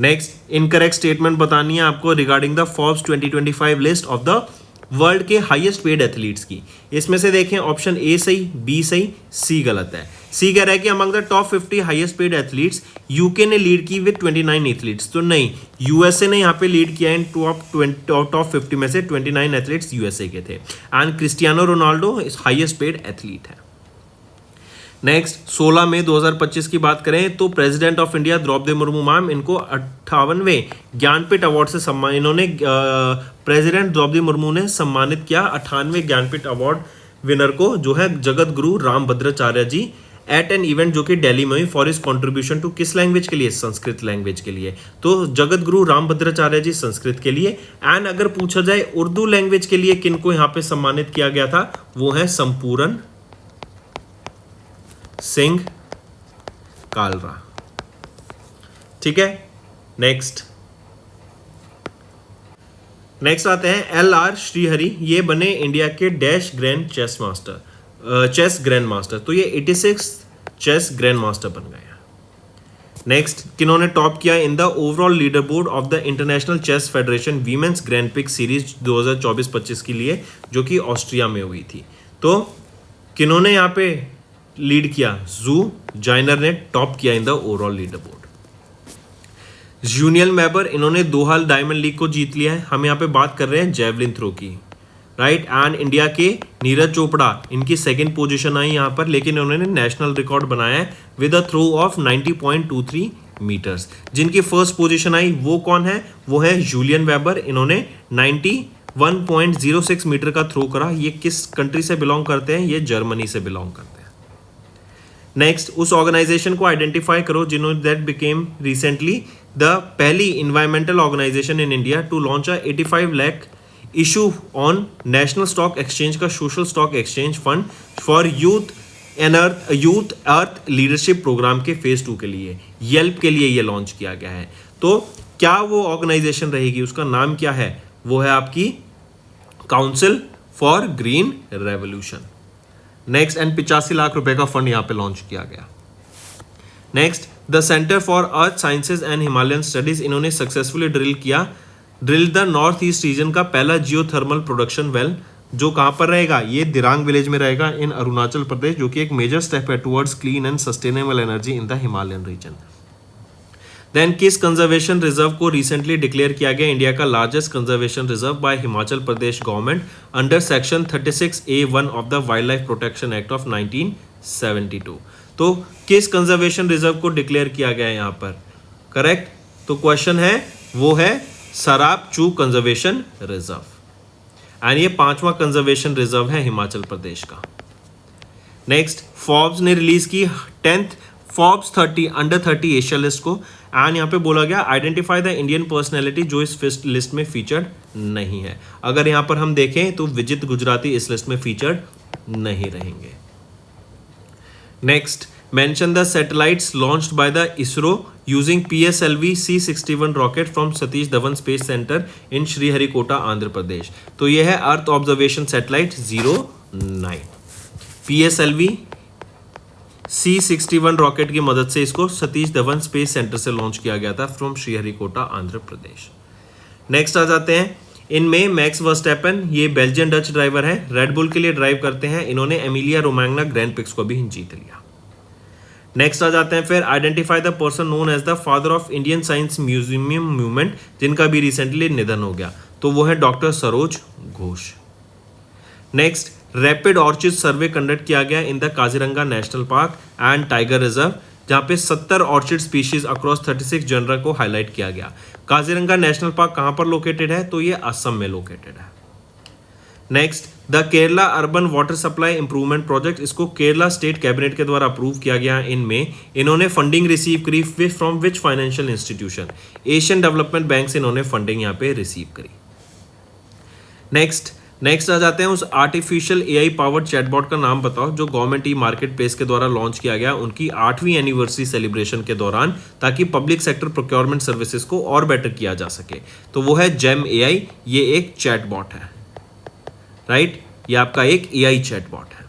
नेक्स्ट इनकरेक्ट स्टेटमेंट बतानी है आपको regarding the Forbes 2025 list of the world के हाईएस्ट पेड एथलीट्स की। इसमें से देखें ऑप्शन ए सही, बी सही, सी गलत है। सी कह रहा है कि among the top 50 highest paid athletes UK ने लीड की विद 29 एथलीट्स। तो नहीं, यूएसए ने यहाँ पे लीड किया इन टॉप 50 में से 29 एथलीट्स यूएसए के थे। And Cristiano Ronaldo highest paid athlete है। नेक्स्ट 16 मई 2025 की बात करें तो president of India Droupadi Murmu ma'am इनको 58वें ज्ञानपीठ अवार्ड से सम्मान, इन्होंने प्रेसिडेंट द्रौपदी मुर्मू ने सम्मानित किया 98वें ज्ञानपीठ अवार्ड विनर को जो है जगत गुरु रामभद्राचार्य जी एट एन इवेंट जो कि दिल्ली में हुई फॉर हिज कंट्रीब्यूशन टू किस लैंग्वेज के लिए, संस्कृत लैंग्वेज के लिए। तो जगत गुरु रामभद्राचार्य जी संस्कृत के लिए। एंड अगर पूछा जाए उर्दू लैंग्वेज के लिए किनको यहाँ पे सम्मानित किया गया था, वो है संपूर्ण सिंह कालरा। ठीक है। नेक्स्ट आते हैं LR श्रीहरि, ये बने इंडिया के dash grand chess grand master. तो ये 86 चेस ग्रैंड मास्टर बन गए। नेक्स्ट किन्होंने टॉप किया in the overall leader board of the international chess federation women's grand prix series 2024-25 के लिए जो कि ऑस्ट्रिया में हुई थी। तो किन्होंने यहाँ पे लीड किया, जू जाइनर ने टॉप किया in the overall leader board. जूनियल मैबर, इन्होंने दोहा डायमंड लीग को जीत लिया है। हम यहाँ पे बात कर रहे हैं जेवलिन थ्रो की, राइट। एंड इंडिया के नीरज चोपड़ा, इनकी सेकंड पोजीशन आई यहाँ पर, लेकिन उन्होंने नेशनल रिकॉर्ड बनाया है with a throw of 90.23 metres. जिनकी फर्स्ट पोजीशन आई वो कौन है, वो है जूलियन वेबर, इन्होंने 91.06 मीटर का थ्रो करा। ये किस कंट्री से बिलोंग करते हैं, ये जर्मनी से बिलोंग करते हैं। नेक्स्ट उस ऑर्गेनाइजेशन को आइडेंटिफाई करो जिन्होंने दैट बिकेम रिसेंटली द पहली environmental organisation in India to launch a 85 lakh issue on national stock exchange का social stock exchange fund for youth earth leadership programme के फेज 2 के लिए, येल्प के लिए ये लॉन्च किया गया है। तो क्या वो ऑर्गेनाइजेशन रहेगी, उसका नाम क्या है, वो है आपकी council for green revolution. Next and 85 lakh रुपए का फंड यहाँ पे लॉन्च किया गया। Next the centre for earth sciences and Himalayan studies, इन्होंने successfully drill the north east region का पहला जियोथर्मल प्रोडक्शन वेल, जो कहाँ पर रहेगा, ये दिरांग विलेज में रहेगा इन अरुणाचल प्रदेश, जो कि एक मेजर स्टेप है towards clean and sustainable energy in the Himalayan region. Then किस कंजर्वेशन रिजर्व को रिसेंटली डिक्लेयर किया गया इंडिया का largest conservation reserve by Himachal Pradesh government under section 36A(1) of the wild life protection act of 1972। तो किस कंजर्वेशन रिजर्व को डिक्लेयर किया गया है यहाँ पर? करेक्ट। तो क्वेश्चन है वो है सराप चू कंजर्वेशन रिजर्व एंड ये 5वां कंजर्वेशन रिजर्व है हिमाचल प्रदेश का। नेक्स्ट, फोर्ब्स ने रिलीज की 10th Forbes 30 under 30 Asia list को एंड यहाँ पे बोला गया आइडेंटिफाई द इंडियन पर्सनैलिटी जो इस लिस्ट में फीचर्ड नहीं है। अगर यहाँ पर हम देखें तो विजित गुजराती इस लिस्ट में फीचर्ड नहीं रहेंगे। Next, mention the satellites launched by the ISRO using PSLV C-61 rocket from Satish Dhawan Space Center in Sriharikota, Andhra Pradesh। तो यह है earth observation satellite 09। PSLV C-61 rocket की मदद से इसको सतीश धवन स्पेस सेंटर से लॉन्च किया गया था फ्रॉम श्रीहरिकोटा, आंध्र प्रदेश। नेक्स्ट आ जाते हैं, इनमें मैक्स वर्स्टैपन, ये बेल्जियन डच ड्राइवर है, रेडबुल के लिए ड्राइव करते हैं। इन्होंने एमिलिया रोमांगना ग्रैंड प्रिक्स को भी जीत लिया। नेक्स्ट आ जाते हैं फिर, identify the person known as the father of Indian science museum movement जिनका भी रिसेंटली निधन हो गया, तो वो है doctor Saroj Ghosh. Next, rapid orchid survey conduct किया गया in the Kaziranga national park and tiger reserve, जहां पे 70 ऑर्चिड स्पीशीज अक्रॉस 36 जनर को हाईलाइट किया गया। काजीरंगा नेशनल पार्क कहां पर लोकेटेड है? तो ये असम में लोकेटेड है। Next, the Kerala urban water supply improvement project, इसको केरला स्टेट कैबिनेट के द्वारा अप्रूव किया गया। इनमें इन्होंने फंडिंग रिसीव करी from which financial institution? Asian development bank से इन्होंने फंडिंग यहाँ पे रिसीव करी। नेक्स्ट आ जाते हैं, उस आर्टिफिशियल एआई पावर्ड चैटबॉट का नाम बताओ जो गवर्नमेंट ई मार्केट प्लेस के द्वारा लॉन्च किया गया उनकी 8वीं एनिवर्सरी सेलिब्रेशन के दौरान, ताकि पब्लिक सेक्टर प्रोक्योरमेंट सर्विसेज को और बेटर किया जा सके। तो वो है जेम एआई, ये एक चैटबॉट है, राइट, ये आपका एक एआई चैटबॉट है।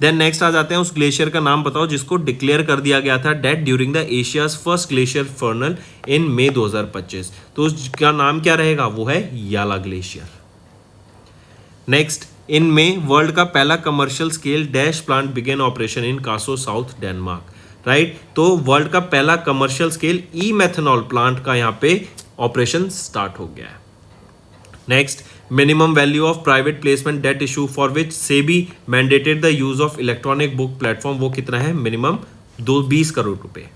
देन नेक्स्ट आ जाते हैं, उस ग्लेशियर का नाम बताओ जिसको डिक्लेयर कर दिया गया था dead during the Asia's first glacier funeral in मई 2025। तो उसका नाम क्या रहेगा? वो है याला ग्लेशियर। नेक्स्ट, इनमें वर्ल्ड का पहला commercial scale dash plant began operation in Kasso south Denmark, right. तो वर्ल्ड का पहला commercial scale E methanol plant का यहाँ पे ऑपरेशन स्टार्ट हो गया है। Next, minimum value of private placement debt issue for which SEBI mandated the use of electronic book platform, वो कितना है? मिनिमम 20 करोड़ रुपए।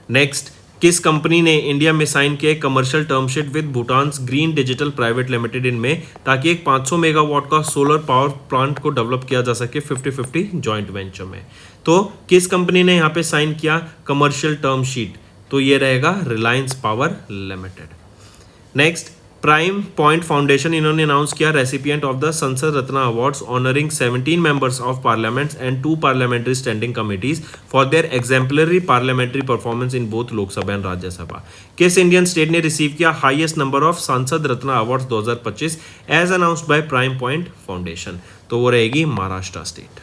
नेक्स्ट, किस कंपनी ने इंडिया में साइन किया commercial term sheet with Bhutan green digital private limited इनमें, ताकि एक 500 मेगावाट का सोलर पावर प्लांट को डेवलप किया जा सके 50-50 जॉइंट वेंचर में। तो किस कंपनी ने यहाँ पे साइन किया कमर्शियल टर्म शीट? तो ये रहेगा Reliance power limited. Next, prime point foundation, इन्होंने अनाउंस किया recipient of the Sansad Ratna awards honouring 17 members of parliaments and 2 parliamentary standing committees for their exemplary parliamentary performance in both Lok Sabha and Rajya Sabha. किस इंडियन स्टेट ने रिसीव किया highest number of Sansad Ratna awards 2025 as announced by prime point foundation? तो वो रहेगी Maharashtra state.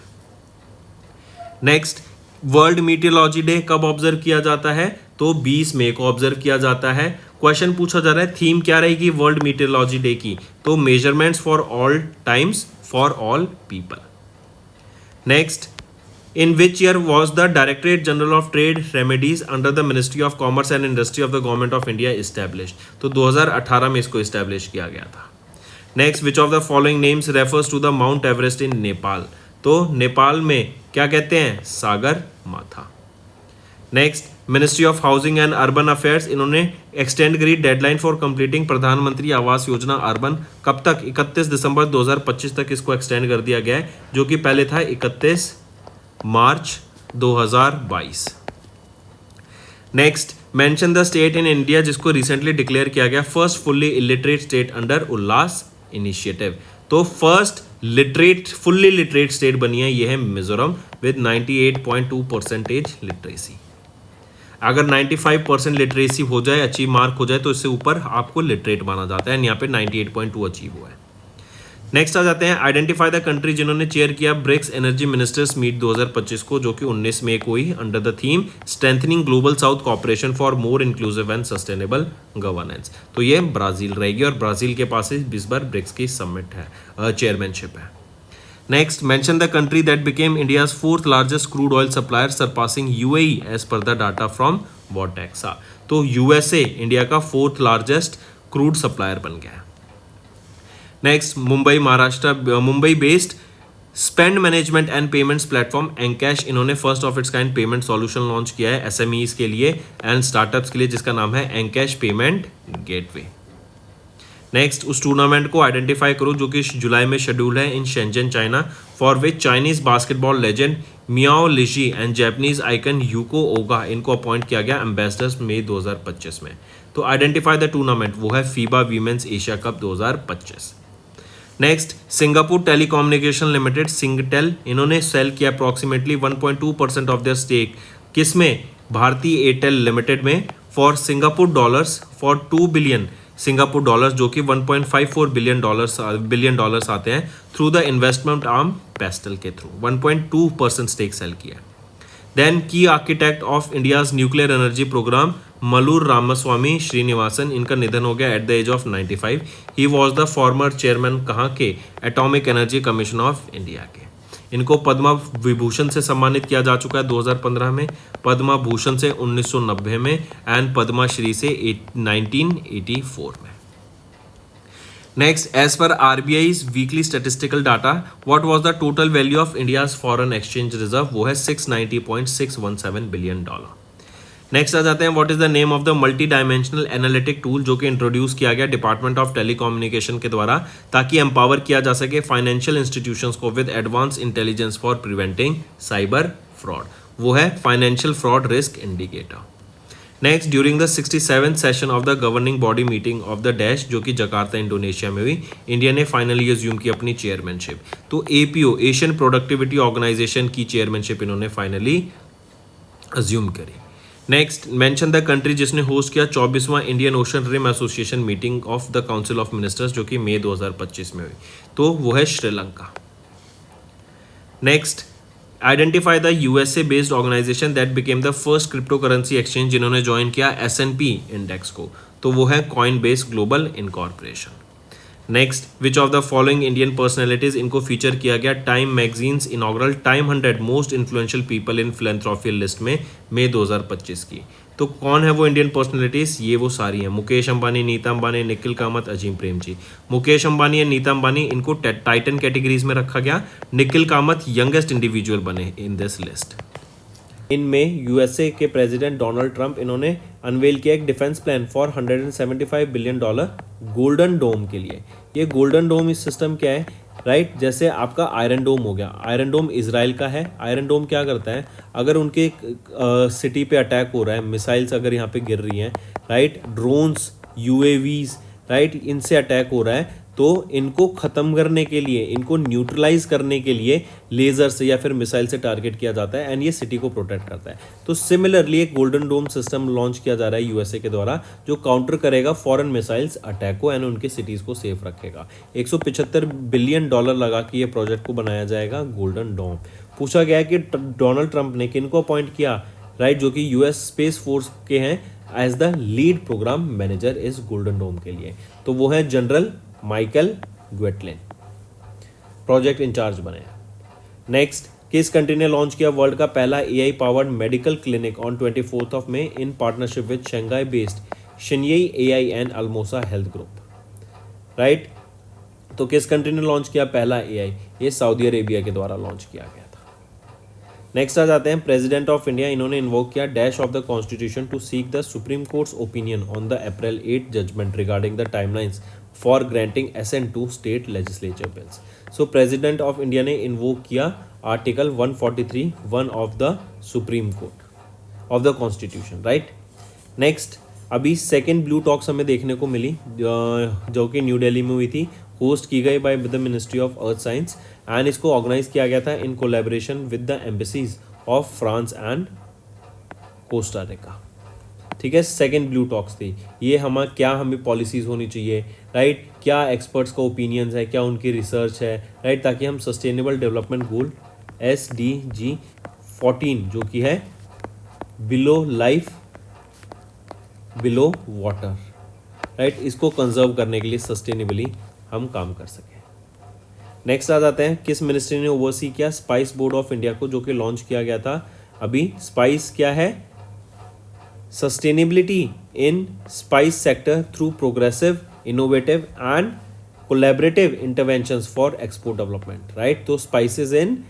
Next, world meteorology day कब ऑब्जर्व किया जाता है? तो 20 मई को ऑब्जर्व किया जाता है। क्वेश्चन पूछा जा रहा है थीम क्या रहेगी वर्ल्ड मीटियोलॉजी डे की? तो measurements for all times for all people. Next, in which year was the directorate general of trade remedies under the ministry of commerce and industry of the government of India established? तो 2018 में इसको इस्टेब्लिश किया गया था। Next, which of the following names refers to the mount Everest in Nepal? तो नेपाल में क्या कहते हैं? Sagar Matha. Next, ministry of housing and urban affairs, इन्होंने एक्सटेंड करी डेडलाइन फॉर कंप्लीटिंग प्रधानमंत्री आवास योजना अर्बन, कब तक? 31 दिसंबर 2025 तक इसको एक्सटेंड कर दिया गया है, जो कि पहले था 31 मार्च 2022। Next, mention the state in India जिसको रिसेंटली डिक्लेयर किया गया first fully illiterate state under Ullas initiative. तो फर्स्ट फुल्ली लिटरेट स्टेट बनी है, ये है मिजोरम विद 98.2% लिटरेसी। अगर 95% लिटरेसी हो जाए, अचीव मार्क हो जाए, तो इससे ऊपर आपको लिटरेट माना जाता है। यहाँ पे 98.2 अचीव हुआ है। नेक्स्ट आ जाते हैं, आइडेंटिफाई द कंट्री जिन्होंने चेयर किया ब्रिक्स एनर्जी मिनिस्टर्स मीट 2025 को, जो कि 19 मई को ही under the theme strengthening global south cooperation for more inclusive and sustainable governance. तो ये ब्राजील रहेगी और ब्राजील के पास इस बार ब्रिक्स की समिट है, चेयरमैनशिप है। Next, mention the country that became India's 4th largest crude oil supplier surpassing UAE as per the data from Vortexa. हाँ, तो यूएसए इंडिया का 4th लार्जेस्ट क्रूड सप्लायर बन गया है। Next, Mumbai based spend management and payments platform EnKash, इन्होंने first of its kind payment solution launch किया है एसएमईज के लिए एंड स्टार्टअप्स के लिए, जिसका नाम है एंकैश पेमेंट गेटवे। नेक्स्ट, उस टूर्नामेंट को आइडेंटिफाई करो जो कि जुलाई में शेड्यूल है in Shenzhen China, for which Chinese basketball legend Miao Lishi and Japanese icon Yuko Oga, इनको अपॉइंट किया गया एम्बेसडर्स मई 2025 में। तो आइडेंटिफाई द टूर्नामेंट, वो है FIBA women's Asia cup 2025। Next, Singapore telecommunication limited Singtel, इन्होंने सेल किया अप्रॉक्सीमेटली 1.2% ऑफ देयर स्टेक, किसमें, भारतीय एयरटेल लिमिटेड में, for Singapore dollars, for 2 billion Singapore dollars, जो कि 1.54 बिलियन डॉलर्स आते हैं, through the investment arm Pastel के थ्रू 1.2% स्टेक सेल किया। देन की architect of India's nuclear energy programme Malur Ramaswamy Srinivasan, इनका निधन हो गया at the age of 95। He was the former chairman कहाँ के, atomic energy commission of India के। इनको पद्मा विभूषण से सम्मानित किया जा चुका है 2015 में, पद्मा भूषण से 1990 में एंड पद्मा श्री से 1984 में। Next, as per RBI's weekly statistical data, what was the total value of India's foreign exchange reserve? वो है $690.617 billion। नेक्स्ट आ जाते हैं, what is the name of the multi dimensional analytic tool, जो कि इंट्रोड्यूस किया गया डिपार्टमेंट ऑफ टेलीकम्युनिकेशन के द्वारा, ताकि एम्पावर किया जा सके फाइनेंशियल इंस्टीट्यूशंस को with advance intelligence for preventing cyber fraud. वो है financial fraud risk indicator. Next, during the 67th session of the governing body meeting of the dash, जो कि जकार्ता इंडोनेशिया में हुई, इंडिया ने फाइनली अज्यूम की अपनी चेयरमैनशिप। तो एपीओ एशियन प्रोडक्टिविटी ऑर्गेनाइजेशन की चेयरमैनशिप इन्होंने फाइनली अज्यूम करी। नेक्स्ट, मेंशन द कंट्री जिसने होस्ट किया 24वां Indian Ocean Rim Association meeting of the council of ministers, जो कि मई 2025 में हुई, तो वो है Sri Lanka. Next, identify the USA based organisation that became the first cryptocurrency exchange, जिन्होंने ज्वाइन किया S&P इंडेक्स को, तो वो है Coinbase global incorporation. Next, which of the following Indian personalities, इनको फीचर किया गया time magazines inaugural time 100 most influential people in philanthropy list में मई 2025 की। तो कौन है वो इंडियन पर्सनैलिटीज, ये वो सारी हैं, मुकेश अंबानी, नीता अंबानी, निखिल कामत, अजीम प्रेमजी। मुकेश अंबानी या नीता अंबानी, इनको टाइटन कैटेगरीज में रखा गया। निखिल कामत यंगेस्ट इंडिविजुअल बने इन दिस लिस्ट। इनमें यूएसए के प्रेसिडेंट डोनाल्ड ट्रंप, इन्होंने अनवेल किया एक defence plan for $175 billion Golden Dome के लिए। ये गोल्डन डोम इस सिस्टम क्या है, राइट, जैसे आपका आयरन डोम हो गया, आयरन डोम इजराइल का है। आयरन डोम क्या करता है, अगर उनके सिटी पे अटैक हो रहा है, मिसाइल्स अगर यहाँ पे गिर रही हैं, राइट, ड्रोन्स, यूएवीज, राइट, इनसे अटैक हो रहा है, तो इनको ख़त्म करने के लिए, इनको न्यूट्रलाइज करने के लिए लेज़र से या फिर मिसाइल से टारगेट किया जाता है एंड ये सिटी को प्रोटेक्ट करता है। तो सिमिलरली एक गोल्डन डोम सिस्टम लॉन्च किया जा रहा है यूएसए के द्वारा, जो काउंटर करेगा फॉरेन मिसाइल्स अटैक को एंड उनके सिटीज़ को सेफ रखेगा। $175 बिलियन लगा के ये प्रोजेक्ट को बनाया जाएगा गोल्डन डोम। पूछा गया है कि डोनाल्ड ट्रंप ने किनको अपॉइंट किया, राइट, जो कि यूएस स्पेस फोर्स के हैं as the lead programme manager इस गोल्डन डोम के लिए, तो वो है general Michael Guetlein, project in charge बने। नेक्स्ट, किस कंट्री ने लॉन्च किया वर्ल्ड का पहला AI powered medical clinic on 24 मई in partnership with Shanghai based Synyi AI and Almosa Health Group, right. तो किस कंट्री ने लॉन्च किया पहला एआई, ये सऊदी अरेबिया के द्वारा लॉन्च किया गया था। नेक्स्ट आ जाते हैं, प्रेसिडेंट ऑफ इंडिया, इन्होंने इन्वोक किया dash of the constitution to seek the supreme court's opinion on the April 8 judgement regarding the timelines for granting assent to state legislature bills. So president of India ने इन्वोक किया article 143(1) of the supreme court of the constitution, right. Next, अभी सेकेंड ब्लू टॉक्स हमें देखने को मिली, जो कि न्यू दिल्ली में हुई थी, होस्ट की गई bye the ministry of earth science and इसको ऑर्गेनाइज किया गया था इन collaboration with the embassies of France and Costa Rica. ठीक है, सेकेंड ब्लू टॉक्स थी ये, क्या हमें पॉलिसीज़ होनी चाहिए, राइट, क्या एक्सपर्ट्स का ओपिनियंस है, क्या उनकी रिसर्च है, राइट, ताकि हम सस्टेनेबल डेवलपमेंट गोल SDG 14 जो कि है below life below water, right, इसको कंजर्व करने के लिए सस्टेनेबली हम काम कर सकें। नेक्स्ट आ जाते हैं, किस मिनिस्ट्री ने ओवरसी किया स्पाइस बोर्ड ऑफ इंडिया को, जो कि लॉन्च किया गया था अभी। स्पाइस क्या है, sustainability in spice sector through progressive, innovative and collaborative interventions for export development, right? तो spices in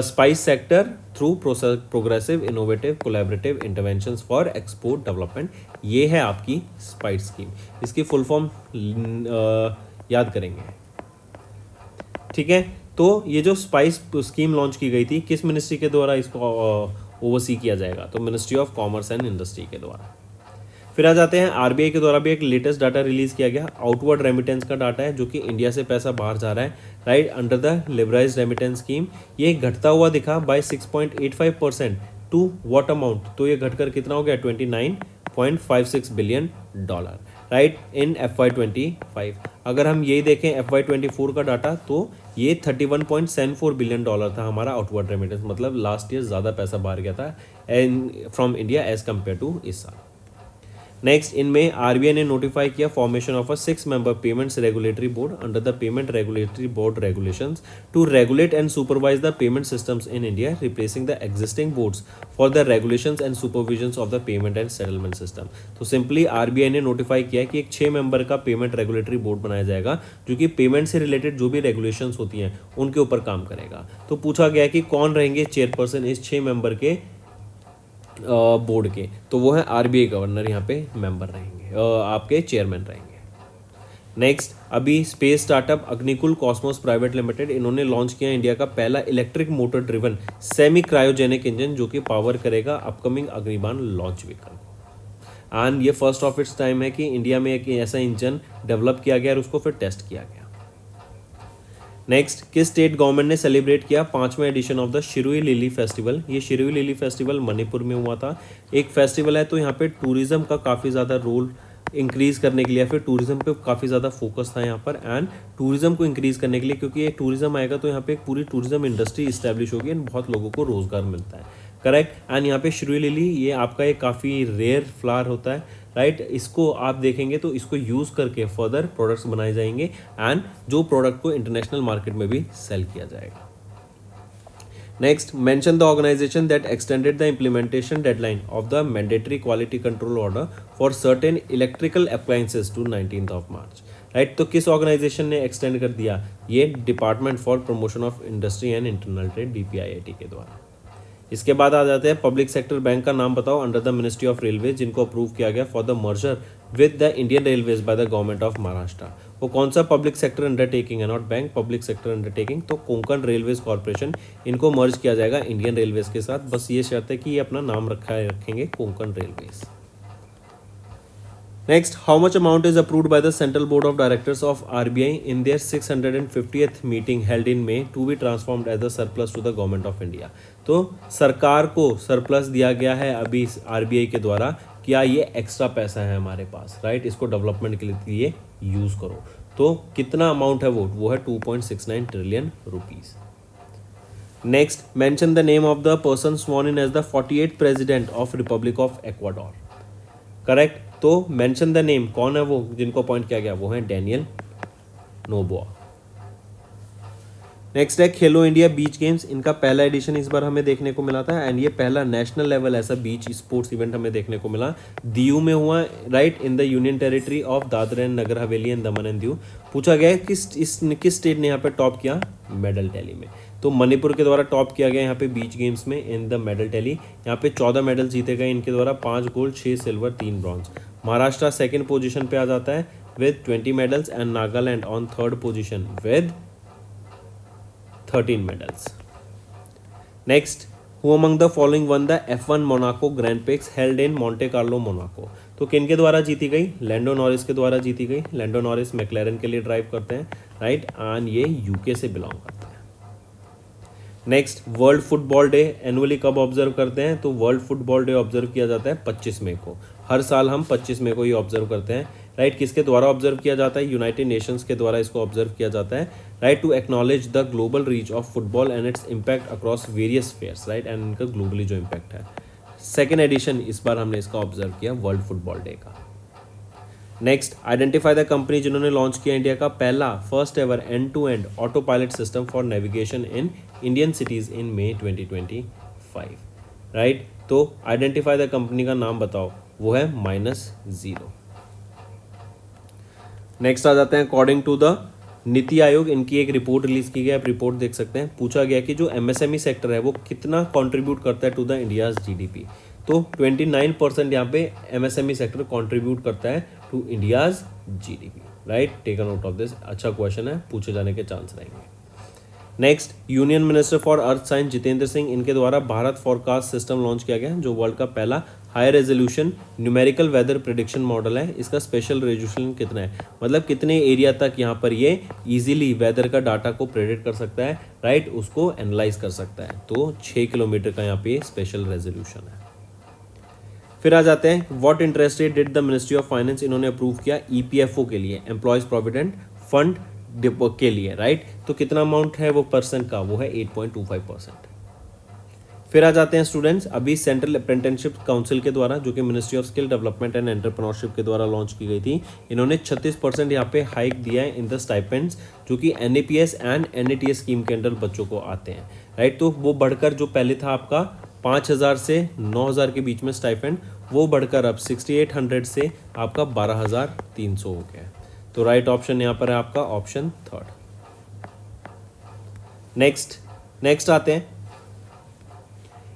spice sector through progressive, innovative, collaborative interventions for export development, ये है आपकी spice scheme. इसकी full form याद करेंगे, ठीक है? तो ये जो स्पाइस स्कीम लॉन्च की गई थी, किस मिनिस्ट्री के द्वारा इसको ओवरसी किया जाएगा? तो ministry of commerce and industry के द्वारा. फिर आ जाते हैं आरबीआई के द्वारा भी एक लेटेस्ट डाटा रिलीज किया गया. आउटवर्ड रेमिटेंस का डाटा है जो कि इंडिया से पैसा बाहर जा रहा है, right, under the liberalised remittance scheme. ये घटता हुआ दिखा बाय 6.85% टू व्हाट अमाउंट? तो ये घटकर कितना हो गया? $29.56 बिलियन, राइट, इन FY25. अगर हम यही देखें FY24 का डाटा, तो ये $31.74 बिलियन था हमारा आउटवर्ड रेमिटेंस. मतलब लास्ट ईयर ज़्यादा पैसा बाहर गया था from India as compare to इस साल. नेक्स्ट, इनमें आरबीआई ने नोटिफाई किया formation of a 6-member payments regulatory board under the payment regulatory board regulations to regulate and supervise the payment systems in India, replacing the existing boards for the regulations and supervision of the payment and settlement system. तो सिंपली आरबीआई ने नोटिफाई किया कि एक 6-member का पेमेंट रेगुलेटरी बोर्ड बनाया जाएगा जो कि पेमेंट से रिलेटेड जो भी रेगुलेशंस होती हैं उनके ऊपर काम करेगा. तो पूछा गया कि कौन रहेंगे चेयरपर्सन इस 6-member के बोर्ड के? तो वो है आरबीआई गवर्नर यहाँ पे मेंबर रहेंगे, आपके चेयरमैन रहेंगे. नेक्स्ट, अभी space startup Agnikul Cosmos private limited, इन्होंने लॉन्च किया इंडिया का पहला electric motor driven semi cryogenic engine जो कि पावर करेगा अपकमिंग अग्निबाण लॉन्च व्हीकल. एंड ये फर्स्ट ऑफ इट्स टाइम है कि इंडिया में एक ऐसा इंजन डेवलप किया गया और उसको फिर टेस्ट किया गया. नेक्स्ट, किस स्टेट गवर्नमेंट ने सेलिब्रेट किया 5वें edition of the Shirui lily festival? ये शिरुई लिली फेस्टिवल मणिपुर में हुआ था. एक फेस्टिवल है, तो यहाँ पे टूरिज्म का काफ़ी ज़्यादा रोल इंक्रीज करने के लिए, फिर टूरिज्म पे काफ़ी ज़्यादा फोकस था यहाँ पर. एंड टूरिज्म को इंक्रीज करने के लिए, क्योंकि ये टूरिज्म आएगा तो यहाँ पे एक पूरी टूरिज्म इंडस्ट्री इस्टेब्लिश होगी एंड बहुत लोगों को रोजगार मिलता है, करेक्ट. एंड यहाँ पे शिरुई लिली ये आपका एक काफ़ी रेयर फ्लावर होता है, राइट. इसको आप देखेंगे तो इसको यूज़ करके फर्दर प्रोडक्ट्स बनाए जाएंगे एंड जो प्रोडक्ट को इंटरनेशनल मार्केट में भी सेल किया जाएगा. Next, mention the organisation that extended the implementation deadline of the mandatory quality control order for certain electrical appliances to 19 March, right. तो किस ऑर्गेनाइजेशन ने एक्सटेंड कर दिया? ये department for promotion of industry and internal trade, DPIIT के द्वारा. इसके बाद आ जाते हैं पब्लिक सेक्टर बैंक का नाम बताओ under the ministry of railway, जिनको अप्रूव किया गया for the merger with the Indian railways by the government of Maharashtra. वो कौन सा पब्लिक सेक्टर अंडरटेकिंग है? Not bank, public sector undertaking. तो कोंकण रेलवेज कॉर्पोरेशन, इनको मर्ज किया जाएगा इंडियन रेलवेज के साथ. बस ये शर्त है कि ये अपना नाम रखेंगे Konkan railways. Next, how much amount is approved by the Central Board of Directors of RBI in their 650th meeting held in May to be transformed as a surplus to the Government of India? तो सरकार को सरप्लस दिया गया है अभी RBI के द्वारा, क्या ये एक्स्ट्रा पैसा है हमारे पास, राइट. इसको डेवलपमेंट के लिए यूज़ करो. तो कितना अमाउंट है वो है 2.69 trillion rupees. Next, mention the name of the person sworn in as the 48th president of Republic of Ecuador, correct. तो मेंशन द नेम, कौन है वो जिनको अपॉइंट किया गया? वो है डैनियल नोबोआ. नेक्स्ट है खेलो इंडिया बीच गेम्स. इनका पहला एडिशन इस बार हमें देखने को मिला था एंड ये पहला नेशनल लेवल ऐसा बीच स्पोर्ट्स इवेंट हमें देखने को मिला. दीव में हुआ, right, in the union territory of Dadra and Nagar Haveli and Daman and Diu. पूछा गया है किस स्टेट ने यहाँ पे टॉप किया? मेडल टैली में. तो मणिपुर के द्वारा टॉप किया गया यहाँ पे बीच गेम्स में इन द मेडल टैली. यहाँ पे 14 मेडल जीते गए इनके द्वारा, 5 gold, 6 silver, 3 bronze. Maharashtra second position पे आ जाता है with 20 medals and Nagaland on third position with 13 medals. Next, who among the following one the F1 Monaco grand prix held in Monte Carlo Monaco? तो किन के द्वारा जीती गई? लैंडो नॉरिस के द्वारा जीती गई. लैंडो नॉरिस मैक्लेरन के लिए ड्राइव करते हैं, राइट, एंड ये यूके से बिलोंग करते हैं. Next, world football day annually कब ऑब्जर्व करते हैं? तो वर्ल्ड फुटबॉल डे ऑब्जर्व किया जाता है 25 मई को. हर साल हम 25 मई को ही ऑब्जर्व करते हैं, राइट. किसके द्वारा ऑब्जर्व किया जाता है? यूनाइटेड नेशंस के द्वारा इसको ऑब्जर्व किया जाता है, right, to acknowledge the global reach of football and its impact across various fairs, right, and इनका ग्लोबली जो इम्पैक्ट है. सेकेंड एडिशन इस बार हमने इसका ऑब्जर्व किया वर्ल्ड फुटबॉल डे का. नेक्स्ट, आइडेंटिफाई द कंपनी जिन्होंने लॉन्च किया इंडिया का पहला first ever end to end auto pilot system for navigation in Indian cities in May 2025, right. तो आइडेंटिफाई द कंपनी का नाम बताओ. वो है -0। नेक्स्ट आ जाते हैं according to the NITI Aayog, इनकी एक रिपोर्ट रिलीज की गई, आप रिपोर्ट देख सकते हैं। पूछा गया कि जो एमएसएमई सेक्टर है वो कितना कंट्रीब्यूट करता है टू द इंडियाज जीडीपी। तो 29% यहाँ पे एमएसएमई सेक्टर कंट्रीब्यूट करता है to India's GDP, right. Take a note of this, अच्छा क्वेश्चन है, पूछे जाने के चांस रहेंगे। Next, union minister for earth science Jitendra Singh, इनके द्वारा भारत फॉरकास्ट सिस्टम लॉन्च किया गया है, जो वर्ल्ड का पहला high resolution numerical weather prediction model है। इसका स्पेशल रेजोल्यूशन कितना है, मतलब कितने एरिया तक यहाँ पर ये इजीली वेदर का डाटा को प्रेडिक्ट कर सकता है, राइट, उसको एनालाइज कर सकता है। तो 6 किलोमीटर का यहाँ पे स्पेशल रेजोल्यूशन है। फिर आ जाते हैं what interest rate did the ministry of finance, इन्होंने अप्रूव किया ईपीएफओ के लिए, एम्प्लॉयज प्रोविडेंट फंड के लिए, राइट। तो कितना अमाउंट है वो परसेंट का, वो है 8.25%। फिर आ जाते हैं स्टूडेंट्स, अभी सेंट्रल अप्रेंटिसशिप काउंसिल के द्वारा, जो कि ministry of skill development and entrepreneurship के द्वारा लॉन्च की गई थी, इन्होंने 36% यहाँ पे हाइक दिया है इन द स्टाइपेंड्स, जो कि एनएपीएस एंड एनएटीएस स्कीम के अंडर बच्चों को आते हैं, राइट। तो वो बढ़कर जो पहले था आपका 5,000 से 9,000 के बीच में स्टाइपेंड, वो बढ़कर अब 6,800 से आपका 12,300 हो गया है। तो राइट ऑप्शन यहाँ पर है आपका ऑप्शन 3rd। नेक्स्ट आते हैं,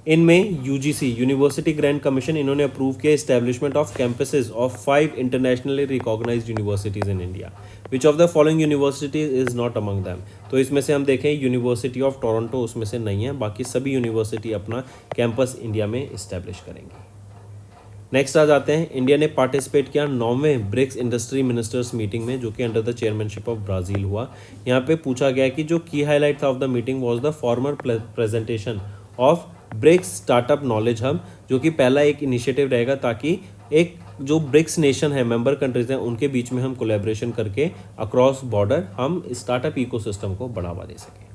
इनमें यूजीसी यूनिवर्सिटी ग्रैंड कमीशन, इन्होंने अप्रूव किया establishment of campuses of 5 internationally recognised universities in India. Which of the following universities is not among them. तो इसमें से हम देखें यूनिवर्सिटी ऑफ टोरंटो उसमें से नहीं है, बाकी सभी यूनिवर्सिटी अपना कैंपस इंडिया में इस्टेब्लिश करेंगी। नेक्स्ट आ जाते हैं, इंडिया ने पार्टिसिपेट किया 9वें ब्रिक्स इंडस्ट्री मिनिस्टर्स मीटिंग में, जो कि under the chairmanship of Brazil हुआ। यहाँ पे पूछा गया कि जो की हाईलाइट था of the meeting was the formal presentation of BRICS startup knowledge hub, जो कि पहला एक इनिशिएटिव रहेगा ताकि एक जो ब्रिक्स नेशन है, मेंबर कंट्रीज हैं, उनके बीच में हम कोलैबोरेशन करके अक्रॉस बॉर्डर हम स्टार्टअप इकोसिस्टम को बढ़ावा दे सकें।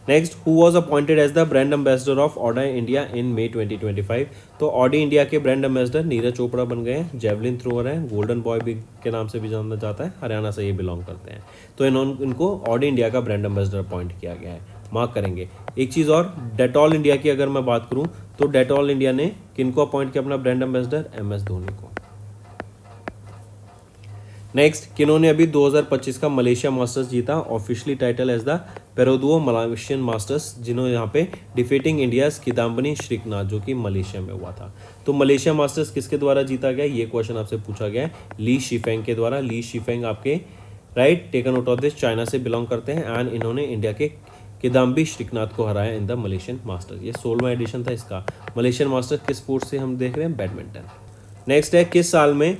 Next, who was appointed as the brand ambassador of Audi India in मई 2025। तो ऑडी इंडिया के ब्रांड एम्बेसडर नीरज चोपड़ा बन गए हैं, जेवलिन थ्रोअर हैं, गोल्डन बॉय भी के नाम से भी जाना जाता है, हरियाणा से ये बिलोंग करते हैं। तो इनको ऑडी इंडिया का ब्रांड एम्बेसडर अपॉइंट किया गया है, मार्क करेंगे। एक चीज़ और, डेटॉल इंडिया की अगर मैं बात करूं तो डेटॉल इंडिया ने किनको अपॉइंट किया अपना ब्रांड एम्बेसडर, MS धोनी को। नेक्स्ट, किन्होंने अभी 2025 का मलेशिया मास्टर्स जीता, officially title as the Perodua Malaysian Masters, जिन्होंने यहाँ पे डिफीटिंग इंडियाज किदाम्बनी श्रीनाथ, जो कि मलेशिया में हुआ था। तो मलेशिया मास्टर्स किसके द्वारा जीता गया, ये क्वेश्चन आपसे पूछा गया है, ली शिफेंग के द्वारा। ली शिफेंग आपके right, take note of this, China से बिलोंग करते हैं एंड इन्होंने इंडिया के किदाम्बी श्रीनाथ को हराया इन द मलेशियन मास्टर्स। ये 16वां एडिशन था इसका। मलेशियन मास्टर्स किस स्पोर्ट से हम देख रहे हैं, बैडमिंटन। नेक्स्ट है, किस साल में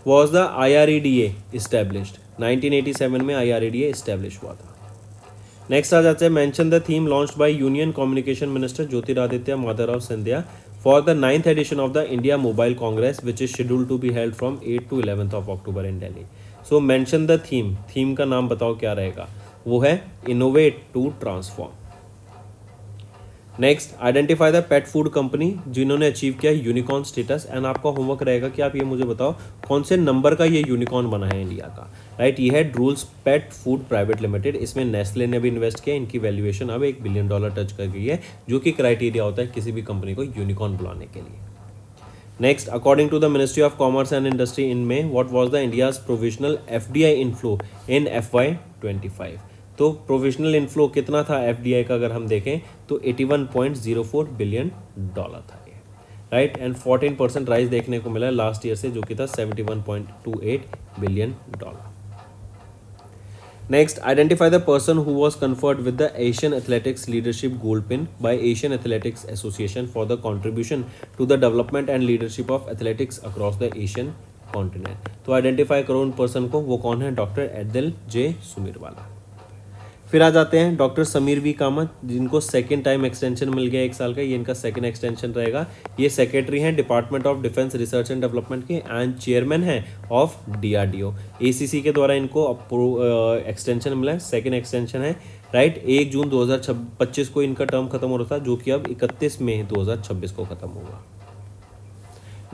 वॉज द IREDA इस्टेब्लिश्ड। 1987 में IREDA इस्टेब्लिश हुआ था। नेक्स्ट आ जाते हैं, mention the theme launched by union communication minister Jyotiraditya Madhavrao Scindia for the 9th edition of the India mobile congress which is scheduled to be held from 8 to 11 of October in Delhi. So mention the theme का नाम बताओ क्या रहेगा, वो है innovate to transform. Next, identify the pet food company जिन्होंने अचीव किया यूनिकॉर्न स्टेटस। एंड आपका होमवर्क रहेगा कि आप ये मुझे बताओ कौन से नंबर का ये यूनिकॉर्न बना है इंडिया का, राइट। ये है Drools pet food private limited, इसमें नेस्ले ने भी इन्वेस्ट किया, इनकी वैल्यूएशन अब $1 बिलियन टच कर गई है, जो कि क्राइटेरिया होता है किसी भी कंपनी को यूनिकॉर्न बुलाने के लिए। Next, according to the ministry of commerce and industry in में, what was the India's provisional FDI inflow in FY25। तो प्रोविजनल इनफ्लो कितना था FDI का, अगर हम देखें तो $81.04 बिलियन था ये, राइट। एंड 14% राइज देखने को मिला लास्ट ईयर से, जो कि था $71.28 billion. Next, identify the person who was conferred with the Asian athletics leadership gold pin by Asian athletics association for the contribution to the development and leadership of athletics across the Asian continent. तो आइडेंटिफाई करो उन पर्सन को, वो कौन है, डॉक्टर एदिल J सुमीरवाला। फिर आ जाते हैं डॉक्टर समीर V कामत, जिनको सेकेंड टाइम एक्सटेंशन मिल गया 1 साल का, ये इनका सेकेंड एक्सटेंशन रहेगा। ये सेक्रेटरी हैं department of defence research and development के एंड चेयरमैन हैं ऑफ DRDO। ACC के द्वारा इनको एक्सटेंशन मिला है, सेकेंड एक्सटेंशन है, राइट। 1 जून 2025 को इनका टर्म खत्म हो रहा था, जो कि अब 31 मई 2026 को खत्म होगा।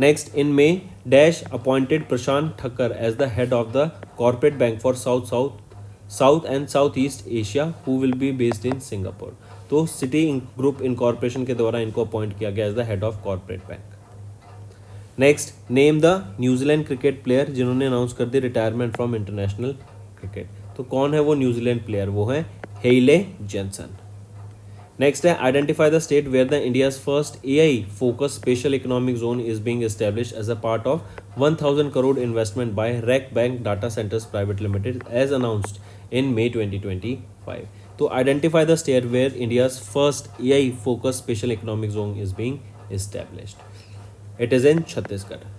नेक्स्ट, इन में dash appointed Prashant Thakkar as the head of the corporate bank for south and south east Asia who will be based in Singapore. तो सिटी ग्रुप इनकॉर्पोरेशन के द्वारा इनको अपॉइंट किया गया as the head of corporate bank. Next, name the New Zealand cricket player जिन्होंने अनाउंस कर दी रिटायरमेंट फ्रॉम इंटरनेशनल क्रिकेट। तो कौन है वो न्यूजीलैंड प्लेयर? वो है हेले जेनसन। नेक्स्ट है, identify the state where the India's first AI focus special economic zone is being established as a part of 1000 crore investment by Rack Bank data centres private limited as announced in May 2025। तो identify the state where India's first AI focus special economic zone is being established. It is in Chhattisgarh.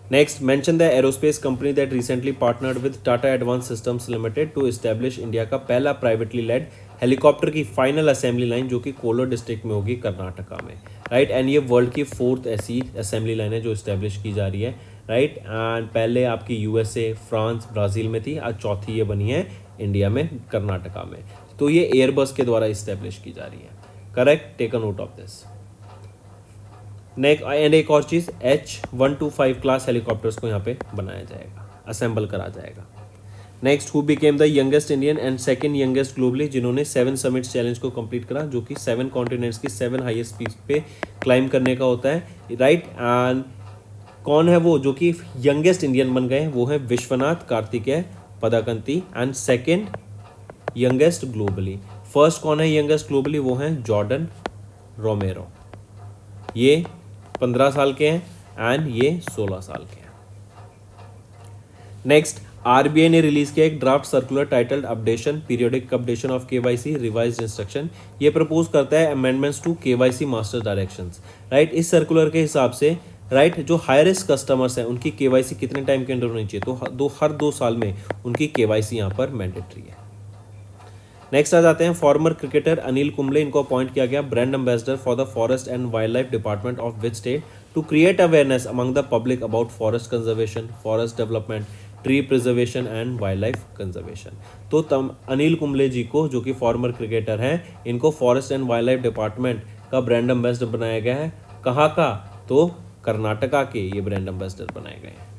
Next, mention the aerospace company that recently partnered with Tata Advanced Systems Limited to establish India का पहला प्राइवेटली लेड हेलीकॉप्टर की फाइनल असेंबली लाइन जो कि कोलोर डिस्ट्रिक्ट में होगी कर्नाटका में, राइट। एंड ये वर्ल्ड की 4th ऐसी असेंबली लाइन है जो इस्टेब्लिश की जा रही है, राइट। एंड पहले आपकी यूएसए, फ्रांस, ब्राज़ील में थी, आज चौथी ये बनी है इंडिया में कर्नाटका में। तो ये एयरबस के द्वारा इस्टेब्लिश की जा रही है, correct. Take a note of this. Next, and एक और चीज़, H125 क्लास हेलीकॉप्टर्स को यहाँ पे बनाया जाएगा, असेंबल करा जाएगा। Next, who became the youngest Indian and second youngest globally जिन्होंने 7 समिट्स चैलेंज को कंप्लीट करा, जो कि 7 कॉन्टिनेंट्स की 7 हाईएस्ट पीक पे क्लाइम करने का होता है, राइट। एंड कौन है वो जो कि यंगेस्ट इंडियन बन गए? वो है Vishwanath Karthikey Padakanti. And second youngest globally, first कौन है यंगेस्ट ग्लोबली? वो है जॉर्डन रोमेरो। ये 15 साल के हैं एंड ये 16 साल के हैं। नेक्स्ट, आरबीआई ने रिलीज किया एक draft circular titled updation periodic updation of KYC revised instruction. ये प्रपोज करता है amendments to KYC master directions, right. इस सर्कुलर के हिसाब से, राइट, जो हाई रिस्क कस्टमर्स हैं उनकी केवाईसी कितने टाइम के अंदर होनी चाहिए? तो हर 2 साल में उनकी केवाईसी यहाँ पर मैंडेटरी है। नेक्स्ट आ जाते हैं, फॉर्मर क्रिकेटर अनिल कुंबले, इनको अपॉइंट किया गया brand ambassador for the forest and wild life department of which state to create awareness among the public about forest conservation, forest development, tree preservation and wild life conservation. तो अनिल कुंबले जी को, जो कि फॉर्मर क्रिकेटर हैं, इनको forest and wild life department का ब्रांड एम्बेसडर बनाया गया है। कहाँ का? तो कर्नाटका के ये ब्रांड एम्बेसडर बनाए गए हैं।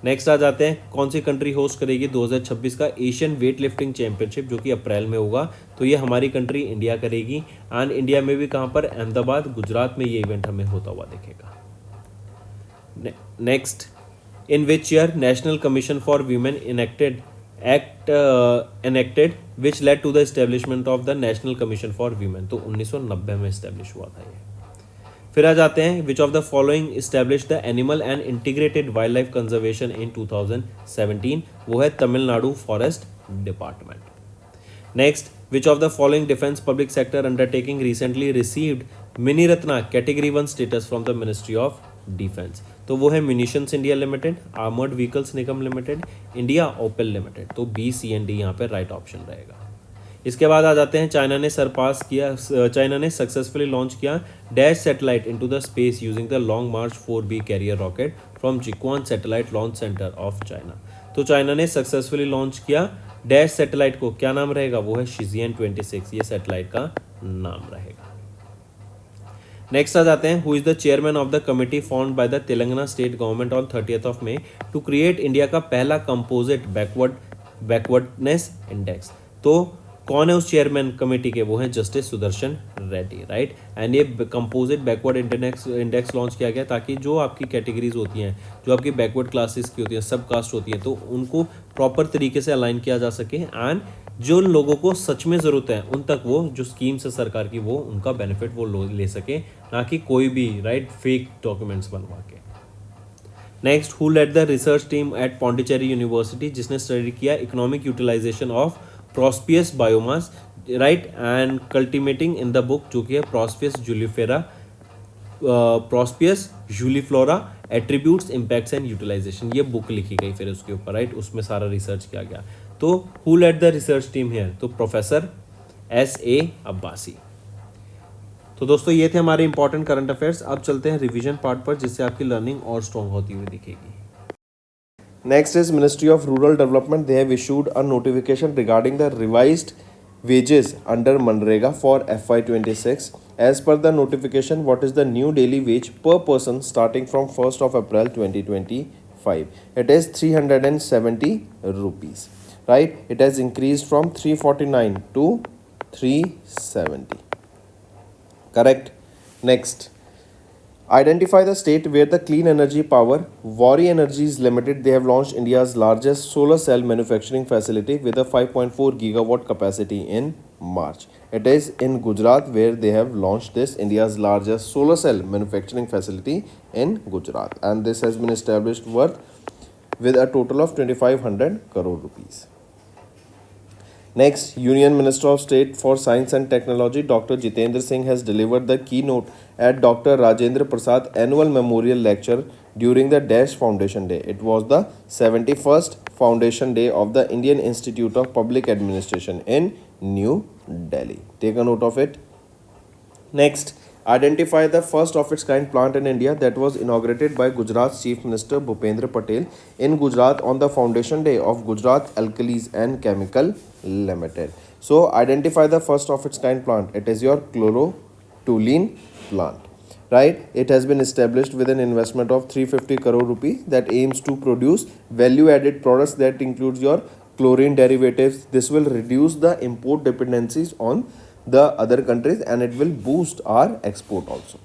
नेक्स्ट आ जाते हैं, कौन सी कंट्री होस्ट करेगी 2026 का एशियन वेट लिफ्टिंग चैंपियनशिप, जो कि अप्रैल में होगा। तो ये हमारी कंट्री इंडिया करेगी। एंड इंडिया में भी कहाँ पर? अहमदाबाद, गुजरात में ये इवेंट हमें होता हुआ दिखेगा। Next, in which year national commission for women enacted which led to the establishment of the national commission for women. तो 1990 में एस्टेब्लिश हुआ था ये। फिर आ जाते हैं, which of the following establish the animal and integrated wild life conservation in 2017। वो है Tamil Nadu forest department. Next, which of the following defence public sector undertaking recently received mini Ratna category 1 status from the ministry of defence. तो वो है munitions India limited, armoured vehicles Nigam limited, India Opal limited. तो बी, सी एंड डी यहाँ पे राइट ऑप्शन रहेगा। इसके बाद आ जाते हैं, चाइना ने सक्सेसफुली लॉन्च किया dash satellite into the space using the long March 4B carrier rocket from जिक्वान satellite launch centre of China. तो चाइना ने सक्सेसफुली लॉन्च किया डैश सैटेलाइट को, क्या नाम रहेगा? वो है शिजियन 26, ये सैटेलाइट का नाम रहेगा। नेक्स्ट आ जाते हैं, who is the chairman of the committee formed by the Telangana state government on 30 May to create India का पहला कंपोजिट बैकवर्डनेस इंडेक्स। तो कौन है उस चेयरमैन कमेटी के? वो हैं justice Sudarshan Reddy, right. And ये कंपोजिट बैकवर्ड इंडेक्स लॉन्च किया गया ताकि जो आपकी कैटेगरीज होती हैं, जो आपकी बैकवर्ड क्लासेस की होती हैं, सब कास्ट होती हैं, तो उनको प्रॉपर तरीके से अलाइन किया जा सके। एंड जो लोगों को सच में ज़रूरत है उन तक वो जो स्कीम्स है सरकार की, वो उनका बेनिफिट वो ले सके, ना कि कोई भी, राइट, फेक डॉक्यूमेंट्स बनवा के। Next, who led the research team at Pondicherry university, जिसने स्टडी किया economic utilisation of Prosopis biomass, right, and cultivating in the book, जो कि है Prosopis juliflora attributes impacts and utilisation. ये बुक लिखी गई फिर उसके ऊपर, राइट, उसमें सारा रिसर्च किया गया। तो who led the research team here? तो प्रोफेसर S.A. अब्बासी। तो दोस्तों ये थे हमारे इंपॉर्टेंट करंट अफेयर्स। अब चलते हैं रिवीजन पार्ट पर, जिससे आपकी लर्निंग और स्ट्रॉन्ग होती हुई दिखेगी। Next is Ministry of Rural Development. They have issued a notification regarding the revised wages under Manrega for FY26. As per the notification, what is the new daily wage per person starting from 1st of April 2025? It is 370 rupees. Right? It has increased from 349 to 370. Correct? Next. Identify the state where the clean energy power, Wari Energies Limited, they have launched India's largest solar cell manufacturing facility with a 5.4 gigawatt capacity in March. It is in Gujarat where they have launched this India's largest solar cell manufacturing facility in Gujarat, and this has been established worth with a total of 2500 crore rupees. Next, Union Minister of State for Science and Technology Dr. Jitendra Singh has delivered the keynote at Dr. Rajendra Prasad Annual Memorial Lecture during the Dash Foundation Day. It was the 71st Foundation Day of the Indian Institute of Public Administration in New Delhi. Take a note of it. Next, identify the first of its kind plant in India that was inaugurated by Gujarat's Chief Minister Bhupendra Patel in Gujarat on the foundation day of Gujarat Alkalis and Chemical Limited. So, identify the first of its kind plant. It is your chlorotoluene plant. Right? It has been established with an investment of 350 crore rupees that aims to produce value added products that includes your chlorine derivatives. This will reduce the import dependencies on the other countries and it will boost our export also.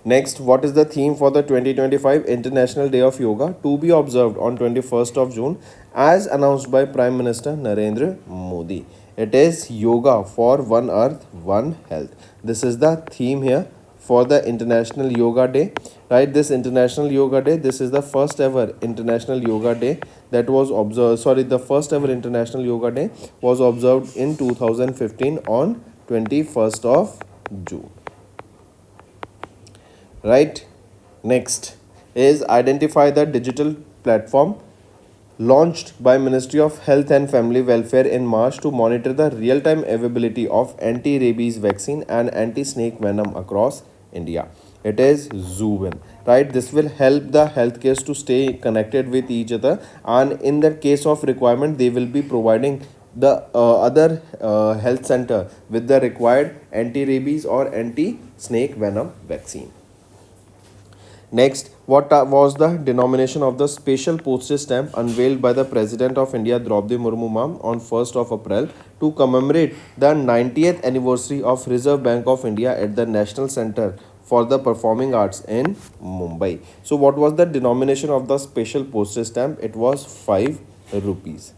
Next, what is the theme for the 2025 International Day of Yoga to be observed on 21st of June as announced by Prime Minister Narendra Modi? It is Yoga for One Earth, One Health. This is the theme here for the International Yoga Day. Right, this International Yoga Day, this is the first ever International Yoga Day that was observed, the first ever International Yoga Day was observed in 2015 on 21st of June. Right, next is identify the digital platform launched by Ministry of Health and Family Welfare in March to monitor the real-time availability of anti-rabies vaccine and anti-snake venom across India. It is Zoovin, right? This will help the healthcare to stay connected with each other, and in the case of requirement, they will be providing the other health center with the required anti-rabies or anti-snake venom vaccine. Next, what was the denomination of the special postage stamp unveiled by the President of India Draupadi Murmu ma'am on 1st of April to commemorate the 90th anniversary of Reserve Bank of India at the National Centre for the Performing Arts in Mumbai? So what was the denomination of the special postage stamp? It was 5 rupees.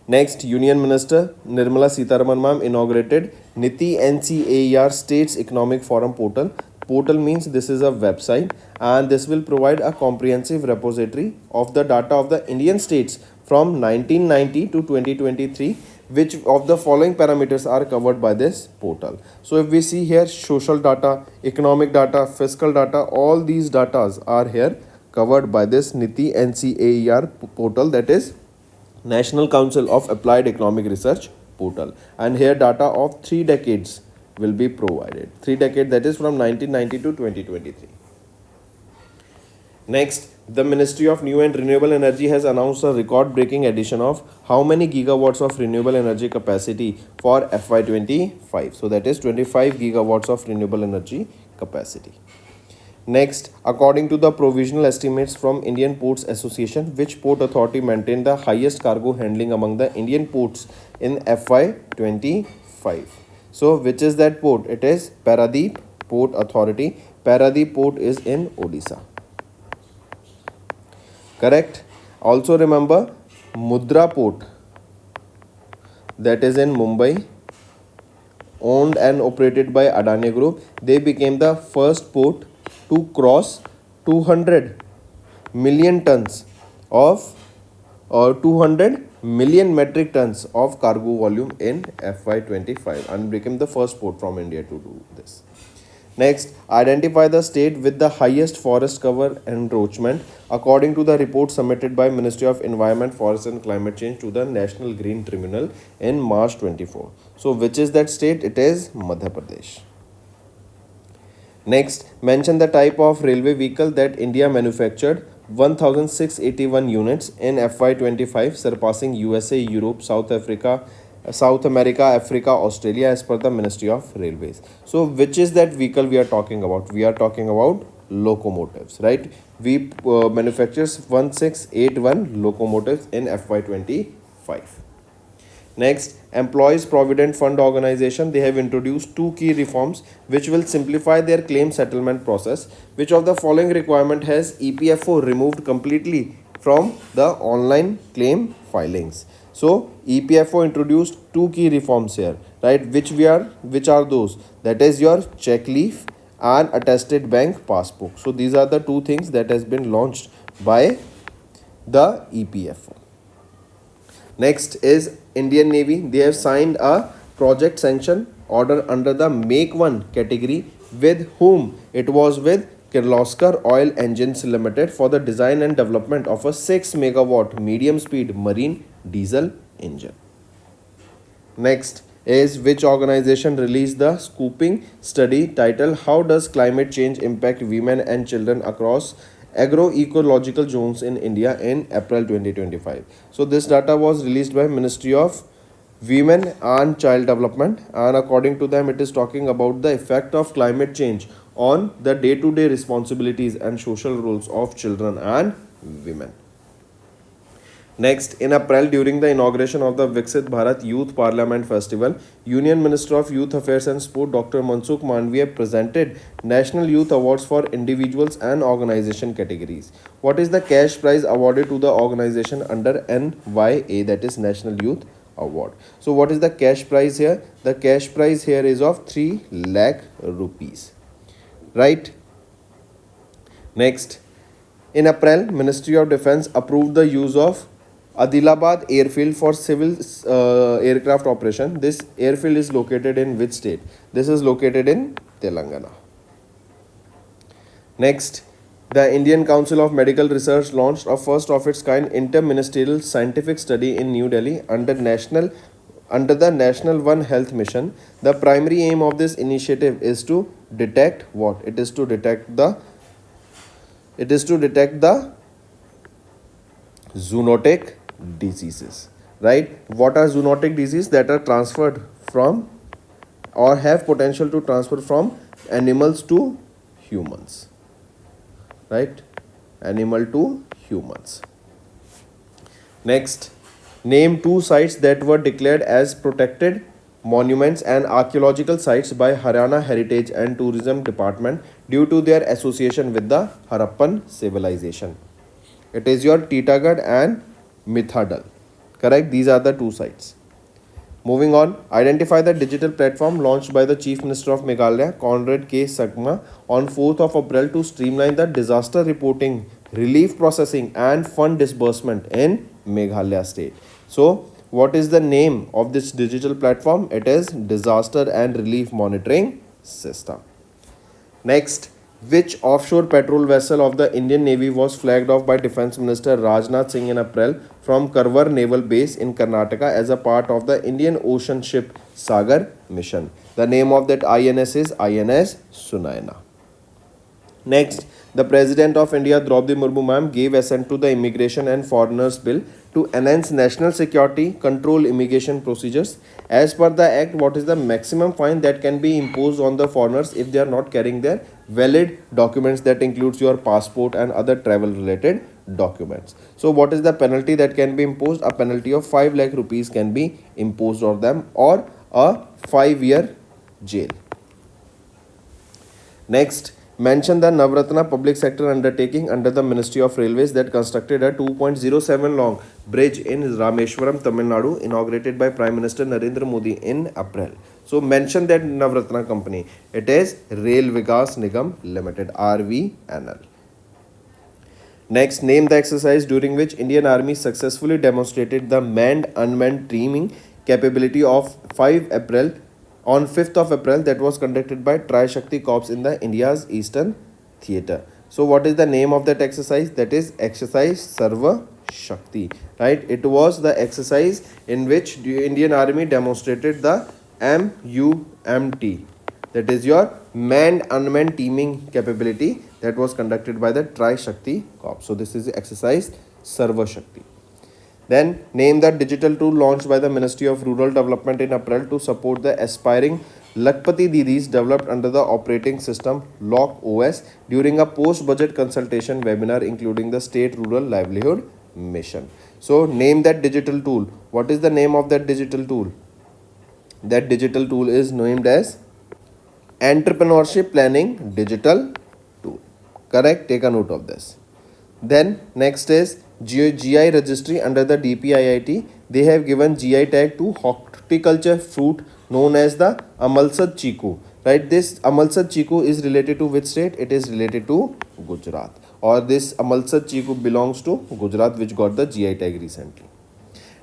Next, Union Minister Nirmala Sitharaman ma'am inaugurated Niti NCAER States Economic Forum portal. Portal means this is a website and this will provide a comprehensive repository of the data of the Indian states from 1990 to 2023. Which of the following parameters are covered by this portal? So if we see here, social data, economic data, fiscal data, all these data are here covered by this Niti NCAER portal, that is National Council of Applied Economic Research portal, and here data of 3 decades will be provided. 3 decades, that is from 1990 to 2023. Next, the Ministry of New and Renewable Energy has announced a record-breaking addition of how many gigawatts of renewable energy capacity for FY25? So that is 25 gigawatts of renewable energy capacity. Next, according to the provisional estimates from Indian Ports Association, which port authority maintained the highest cargo handling among the Indian ports in FY25? So, which is that port? It is Paradeep Port Authority. Paradeep Port is in Odisha. Correct. Also remember Mudra Port, that is in Mumbai, owned and operated by Adani Group. They became the first port to cross 200 million tons of 200 million metric tons of cargo volume in FY25 and became the first port from India to do this. Next, identify the state with the highest forest cover encroachment according to the report submitted by Ministry of Environment, Forest and Climate Change to the National Green Tribunal in March 24. So, which is that state? It is Madhya Pradesh. Next, mention the type of railway vehicle that India manufactured 1,681 units in FY25, surpassing USA, Europe, South America, Africa, Australia as per the Ministry of Railways. So, which is that vehicle we are talking about? We are talking about locomotives, right? We manufactures 1681 locomotives in FY25. Next, Employees Provident Fund Organization, they have introduced two key reforms which will simplify their claim settlement process. Which of the following requirement has EPFO removed completely from the online claim filings? So EPFO introduced two key reforms here, right? Which are those? That is your check leaf and attested bank passbook. So these are the two things that has been launched by the EPFO. Next is Indian Navy. They have signed a project sanction order under the Make One category. With whom? It was with Kirloskar Oil Engines Limited for the design and development of a 6 megawatt medium speed marine diesel engine. Next is which organization released the scooping study titled How Does Climate Change Impact Women and Children Across Agroecological Zones in India in April 2025. So this data was released by Ministry of Women and Child Development, and according to them it is talking about the effect of climate change on the day-to-day responsibilities and social roles of children and women. Next, in April, during the inauguration of the Viksit Bharat Youth Parliament Festival, Union Minister of Youth Affairs and Sport Dr. Mansukh Mandviya presented National Youth Awards for individuals and organization categories. What is the cash prize awarded to the organization under NYA, that is National Youth Award? So what is the cash prize here? The cash prize here is of 3 lakh rupees. Right? Next, in April, Ministry of Defence approved the use of Adilabad Airfield for civil aircraft operation. This airfield is located in which state? This is located in Telangana. Next, the Indian Council of Medical Research launched a first of its kind interministerial scientific study in New Delhi under the National One Health Mission. The primary aim of this initiative is to detect what? It is to detect the zoonotic diseases, right? What are zoonotic diseases? That are transferred from or have potential to transfer from animals to humans, right? Animal to humans. Next, name two sites that were declared as protected monuments and archaeological sites by Haryana Heritage and Tourism Department due to their association with the Harappan civilization. It is your Titagarh and Mithadal. Correct? These are the two sites. Moving on, identify the digital platform launched by the Chief Minister of Meghalaya, Conrad K. Sangma, on 4th of April to streamline the disaster reporting, relief processing and fund disbursement in Meghalaya state. So, what is the name of this digital platform? It is Disaster and Relief Monitoring System. Next, which offshore patrol vessel of the Indian Navy was flagged off by Defence Minister Rajnath Singh in April from Karwar Naval Base in Karnataka as a part of the Indian Ocean Ship Sagar mission? The name of that INS is INS Sunayana. Next, the President of India Draupadi Murmu ma'am gave assent to the Immigration and Foreigners Bill to enhance national security, control immigration procedures. As per the Act, what is the maximum fine that can be imposed on the foreigners if they are not carrying their valid documents, that includes your passport and other travel related documents? So what is the penalty that can be imposed? A penalty of 5 lakh rupees can be imposed on them, or a 5-year jail. Next, mention the Navratna public sector undertaking under the Ministry of Railways that constructed a 2.07 long bridge in Rameshwaram, Tamil Nadu, inaugurated by Prime Minister Narendra Modi in April. So mention that Navratna company. It is Rail Vikas Nigam Limited, RVNL. Next, name the exercise during which Indian Army successfully demonstrated the manned-unmanned teaming capability of 5th of April that was conducted by Tri-Shakti Corps in the India's Eastern Theatre. So what is the name of that exercise? That is exercise Sarva Shakti, right? It was the exercise in which the Indian Army demonstrated the MUMT, that is your manned-unmanned teaming capability, that was conducted by the Tri-Shakti Corps. So this is exercise Sarva Shakti. Then name the digital tool launched by the Ministry of Rural Development in April to support the aspiring Lakpati Didis developed under the operating system LOC OS during a post-budget consultation webinar including the State Rural Livelihood Mission. So name that digital tool. What is the name of that digital tool? That digital tool is named as Entrepreneurship Planning Digital Tool. Correct? Take a note of this. Then next is GI registry under the DPIIT. They have given GI tag to horticulture fruit known as the Amalsad Chiku. Right? This Amalsad Chiku is related to which state? It is related to Gujarat. Or this Amalsad Chiku belongs to Gujarat, which got the GI tag recently.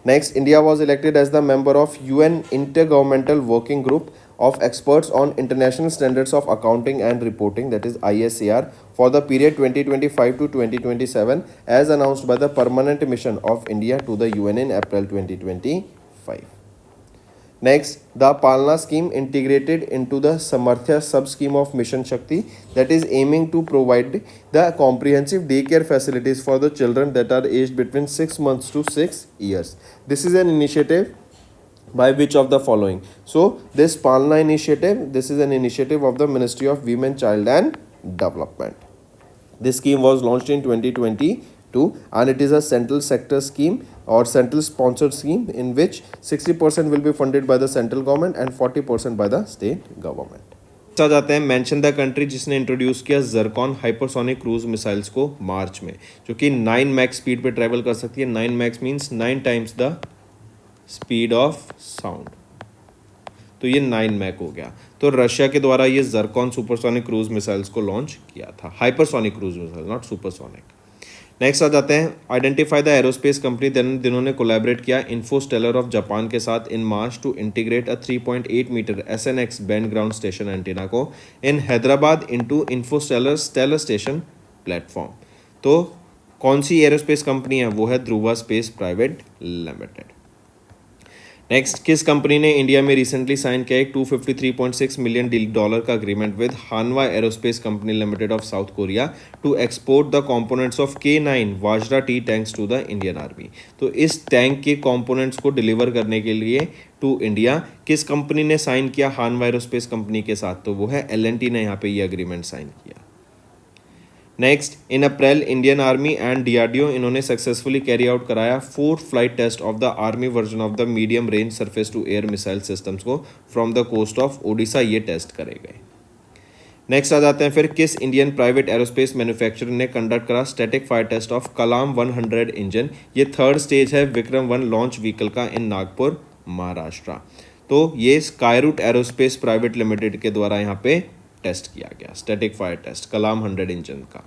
Next, India was elected as the member of UN Intergovernmental Working Group of Experts on International Standards of Accounting and Reporting, that is ISAR, for the period 2025 to 2027 as announced by the Permanent Mission of India to the UN in April 2025. Next, the Palna scheme integrated into the Samarthya sub-scheme of Mission Shakti, that is aiming to provide the comprehensive daycare facilities for the children that are aged between 6 months to 6 years. This is an initiative by which of the following? So, this Palna initiative, this is an initiative of the Ministry of Women, Child and Development. This scheme was launched in 2022 and it is a central sector scheme or central sponsored scheme in which 60% will be funded by the central government and 40% by the state government. आ जाते हैं मेंशन द कंट्री जिसने इंट्रोड्यूस किया जर्कॉन हाइपरसोनिक क्रूज मिसाइल्स को मार्च में, जो कि 9 मैक्स स्पीड पे ट्रैवल कर सकती है. 9 max means 9 times the speed of sound, तो ये 9 मैक हो गया. तो रशिया के द्वारा ये जर्कॉन सुपरसोनिक क्रूज मिसाइल्स को लॉन्च किया था. Hypersonic cruise missile, not supersonic. Next आ जाते हैं आइडेंटिफाई द एरोस्पेस कंपनी जिन्होंने कोलैबोरेट किया इन्फोस्टेलर ऑफ जापान के साथ in March to integrate a 3.8 metre SNX band ground station antenna को in Hyderabad into Infostellar stellar station platform. तो कौन सी एरोस्पेस कंपनी है? वो है Dhruva space private limited. Next, किस कंपनी ने इंडिया में रिसेंटली साइन किया एक $253.6 मिलियन का agreement with Hanwha aerospace company limited of south Korea to export the components of K9 Vajra T tanks to the Indian army. तो इस टैंक के कंपोनेंट्स को डिलीवर करने के लिए टू इंडिया किस कंपनी ने साइन किया? हानवा एरोस्पेस कंपनी के साथ. तो वो है L&T ने यहाँ पे ये अग्रीमेंट साइन किया. Next, in April Indian army and DRDO इन्होंने सक्सेसफुली कैरी आउट कराया 4th flight test of the army version of the medium range surface to air missile systems को from the coast of Odisha. ये टेस्ट करे गए. नेक्स्ट आ जाते हैं फिर किस इंडियन प्राइवेट एरोस्पेस मैन्युफैक्चरर ने कंडक्ट करा static fire test of Kalam 100 engine. ये 3rd स्टेज है विक्रम 1 लॉन्च व्हीकल का इन नागपुर महाराष्ट्र. तो ये स्काईरूट एरोस्पेस प्राइवेट लिमिटेड के द्वारा यहाँ पे टेस्ट किया गया स्टैटिक फायर टेस्ट कलाम 100 इंजन का.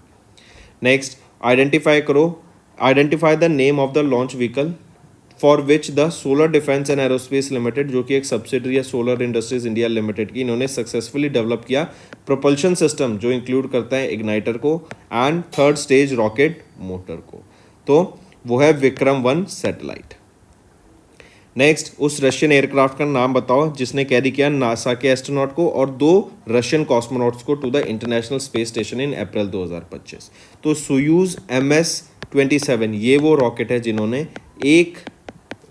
Next, identify the name of the launch vehicle for which the solar defence and aerospace limited, जो कि एक सब्सिडरी है सोलर इंडस्ट्रीज इंडिया लिमिटेड की, इन्होंने सक्सेसफुली डेवलप किया प्रोपल्शन सिस्टम जो इंक्लूड करता है इग्नाइटर को and 3rd stage rocket motor को. तो वो है विक्रम 1 सैटेलाइट. नेक्स्ट, उस रशियन एयरक्राफ्ट का नाम बताओ जिसने कैरी किया नासा के एस्ट्रोनॉट को और 2 रशियन कॉस्मोनॉट्स को to the international space station in April 2025. तो सोयूज MS-27 ये वो रॉकेट है जिन्होंने एक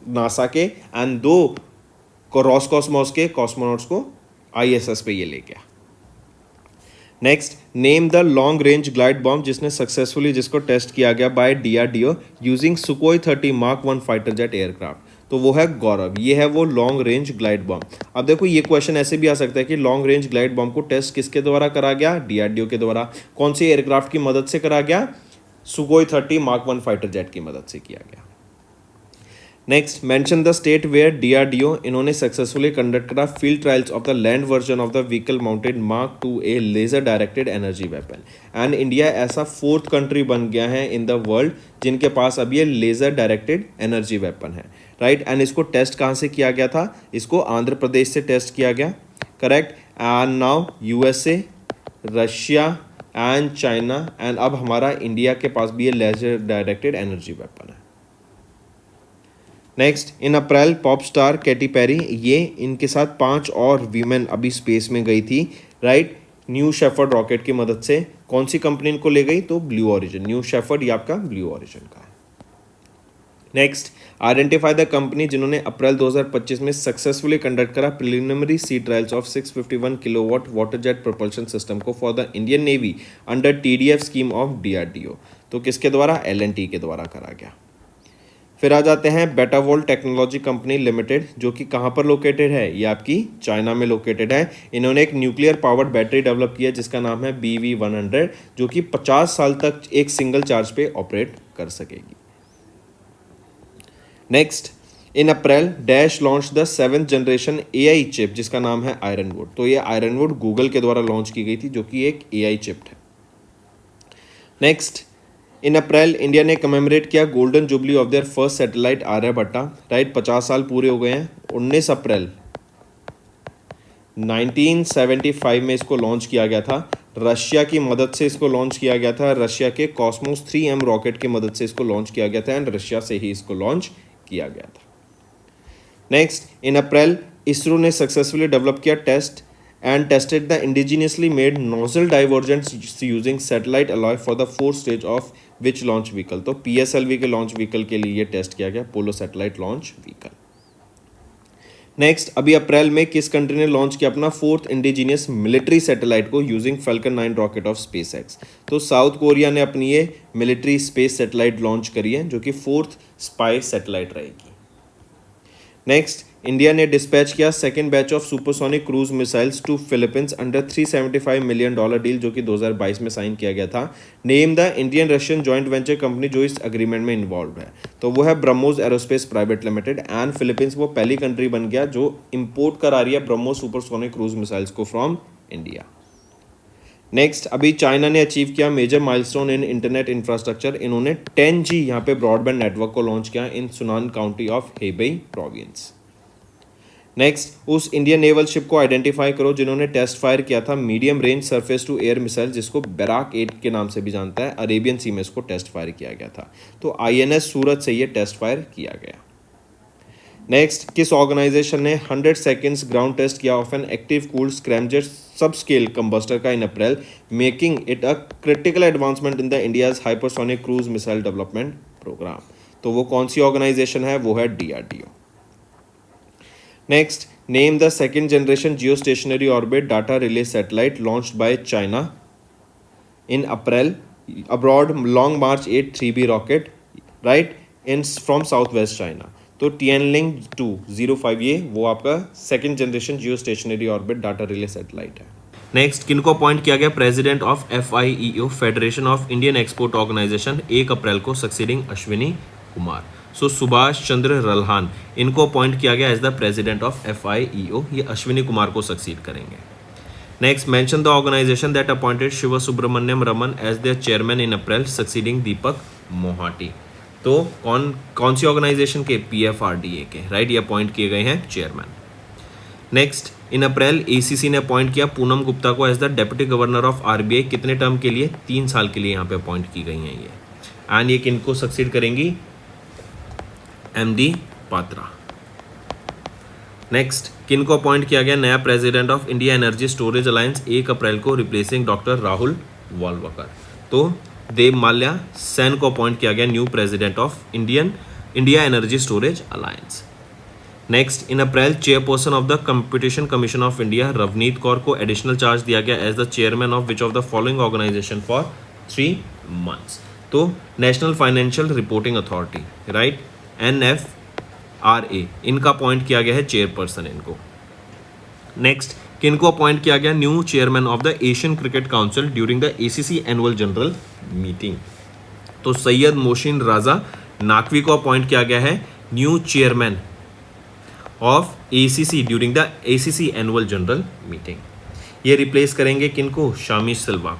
नासा के एंड 2 रॉसकॉस्मोस के कॉस्मोनॉट्स को ISS पे ये ले गया. Next, name the long range glide bomb जिसको टेस्ट किया गया by DRDO using Sukhoi 30 Mark 1 fighter jet aircraft. तो वो है गौरव. ये है वो लॉन्ग रेंज ग्लाइड बॉम्ब. अब देखो ये क्वेश्चन ऐसे भी आ सकता है कि लॉन्ग रेंज ग्लाइड बॉम्ब को टेस्ट किसके द्वारा करा गया? DRDO के द्वारा. कौन से एयरक्राफ्ट की मदद से करा गया? सुकोई 30 Mark 1 फाइटर जेट की मदद से किया गया. Next, mention the state where DRDO इन्होंने सक्सेसफुली कंडक्ट करा field trials of the land version of the vehicle mounted Mark 2A laser directed energy weapon. And India ऐसा 4th कंट्री बन गया है इन द वर्ल्ड जिनके पास अब ये लेजर डायरेक्टेड एनर्जी वेपन है. राइट, एंड इसको टेस्ट कहाँ से किया गया था? इसको आंध्र प्रदेश से टेस्ट किया गया. Correct. And now USA, Russia and China and अब हमारा इंडिया के पास भी ये लेजर डायरेक्टेड एनर्जी वेपन है. Next, in April pop star Katy Perry ये इनके साथ 5 और वीमेन अभी स्पेस में गई थी. राइट, न्यू शेफर्ड रॉकेट की मदद से. कौन सी कंपनी इनको ले गई? तो ब्लू ओरिजिन. न्यू शेफर्ड ये आपका ब्लू ओरिजिन का है. नेक्स्ट, आइडेंटिफाई द कंपनी जिन्होंने अप्रैल 2025 में सक्सेसफुली कंडक्ट करा preliminary sea trials of 651 kilowatt water jet propulsion system को for the Indian navy under TDF scheme of DRDO. तो किसके द्वारा? L&T के द्वारा करा गया. फिर आ जाते हैं बेटावोल्ट टेक्नोलॉजी कंपनी लिमिटेड, जो कि कहाँ पर लोकेटेड है, ये आपकी चाइना में लोकेटेड है। इन्होंने एक न्यूक्लियर पावर्ड बैटरी डेवलप किया जिसका नाम है BV100, जो कि 50 साल तक एक सिंगल चार्ज पे ऑपरेट कर सकेगी। Next, in April dash launch the 7th generation AI chip जिसका नाम है आयरनवुड। तो ये आयरनवुड गूगल के द्वारा लॉन्च की गई थी, जो कि एक AI चिप है। नेक्स्ट, इन अप्रैल इंडिया ने कमेमोरेट किया golden jubilee of their first satellite Aryabhata, right. 50 साल पूरे हो गए हैं। 19 अप्रैल 1975 में इसको लॉन्च किया गया था। रशिया की मदद से इसको लॉन्च किया गया था। रशिया के कॉस्मोस 3M रॉकेट की मदद से इसको लॉन्च किया गया था एंड रशिया से ही इसको लॉन्च किया गया था। नेक्स्ट, इन अप्रैल इसरो ने सक्सेसफुली डेवलप किया test and tested the indigenously made nozzle divergence using satellite alloy for the 4th stage of which launch vehicle। तो PSLV के लॉन्च व्हीकल के लिए ये टेस्ट किया गया, पोलो सैटेलाइट लॉन्च व्हीकल। नेक्स्ट, अभी अप्रैल में किस कंट्री ने लॉन्च किया अपना 4th इंडिजीनियस मिलिट्री सैटेलाइट को using falcon 9 rocket of SpaceX। तो साउथ कोरिया ने अपनी ये मिलिट्री स्पेस सैटेलाइट लॉन्च करी है, जो कि 4th स्पाई सैटेलाइट रहेगी। नेक्स्ट, इंडिया ने डिस्पैच किया second batch of supersonic cruise missiles to Philippines under $375 million deal, जो कि 2022 में साइन किया गया था। Name the Indian Russian joint venture company जो इस एग्रीमेंट में इन्वॉल्व है। तो वो है BrahMos aerospace private limited and Philippines वो पहली कंट्री बन गया जो इंपोर्ट करा रही है ब्रह्मोस सुपरसोनिक क्रूज मिसाइल्स को फ्रॉम इंडिया। नेक्स्ट, अभी चाइना ने अचीव किया major milestone in internet infrastructure. इन्होंने 10G यहाँ पे ब्रॉडबैंड नेटवर्क को लॉन्च किया in Sunan county of Hebei province. Next, उस इंडियन नेवल शिप को आइडेंटिफाई करो जिन्होंने टेस्ट फायर किया था medium range surface to air missile, जिसको बैराक 8 के नाम से भी जानता है। अरेबियन सी में इसको टेस्ट फायर किया गया था। तो INS सूरत से ये टेस्ट फायर किया गया। नेक्स्ट, किस ऑर्गेनाइजेशन ने 100 सेकेंड्स ग्राउंड टेस्ट किया of an active cooled scramjet sub scale combustor का in April, making it a critical advancement in the India's hypersonic cruise missile development programme. तो वो कौन सी ऑर्गेनाइजेशन है, वो है DRDO। Next, name the second generation geostationary orbit data relay satellite launched by China in April aboard long March 8 3B rocket, right, in from south west China. तो Tianling 205 ये वो आपका second generation geostationary orbit data relay satellite है। नेक्स्ट, किनको अपॉइंट किया गया president of FIEO federation of Indian export organisation 1 April को, सक्सीडिंग अश्विनी कुमार। सो सुभाष चंद्र रल्हान इनको अपॉइंट किया गया as the president of FIEO, ये अश्विनी कुमार को सक्सीड करेंगे। Next, mention the organisation that appointed Shiv Subramaniam Raman as their chairman in April, succeeding Deepak Mohanty. तो कौन सी ऑर्गेनाइजेशन के, PFRDA के, राइट, ये अपॉइंट किए गए हैं chairman. Next, in April ACC ने अपॉइंट किया पूनम गुप्ता को as the deputy governor of RBI, कितने टर्म के लिए, 3 साल के लिए यहाँ पे अपॉइंट की गई हैं ये। एंड ये किनको सक्सीड करेंगी, MD पात्रा। नेक्स्ट, किनको अपॉइंट किया गया नया president of India energy storage alliance 1 April को, रिप्लेसिंग डॉक्टर राहुल वालवकर। तो देव माल्या सैन को अपॉइंट किया गया new president of India energy storage alliance. Next, in April chairperson of the competition commission of India Ravneet Kaur को एडिशनल चार्ज दिया गया as the chairman of which of the following organisation for 3 months. तो national financial reporting authority, right, NFRA, इनका अपॉइंट किया गया है चेयरपर्सन इनको। नेक्स्ट, किनको अपॉइंट किया गया new chairman of the Asian cricket council during the ACC annual general meeting. तो सैयद मोशिन राजा नाकवी को अपॉइंट किया गया है new chairman of ACC during the ACC annual general meeting. ये रिप्लेस करेंगे किनको, शामी सिल्वा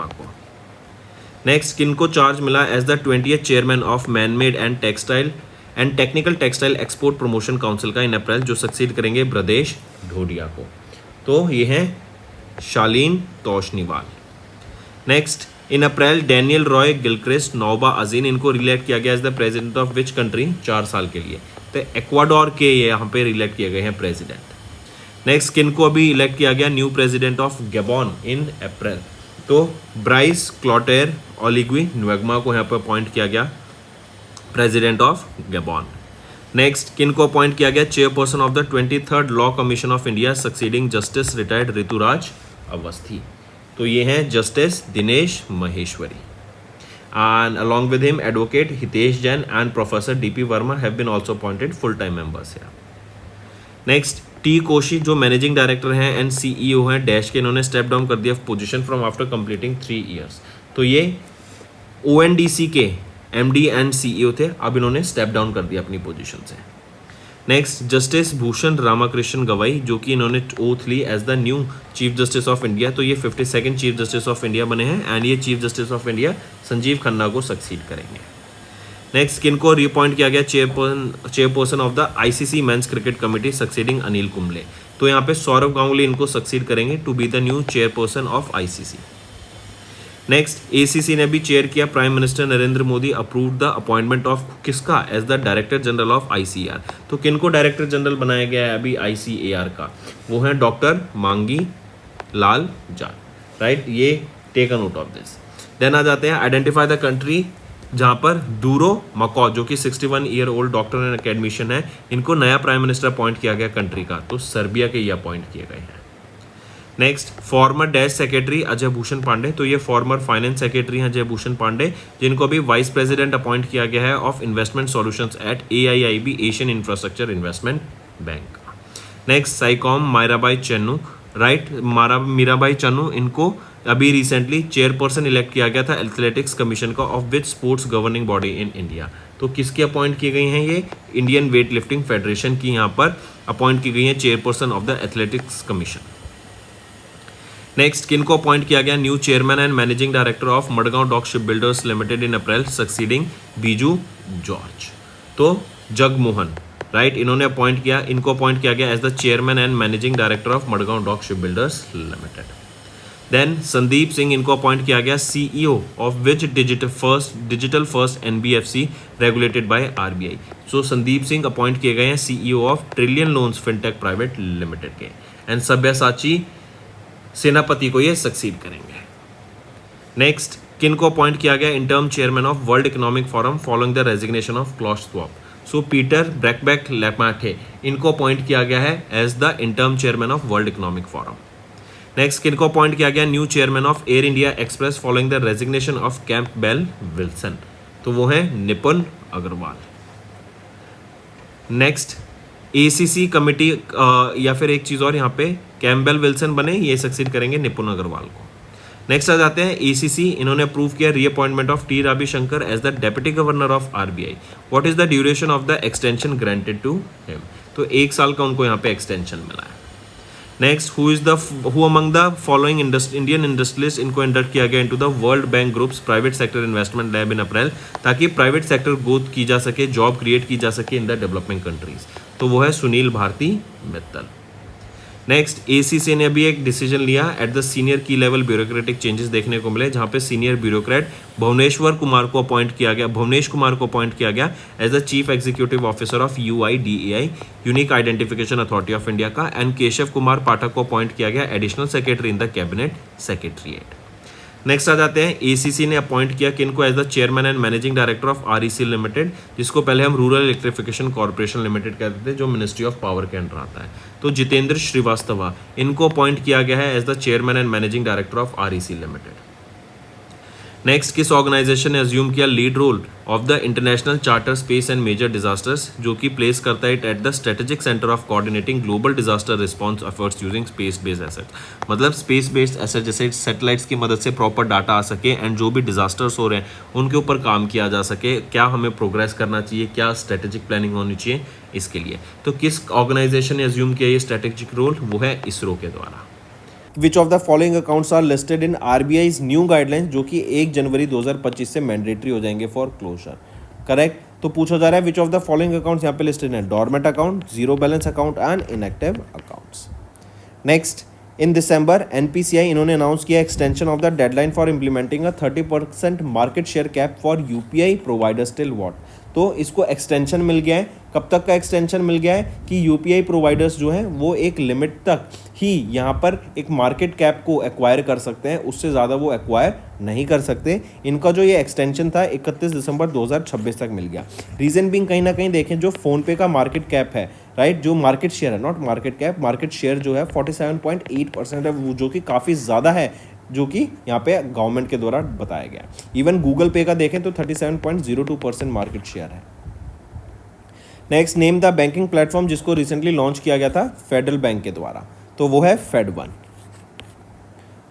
को। नेक्स्ट, किनको चार्ज मिला as the 20th chairman of manmade and textile and technical textile export promotion council का इन अप्रैल, जो सक्सीड करेंगे ब्रदेश ढोडिया को। तो ये हैं Shaleen Toshniwal. Next, in April Daniel Roy Gilchrist नौबा अजीन इनको रिलेक्ट किया गया as the president of which country, 4 साल के लिए। तो एक्वाडोर के ये यहाँ पे रिलेक्ट किए गए हैं प्रेसिडेंट। नेक्स्ट, किनको अभी इलेक्ट किया गया न्यू प्रेसिडेंट ऑफ गैबॉन इन अप्रैल, तो ब्राइस क्लॉटेर ओलिग्वी नुएग्मा को यहाँ पर अपॉइंट किया गया प्रेसिडेंट ऑफ गैबॉन। नेक्स्ट, किनको अपॉइंट किया गया chairperson of the 23rd law commission of India, succeeding justice retired Rituraj Awasthi. तो ये हैं justice Dinesh Maheshwari. and along with him advocate Hitesh Jain and Professor DP Verma have been also appointed full-time members here. Next T Koshy जो मैनेजिंग डायरेक्टर हैं एंड सीईओ हैं डैश के, इन्होंने स्टेप डाउन कर दिया position from after completing 3 years. तो ये ओएनडीसी के एमडी एंड सीईओ थे, अब इन्होंने स्टेप डाउन कर दिया अपनी पोजीशन से. नेक्स्ट जस्टिस भूषण रामाकृष्णन गवाई, जो कि इन्होंने ओथ ली as the new chief justice of India. तो ये 52nd chief justice of India बने हैं एंड ये chief justice of India Sanjiv Khanna को सक्सीड करेंगे. नेक्स्ट किनको रिअपॉइंट किया गया chairperson of the ICC men's cricket committee succeeding Anil Kumble. तो यहाँ पे सौरभ गांगुली इनको सक्सीड करेंगे to be the new chairperson of ICC. Next ACC ने भी चेयर किया. Prime minister Narendra Modi approved the appointment of किसका as the director general of ICAR. तो किनको डायरेक्टर जनरल बनाया गया है अभी आईसीएआर का, वो है डॉक्टर मांगी लाल जाट. राइट, ये take a note of this. Then आ जाते हैं आइडेंटिफाई द कंट्री, जहाँ पर दूरो मकौ जो कि 61 year old doctor and academician है, इनको नया प्राइम मिनिस्टर अपॉइंट किया गया कंट्री का. तो सर्बिया के ये अपॉइंट किए गए हैं. Next former dash secretary Ajay Bhushan Pandey. तो ये फॉर्मर फाइनेंस सेक्रेटरी हैं अजय भूषण पांडे, जिनको अभी वाइस प्रेसिडेंट अपॉइंट किया गया है of investment solutions at AIIB Asian infrastructure investment bank. Next Saikhom Mirabai Chanu. Right, Mirabai Chanu, इनको अभी रिसेंटली चेयरपर्सन इलेक्ट किया गया था एथलेटिक्स कमीशन का of which sports governing body in India. तो किसकी अपॉइंट की गई हैं ये, इंडियन वेट लिफ्टिंग फेडरेशन की यहाँ पर अपॉइंट की गई है chairperson of the athletics commission. Next किनको अपॉइंट किया गया new chairman and managing director of Madgaon dock ship builders limited in April succeeding Biju George. तो जगमोहन, राइट, इन्होंने अपॉइंट किया, इनको अपॉइंट किया गया as the chairman and managing director of Madgaon dock ship builders limited. Then Sandeep Singh, इनको अपॉइंट किया गया CEO of which digital first NBFC regulated by RBI. So Sandeep Singh appoint किए गए हैं CEO of trillion loans fintech private limited के. एंड सब्यासाची सेनापति को ये सक्सीड करेंगे. नेक्स्ट किनको अपॉइंट किया गया interim chairman of World Economic Forum following the resignation of Klaus Schwab. So Peter Brabeck Letmathe, इनको अपॉइंट किया गया है as the interim chairman of World Economic Forum. Next किनको अपॉइंट किया गया new chairman of Air India Express following the resignation of Campbell Wilson. तो वो है Nipun Aggarwal. Next ACC committee या फिर एक चीज़ और, यहाँ पे कैम्पबेल विल्सन बने, ये सक्सीड करेंगे निपुन अग्रवाल को. नेक्स्ट आ जाते हैं एसीसी, इन्होंने अप्रूव किया reappointment of T Ravishankar as the deputy governor of RBI. What is the duration of the extension granted to him. तो 1 साल का उनको यहाँ पे एक्सटेंशन मिला है. Next who among the following Indian industrialist, इनको इंडक्ट किया गया into the World Bank group's private sector investment lab in April, ताकि प्राइवेट सेक्टर ग्रोथ की जा सके, जॉब क्रिएट की जा सके इन द डेवलपिंग कंट्रीज. तो वो है सुनील भारती मित्तल. नेक्स्ट एसीसी ने अभी एक डिसीजन लिया एट द सीनियर की लेवल ब्यूरोक्रेटिक चेंजेस देखने को मिले, जहां पे सीनियर ब्यूरोक्रेट भुवनेश कुमार को अपॉइंट किया गया as the chief executive officer of UIDAI unique identification authority of India का. एंड केशव कुमार पाठक को अपॉइंट किया गया additional secretary in the cabinet secretariat. Next आ जाते हैं एसीसी ने अपॉइंट किया किनको as the chairman and managing director of REC limited, जिसको पहले हम रूरल इलेक्ट्रिफिकेशन कॉर्पोरेशन लिमिटेड कहते थे, जो मिनिस्ट्री ऑफ पावर के अंडर आता है. तो जितेंद्र श्रीवास्तवा, इनको अपॉइंट किया गया है as the chairman and managing director of REC limited. Next किस ऑर्गेनाइजेशन ने अज्यूम किया lead role of the international charter space and major disasters, जो कि प्लेस करता है at the strategic centre of coordinating global disaster response efforts using space based assets. मतलब स्पेस बेस्ड एसेट, जैसे सैटेलाइट्स की मदद से प्रॉपर डाटा आ सके एंड जो भी डिजास्टर्स हो रहे हैं उनके ऊपर काम किया जा सके, क्या हमें प्रोग्रेस करना चाहिए, क्या स्ट्रेटेजिक प्लानिंग होनी चाहिए इसके लिए. तो किस ऑर्गेनाइजेशन ने अज्यूम किया ये स्ट्रेटेजिक रोल, वो है इसरो के द्वारा. Which of the following accounts are listed in RBI's new guidelines, जो कि 1 जनवरी 2025 से मैंडेटरी हो जाएंगे फॉर क्लोजर. करेक्ट. तो पूछा जा रहा है विच ऑफ द फॉलोइंग अकाउंट्स यहाँ पे लिस्टेड हैं, dormant account, zero balance account and inactive accounts. Next in December NPCI इन्होंने अनाउंस किया extension of the deadline for implementing a 30% market share cap for UPI providers till what. तो इसको एक्सटेंशन मिल गया है. कब तक का एक्सटेंशन मिल गया है कि UPI प्रोवाइडर्स जो हैं वो एक लिमिट तक ही यहाँ पर एक मार्केट कैप को एक्वायर कर सकते हैं, उससे ज़्यादा वो एक्वायर नहीं कर सकते. इनका जो ये एक्सटेंशन था 31 दिसंबर 2026 तक मिल गया. रीज़न बिंग कहीं ना कहीं देखें जो फ़ोनपे का मार्केट कैप है, राइट, जो मार्केट शेयर है, not market cap, market share जो है 47.8% है, जो कि काफ़ी ज़्यादा है जो कि यहाँ पे गवर्नमेंट के द्वारा बताया गया। इवन गूगल पे का देखें तो 37.02% मार्केट शेयर है। Next, name the banking platform जिसको रिसेंटली लॉन्च किया गया था फेडरल बैंक के द्वारा, तो वो है फेड1।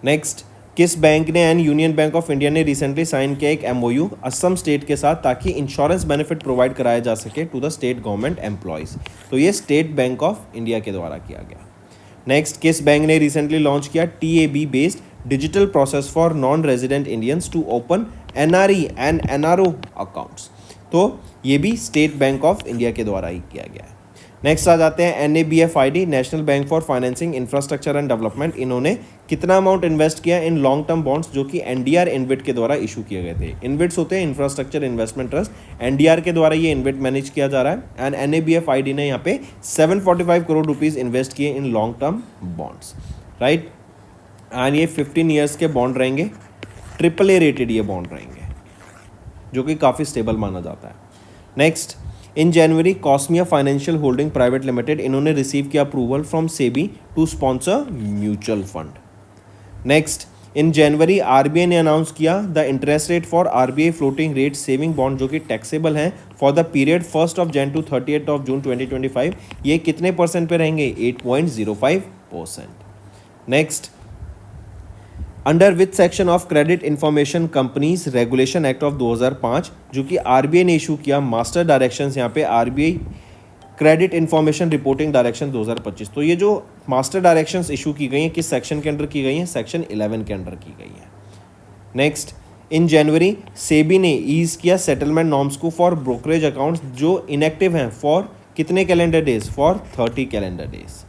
नेक्स्ट, किस बैंक ने and union bank of India ने रिसेंटली साइन किया एक एमओयू असम स्टेट के साथ ताकि इंश्योरेंस बेनिफिट प्रोवाइड कराया जा सके to the state government employees, तो ये स्टेट बैंक ऑफ इंडिया के द्वारा किया गया। नेक्स्ट, किस बैंक ने रिसेंटली लॉन्च किया TAB based digital process for non resident Indians to open NRE and NRO accounts, तो ये भी स्टेट बैंक ऑफ इंडिया के द्वारा ही किया गया है। नेक्स्ट आ जाते हैं NABFID, national bank for financing infrastructure and development. इन्होंने कितना अमाउंट इन्वेस्ट किया इन लॉन्ग टर्म बॉन्ड्स जो कि NDR इन्विट के द्वारा इशू किए गए थे। इन्विट्स होते हैं इंफ्रास्ट्रक्चर इन्वेस्टमेंट ट्रस्ट, NDR के द्वारा ये इन्विट मैनेज किया जा रहा है एंड NABFID ने यहाँ पे 745 करोड़ रुपीज़ इन्वेस्ट किए in long term bonds, right. And ये 15 ईयर्स के बॉन्ड रहेंगे, AAA रेटेड ये बॉन्ड रहेंगे जो कि काफ़ी स्टेबल माना जाता है। Next, in January Cosmea financial holding private limited, इन्होंने रिसीव किया approval from SEBI to sponsor mutual fund. Next, in January RBI ने अनाउंस किया the interest rate for RBI floating rate saving bond जो कि टैक्सेबल हैं for the period 1 Jan to 30 June 2025। ये कितने परसेंट पे रहेंगे? 8.05%। Next, under which section of credit information companies regulation act of 2005 जो कि आरबीआई ने इशू किया मास्टर डायरेक्शंस, यहाँ पे RBI credit information reporting direction 2025, तो ये जो मास्टर डायरेक्शंस इशू की गई हैं किस सेक्शन के अंडर की गई हैं? सेक्शन 11 के अंडर की गई है। नेक्स्ट, इन जनवरी सेबी ने ईज किया सेटलमेंट नॉर्म्स को फॉर ब्रोकरेज अकाउंट्स जो इनएक्टिव हैं फॉर कितने calendar days? For 30 calendar days.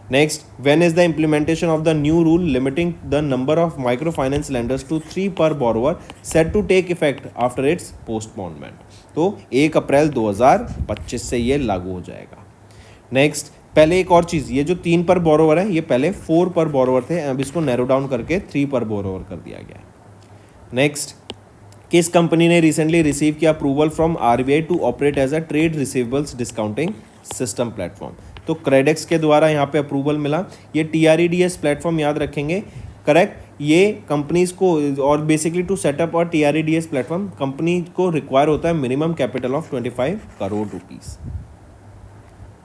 Next, when is the implementation of the new rule limiting the number of microfinance lenders to 3 per borrower set to take effect after its postponement? तो 1 अप्रैल 2025 से ये लागू हो जाएगा। नेक्स्ट, पहले एक और चीज़, ये जो 3 पर बोरोवर है ये पहले 4 पर बोरोवर थे, अब इसको नैरो डाउन करके 3 पर बोरोवर कर दिया गया है। नेक्स्ट, किस कंपनी ने रिसेंटली रिसीव किया approval from RBI to operate as a trade receivables discounting system platform? तो क्रेडेक्स के द्वारा यहाँ पे अप्रूवल मिला। ये TREDS प्लेटफॉर्म याद रखेंगे, करेक्ट। ये कंपनीज को और बेसिकली टू सेटअप और TREDS प्लेटफॉर्म कंपनी को रिक्वायर होता है minimum capital of 25 crore rupees.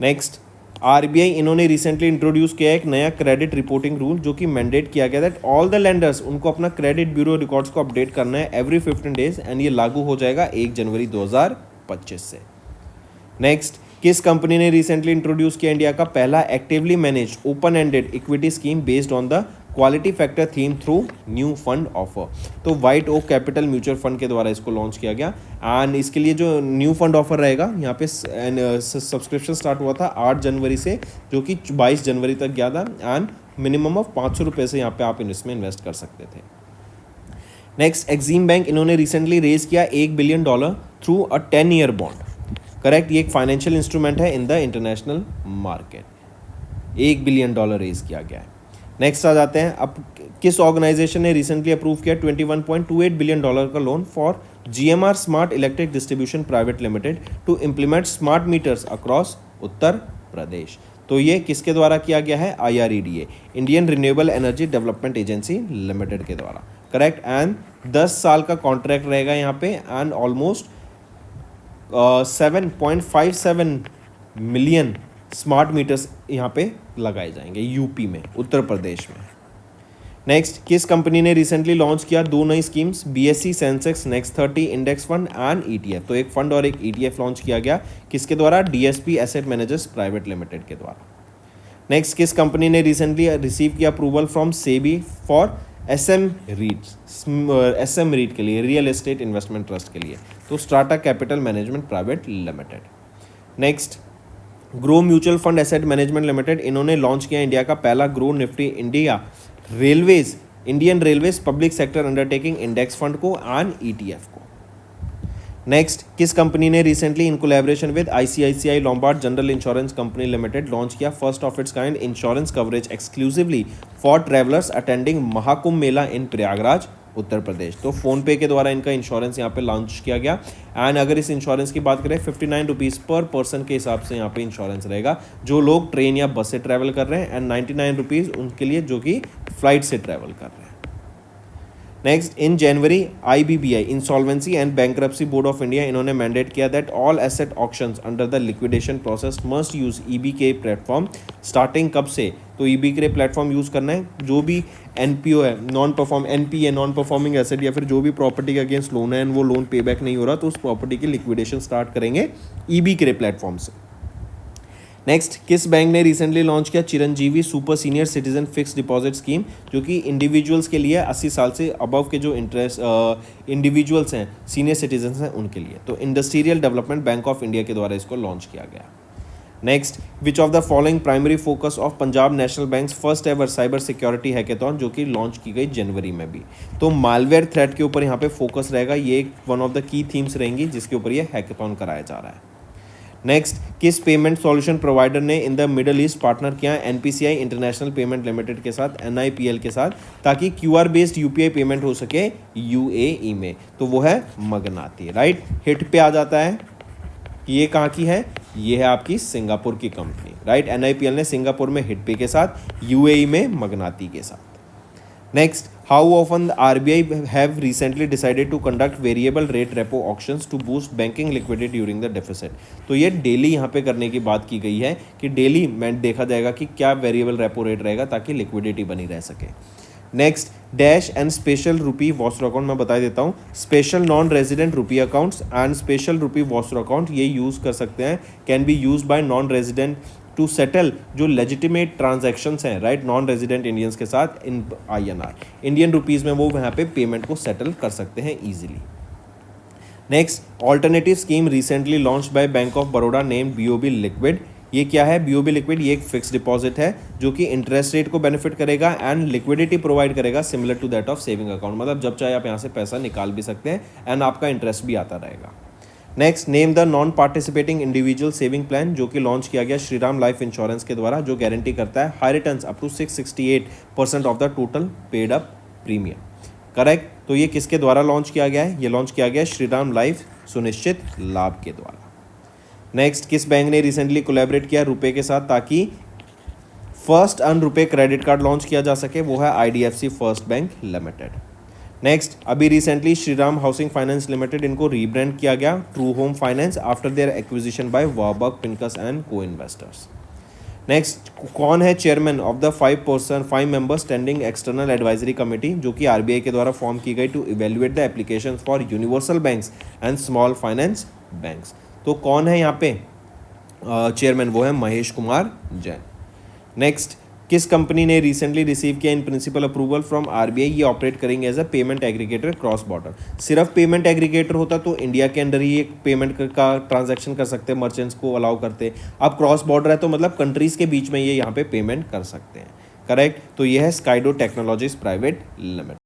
Next, RBI इन्होंने रिसेंटली इंट्रोड्यूस किया एक नया क्रेडिट रिपोर्टिंग रूल जो कि मैंडेट किया गया दैट ऑल द लेंडर्स उनको अपना क्रेडिट ब्यूरो रिकॉर्ड्स को अपडेट करना है एवरी 15 डेज एंड ये लागू हो जाएगा 1 जनवरी 2025 से। नेक्स्ट, किस कंपनी ने रिसेंटली इंट्रोड्यूस किया इंडिया का पहला actively manage open ended equity scheme based on the quality factor theme through new fund offer? तो White Oak Capital mutual fund के द्वारा इसको लॉन्च किया गया एंड इसके लिए जो न्यू फंड ऑफर रहेगा यहाँ पे सब्सक्रिप्शन स्टार्ट हुआ था 8 जनवरी से जो कि 22 जनवरी तक गया था एंड मिनिमम ऑफ 500 रुपये से यहाँ पे आप इसमें इन्वेस्ट कर सकते थे। नेक्स्ट, एक्सिम बैंक इन्होंने रिसेंटली रेज किया $1 billion through a 10-year bond, correct. ये एक फाइनेंशियल इंस्ट्रूमेंट है in the international market, $1 billion raise किया गया है। नेक्स्ट आ जाते हैं, अब किस ऑर्गेनाइजेशन ने रिसेंटली अप्रूव किया $21.28 बिलियन का loan for GMR smart electric distribution private limited to implement smart meters across Uttar Pradesh? तो ये किसके द्वारा किया गया है? IREDA, Indian Renewable Energy Development Agency limited के द्वारा, करेक्ट। एंड 10 साल का कॉन्ट्रैक्ट रहेगा यहाँ पे and almost 7.57 million smart meters यहाँ पे लगाए जाएंगे यूपी में, उत्तर प्रदेश में। नेक्स्ट, किस कंपनी ने रिसेंटली लॉन्च किया 2 नई schemes BSE Sensex next 30 index fund and ETF? तो एक फंड और एक ETF लॉन्च किया गया, किसके द्वारा? DSP asset managers private limited के द्वारा। नेक्स्ट, किस कंपनी ने रिसेंटली रिसीव किया approval from SEBI for SM REIT के लिए, रियल एस्टेट इन्वेस्टमेंट ट्रस्ट के लिए? तो Strata capital management private limited. Next, Groww mutual fund asset management limited इन्होंने लॉन्च किया इंडिया का पहला Groww Nifty Indian railways public sector undertaking index fund को एंड ETF को। नेक्स्ट, किस कंपनी ने recently in collaboration with ICICI Lombard general insurance company limited launch किया first of its kind insurance coverage exclusively for travellers attending Mahakumbh Mela in Prayagraj Uttar Pradesh? तो फ़ोनपे के द्वारा इनका इंश्योरेंस यहाँ पे लॉन्च किया गया एंड अगर इस इंश्योरेंस की बात करें 59 रुपीज़ पर पर्सन के हिसाब से यहाँ पे इंश्योरेंस रहेगा जो लोग ट्रेन या बस से ट्रैवल कर रहे हैं एंड 99 रुपीज़ उनके लिए जो कि फ्लाइट से ट्रैवल कर रहे हैं। Next, in January IBBI insolvency and bankruptcy board of India इन्होंने मैंडेट किया that all asset auctions under the liquidation process must use EBK platform. Starting कब से? तो EBK प्लेटफॉर्म यूज़ करना है। जो भी NPO है, NPA नॉन परफॉर्मिंग एसेट या फिर जो भी प्रॉपर्टी के अगेंस्ट लोन है वो लोन पे बैक नहीं हो रहा तो उस प्रॉपर्टी की लिक्विडेशन स्टार्ट करेंगे EBK प्लेटफॉर्म से। नेक्स्ट, किस बैंक ने रिसेंटली लॉन्च किया Chiranjeevi super senior citizen fix deposit scheme, जो कि इंडिविजुअल्स के लिए 80 साल से अबव के जो इंटरेस्ट इंडिविजुअल्स हैं, सीनियर सिटीजन्स हैं, उनके लिए। तो industrial development bank of India के द्वारा इसको लॉन्च किया गया। Next, which of the following primary focus of Punjab national bank first ever cyber security hackathon, जो कि लॉन्च की गई जनवरी में भी। तो मालवेयर थ्रेट के ऊपर यहाँ पे फोकस रहेगा, ये one of the key themes रहेंगी जिसके ऊपर ये हैकेथॉन कराया जा रहा है। नेक्स्ट, किस पेमेंट सॉल्यूशन प्रोवाइडर ने in the middle east partner किया NPCI इंटरनेशनल पेमेंट लिमिटेड के साथ, NIPL के साथ, ताकि QR बेस्ड UPI पेमेंट हो सके UAE में? तो वो है मगनाती। राइट, हिट पे आ जाता है कि ये कहाँ की है, ये है आपकी सिंगापुर की कंपनी। राइट, NIPL ने सिंगापुर में हिट पे के साथ, UAE में मगनाती के साथ। Next, how often RBI have recently decided to conduct variable rate repo auctions to boost banking liquidity during the deficit. तो ये डेली यहाँ पे करने की बात की गई है कि डेली में देखा जाएगा कि क्या वेरिएबल रेपो रेट रहेगा ताकि लिक्विडिटी बनी रह सके। Next, dash and special rupee vostro account मैं बता देता हूँ। Special non resident rupee accounts and special rupee vostro account ये यूज़ कर सकते हैं, can be use by non resident to settle जो लेजिटिमेट ट्रांजैक्शंस हैं, राइट, नॉन रेजिडेंट इंडियंस के साथ इन INR इंडियन रुपीज़ में वो यहाँ पे पेमेंट को सेटल कर सकते हैं easily. Next, alternative scheme recently launch by bank of Baroda named BOB liquid. ये क्या है BOB लिक्विड? ये एक फिक्स डिपॉजिट है जो कि इंटरेस्ट रेट को बेनिफिट करेगा एंड लिक्विडिटी प्रोवाइड करेगा similar to that of saving account. मतलब जब चाहे आप यहाँ से पैसा निकाल भी सकते हैं एंड आपका इंटरेस्ट भी आता रहेगा। Next, name the non participating individual saving plan, जो कि लॉन्च किया गया श्रीराम लाइफ इंश्योरेंस के द्वारा, जो गारंटी करता है high returns up to 668% of the total paid up premium. Correct, तो ये किसके द्वारा लॉन्च किया गया है? ये लॉन्च किया गया है श्रीराम लाइफ सुनिश्चित लाभ के द्वारा। नेक्स्ट, किस बैंक ने रिसेंटली कोलैबोरेट किया रुपए के साथ ताकि फर्स्ट अन रुपए क्रेडिट कार्ड लॉन्च किया जा सके? वो है IDFC first bank limited. Next, अभी recently Shriram housing finance limited इनको रीब्रांड किया गया true home finance after their acquisition by Warburg Pincus and co investors. Next, कौन है chairman of the 5 member standing external advisory committee, जो कि RBI के द्वारा फॉर्म की गई to evaluate the applications for universal banks and small finance banks? तो कौन है यहाँ पे चेयरमैन? वो है महेश कुमार जैन। नेक्स्ट, किस कंपनी ने रिसेंटली रिसीव किया in principle approval from RBI? ये ऑपरेट करेंगे as a payment aggregator cross border. सिर्फ पेमेंट एग्रीगेटर होता तो इंडिया के अंदर ही एक पेमेंट का ट्रांजैक्शन कर सकते हैं, मर्चेंट्स को अलाउ करते। अब क्रॉस बॉर्डर है तो मतलब कंट्रीज़ के बीच में ये यहाँ पे पेमेंट कर सकते हैं। करेक्ट, तो ये है स्काइडो टेक्नोलॉजीज प्राइवेट लिमिटेड।